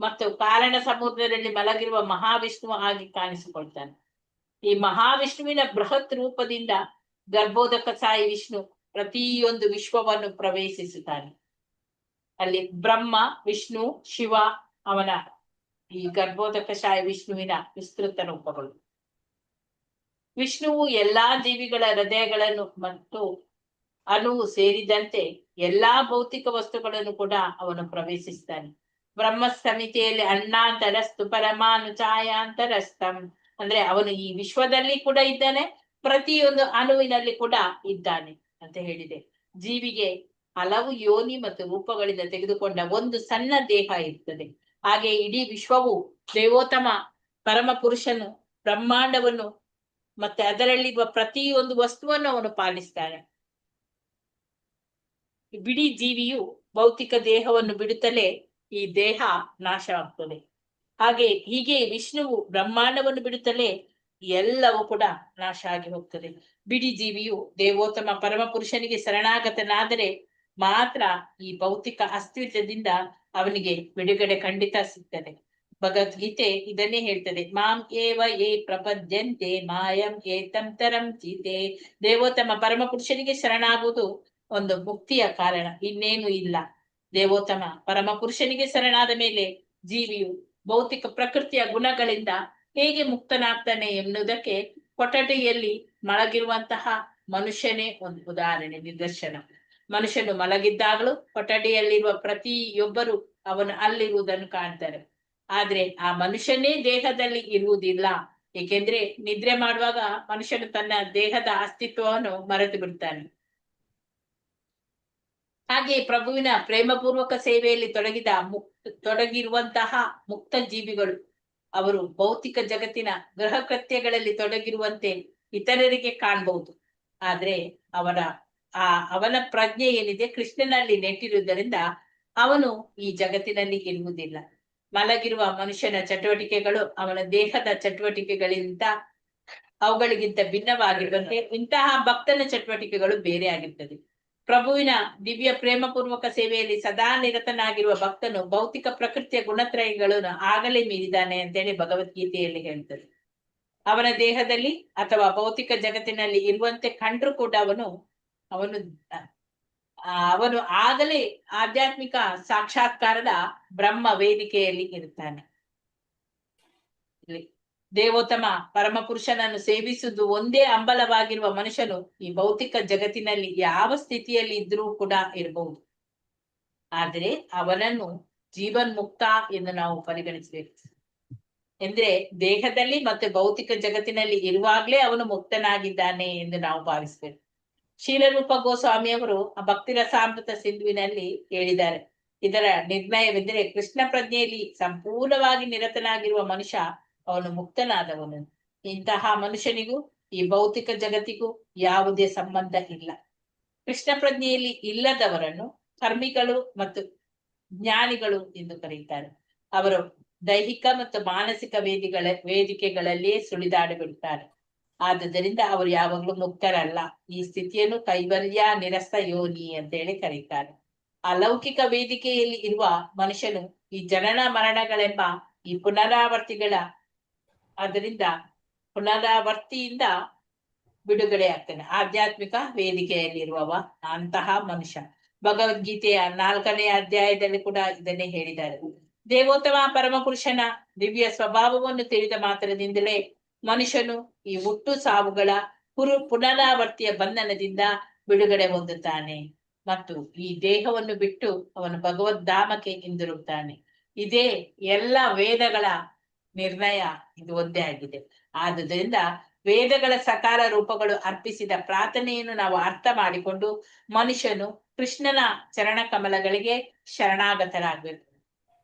ಮತ್ತು ಕಾರಣ ಸಮುದ್ರದಲ್ಲಿ ಮಲಗಿರುವ ಮಹಾವಿಷ್ಣುವು ಆಗಿ ಕಾಣಿಸಿಕೊಳ್ತಾನೆ. ಈ ಮಹಾವಿಷ್ಣುವಿನ ಬೃಹತ್ ರೂಪದಿಂದ ಗರ್ಭೋದಕ ಸಾಯಿ ವಿಷ್ಣು ಪ್ರತಿಯೊಂದು ವಿಶ್ವವನ್ನು ಪ್ರವೇಶಿಸುತ್ತಾನೆ. ಅಲ್ಲಿ ಬ್ರಹ್ಮ, ವಿಷ್ಣು, ಶಿವ ಅವನ ಈ ಗರ್ಭೋದಕ ಸಾಯಿ ವಿಷ್ಣುವಿನ ವಿಸ್ತೃತ ರೂಪಗಳು. ವಿಷ್ಣುವು ಎಲ್ಲಾ ಜೀವಿಗಳ ಹೃದಯಗಳನ್ನು ಮತ್ತು ಅಣುವು ಸೇರಿದಂತೆ ಎಲ್ಲಾ ಭೌತಿಕ ವಸ್ತುಗಳನ್ನು ಕೂಡ ಅವನು ಪ್ರವೇಶಿಸ್ತಾನೆ. ಬ್ರಹ್ಮ ಸಮಿತಿಯಲ್ಲಿ ಅಣ್ಣಾಂತರಸ್ತು ಪರಮಾಣು ಛಾಯಾಂತರಸ್ತಂ ಅಂದ್ರೆ ಅವನು ಈ ವಿಶ್ವದಲ್ಲಿ ಕೂಡ ಇದ್ದಾನೆ, ಪ್ರತಿಯೊಂದು ಅಣುವಿನಲ್ಲಿ ಕೂಡ ಇದ್ದಾನೆ ಅಂತ ಹೇಳಿದೆ. ಜೀವಿಗೆ ಹಲವು ಯೋನಿ ಮತ್ತು ರೂಪಗಳಿಂದ ತೆಗೆದುಕೊಂಡ ಒಂದು ಸಣ್ಣ ದೇಹ ಇರ್ತದೆ. ಹಾಗೆ ಇಡೀ ವಿಶ್ವವು ದೇವೋತ್ತಮ ಪರಮ ಪುರುಷನು ಬ್ರಹ್ಮಾಂಡವನ್ನು ಮತ್ತೆ ಅದರಲ್ಲಿರುವ ಪ್ರತಿಯೊಂದು ವಸ್ತುವನ್ನು ಅವನು ಪಾಲಿಸ್ತಾನೆ. ಬಿಡಿ ಜೀವಿಯು ಭೌತಿಕ ದೇಹವನ್ನು ಬಿಡುತ್ತಲೇ ಈ ದೇಹ ನಾಶವಾಗ್ತದೆ. ಹೀಗೆ ವಿಷ್ಣುವು ಬ್ರಹ್ಮಾಂಡವನ್ನು ಬಿಡುತ್ತಲೇ ಎಲ್ಲವೂ ಕೂಡ ನಾಶ ಆಗಿ ಹೋಗ್ತದೆ. ಬಿಡಿ ಜೀವಿಯು ದೇವೋತ್ತಮ ಪರಮ ಪುರುಷನಿಗೆ ಶರಣಾಗತನಾದರೆ ಮಾತ್ರ ಈ ಭೌತಿಕ ಅಸ್ತಿತ್ವದಿಂದ ಅವನಿಗೆ ಬಿಡುಗಡೆ ಖಂಡಿತ ಸಿಗ್ತದೆ. ಭಗವದ್ಗೀತೆ ಇದನ್ನೇ ಹೇಳ್ತದೆ, ಮಾಂ ಏವ ಏ ಪ್ರಪದ್ಯಂತೆ ಮಾಯಂ ಏತಂ ತರಂ ಚೀತೆ. ದೇವೋತ್ತಮ ಪರಮ ಪುರುಷನಿಗೆ ಶರಣಾಗುವುದು ಒಂದು ಮುಕ್ತಿಯ ಕಾರಣ, ಇನ್ನೇನು ಇಲ್ಲ. ದೇವೋತ್ತಮ ಪರಮ ಪುರುಷನಿಗೆ ಶರಣಾದ ಮೇಲೆ ಜೀವಿಯು ಭೌತಿಕ ಪ್ರಕೃತಿಯ ಗುಣಗಳಿಂದ ಹೇಗೆ ಮುಕ್ತನಾಗ್ತಾನೆ ಎನ್ನುವುದಕ್ಕೆ ಕೊಠಡಿಯಲ್ಲಿ ಮಲಗಿರುವಂತಹ ಮನುಷ್ಯನೇ ಒಂದು ಉದಾಹರಣೆ, ನಿದರ್ಶನ. ಮನುಷ್ಯನು ಮಲಗಿದ್ದಾಗಲೂ ಕೊಠಡಿಯಲ್ಲಿರುವ ಪ್ರತಿಯೊಬ್ಬರು ಅವನು ಅಲ್ಲಿರುವುದನ್ನು ಕಾಣ್ತಾರೆ. ಆದ್ರೆ ಆ ಮನುಷ್ಯನೇ ದೇಹದಲ್ಲಿ ಇರುವುದಿಲ್ಲ. ಏಕೆಂದ್ರೆ ನಿದ್ರೆ ಮಾಡುವಾಗ ಮನುಷ್ಯನು ತನ್ನ ದೇಹದ ಅಸ್ತಿತ್ವವನ್ನು ಮರೆತು ಬಿಡ್ತಾನೆ. ಹಾಗೆ ಪ್ರಭುವಿನ ಪ್ರೇಮಪೂರ್ವಕ ಸೇವೆಯಲ್ಲಿ ತೊಡಗಿರುವಂತಹ ಮುಕ್ತ ಜೀವಿಗಳು ಅವರು ಭೌತಿಕ ಜಗತ್ತಿನ ಗೃಹ ಕೃತ್ಯಗಳಲ್ಲಿ ತೊಡಗಿರುವಂತೆ ಇತರರಿಗೆ ಕಾಣಬಹುದು. ಆದ್ರೆ ಅವನ ಪ್ರಜ್ಞೆ ಏನಿದೆ ಕೃಷ್ಣನಲ್ಲಿ ನೆಟ್ಟಿರುವುದರಿಂದ ಅವನು ಈ ಜಗತ್ತಿನಲ್ಲಿ ಇರುವುದಿಲ್ಲ. ಮಲಗಿರುವ ಮನುಷ್ಯನ ಚಟುವಟಿಕೆಗಳು ಅವನ ದೇಹದ ಚಟುವಟಿಕೆಗಳಿಂದ ಅವುಗಳಿಗಿಂತ ಭಿನ್ನವಾಗಿರುವಂತೆ ಇಂತಹ ಭಕ್ತನ ಚಟುವಟಿಕೆಗಳು ಬೇರೆ ಆಗಿರ್ತದೆ. ಪ್ರಭುವಿನ ದಿವ್ಯ ಪ್ರೇಮಪೂರ್ವಕ ಸೇವೆಯಲ್ಲಿ ಸದಾ ನಿರತನಾಗಿರುವ ಭಕ್ತನು ಭೌತಿಕ ಪ್ರಕೃತಿಯ ಗುಣತ್ರಯಗಳನ್ನು ಆಗಲೇ ಮೀರಿದಾನೆ ಅಂತೇಳಿ ಭಗವದ್ಗೀತೆಯಲ್ಲಿ ಹೇಳ್ತದೆ. ಅವನ ದೇಹದಲ್ಲಿ ಅಥವಾ ಭೌತಿಕ ಜಗತ್ತಿನಲ್ಲಿ ಇರುವಂತೆ ಕಂಡ್ರು ಕೂಡ ಅವನು ಆಗಲೇ ಆಧ್ಯಾತ್ಮಿಕ ಸಾಕ್ಷಾತ್ಕಾರದ ಬ್ರಹ್ಮ ವೇದಿಕೆಯಲ್ಲಿ ಇರುತ್ತಾನೆ. ದೇವೋತ್ತಮ ಪರಮ ಪುರುಷನನ್ನು ಸೇವಿಸುವುದು ಒಂದೇ ಹಂಬಲವಾಗಿರುವ ಮನುಷ್ಯನು ಈ ಭೌತಿಕ ಜಗತ್ತಿನಲ್ಲಿ ಯಾವ ಸ್ಥಿತಿಯಲ್ಲಿ ಇದ್ರೂ ಕೂಡ ಇರಬಹುದು. ಆದರೆ ಅವನನ್ನು ಜೀವನ್ ಮುಕ್ತ ಎಂದು ನಾವು ಪರಿಗಣಿಸಬೇಕು. ಅಂದ್ರೆ ದೇಹದಲ್ಲಿ ಮತ್ತು ಭೌತಿಕ ಜಗತ್ತಿನಲ್ಲಿ ಇರುವಾಗ್ಲೇ ಅವನು ಮುಕ್ತನಾಗಿದ್ದಾನೆ ಎಂದು ನಾವು ಭಾವಿಸ್ಬೇಕು. ಶೀಲರೂಪ ಗೋಸ್ವಾಮಿಯವರು ಭಕ್ತಿ ರಸಾಮೃತ ಸಿಂಧುವಿನಲ್ಲಿ ಹೇಳಿದ್ದಾರೆ. ಇದರ ನಿರ್ಣಯವೆಂದರೆ ಕೃಷ್ಣ ಪ್ರಜ್ಞೆಯಲ್ಲಿ ಸಂಪೂರ್ಣವಾಗಿ ನಿರತನಾಗಿರುವ ಮನುಷ್ಯ ಅವನು ಮುಕ್ತನಾದವನು. ಇಂತಹ ಮನುಷ್ಯನಿಗೂ ಈ ಭೌತಿಕ ಜಗತ್ತಿಗೂ ಯಾವುದೇ ಸಂಬಂಧ ಇಲ್ಲ. ಕೃಷ್ಣ ಪ್ರಜ್ಞೆಯಲ್ಲಿ ಇಲ್ಲದವರನ್ನು ಕರ್ಮಿಗಳು ಮತ್ತು ಜ್ಞಾನಿಗಳು ಎಂದು ಕರೆಯುತ್ತಾರೆ. ಅವರು ದೈಹಿಕ ಮತ್ತು ಮಾನಸಿಕ ವೇದಿಕೆಗಳಲ್ಲಿಯೇ ಸುಳಿದಾಡಿಬಿಡುತ್ತಾರೆ. ಆದುದರಿಂದ ಅವರು ಯಾವಾಗಲೂ ಮುಕ್ತರಲ್ಲ. ಈ ಸ್ಥಿತಿಯನ್ನು ಕೈವಲ್ಯ ನಿರಸ್ತ ಯೋನಿ ಅಂತೇಳಿ ಕರೀತಾರೆ. ಅಲೌಕಿಕ ವೇದಿಕೆಯಲ್ಲಿ ಇರುವ ಮನುಷ್ಯನು ಈ ಜನನ ಮರಣಗಳೆಂಬ ಈ ಪುನರಾವರ್ತಿಯಿಂದ ಬಿಡುಗಡೆ ಆಗ್ತಾನೆ. ಆಧ್ಯಾತ್ಮಿಕ ವೇದಿಕೆಯಲ್ಲಿರುವವ ಅಂತಹ ಮನುಷ್ಯ. ಭಗವದ್ಗೀತೆಯ 4ನೇ ಅಧ್ಯಾಯದಲ್ಲಿ ಕೂಡ ಇದನ್ನೇ ಹೇಳಿದ್ದಾರೆ. ದೇವೋತ್ತಮ ಪರಮಪುರುಷನ ದಿವ್ಯ ಸ್ವಭಾವವನ್ನು ತಿಳಿದ ಮಾತ್ರದಿಂದಲೇ ಮನುಷ್ಯನು ಈ ಹುಟ್ಟು ಸಾವುಗಳ ಪುನರಾವರ್ತಿಯ ಬಂಧನದಿಂದ ಬಿಡುಗಡೆ ಹೊಂದುತ್ತಾನೆ ಮತ್ತು ಈ ದೇಹವನ್ನು ಬಿಟ್ಟು ಅವನು ಭಗವದ್ಧಾಮಕ್ಕೆ ಹಿಂದಿರುಗುತ್ತಾನೆ. ಇದೇ ಎಲ್ಲ ವೇದಗಳ ನಿರ್ಣಯ, ಇದು ಒಂದೇ ಆಗಿದೆ. ಆದುದರಿಂದ ವೇದಗಳ ಸಕಾಲ ರೂಪಗಳು ಅರ್ಪಿಸಿದ ಪ್ರಾರ್ಥನೆಯನ್ನು ನಾವು ಅರ್ಥ ಮಾಡಿಕೊಂಡು ಮನುಷ್ಯನು ಕೃಷ್ಣನ ಚರಣ ಕಮಲಗಳಿಗೆ ಶರಣಾಗತರಾಗಬೇಕು.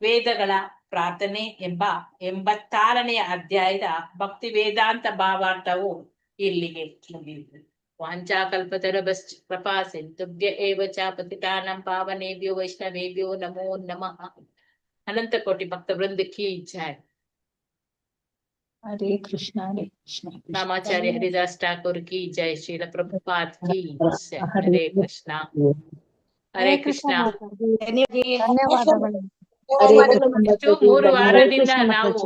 ವೇದಗಳ ಪ್ರಾರ್ಥನೆ ಎಂಬ 86ನೇ ಅಧ್ಯಾಯದ ಭಕ್ತಿ ವೇದಾಂತ ಭಾವಾರ್ಥವು ಇಲ್ಲಿಗೆ ಮುಗಿಯಿತು. ವಾಂಚಾಕಲ್ಪತರುಭ್ಯಶ್ಚ ಕೃಪಾ ಸಿಂಧುಭ್ಯ ಏವ ಚ ಪತಿತಾನಾಂ ಪಾವನೇಭ್ಯೋ ವೈಷ್ಣವೇಭ್ಯೋ ನಮೋ ನಮಃ. ಅನಂತ ಕೋಟಿ ಭಕ್ತ ವೃಂದ ಕಿ ಜೈ. ಹರೇ ಕೃಷ್ಣ ಹರೇ ಕೃಷ್ಣ. ರಾಮಾಚಾರ್ಯ ಹರಿದಾಸ್ ಠಾಕೂರ್ ಕಿ ಜೈ, ಶ್ರೀಲ ಪ್ರಭುಪಾದ್ ಕಿ ಜೈ. ಹರೇ ಕೃಷ್ಣ ಹರೇ ಕೃಷ್ಣ. ಧನ್ಯವಾದಗಳು. ಇಷ್ಟು 3 ವಾರದಿಂದ ನಾವು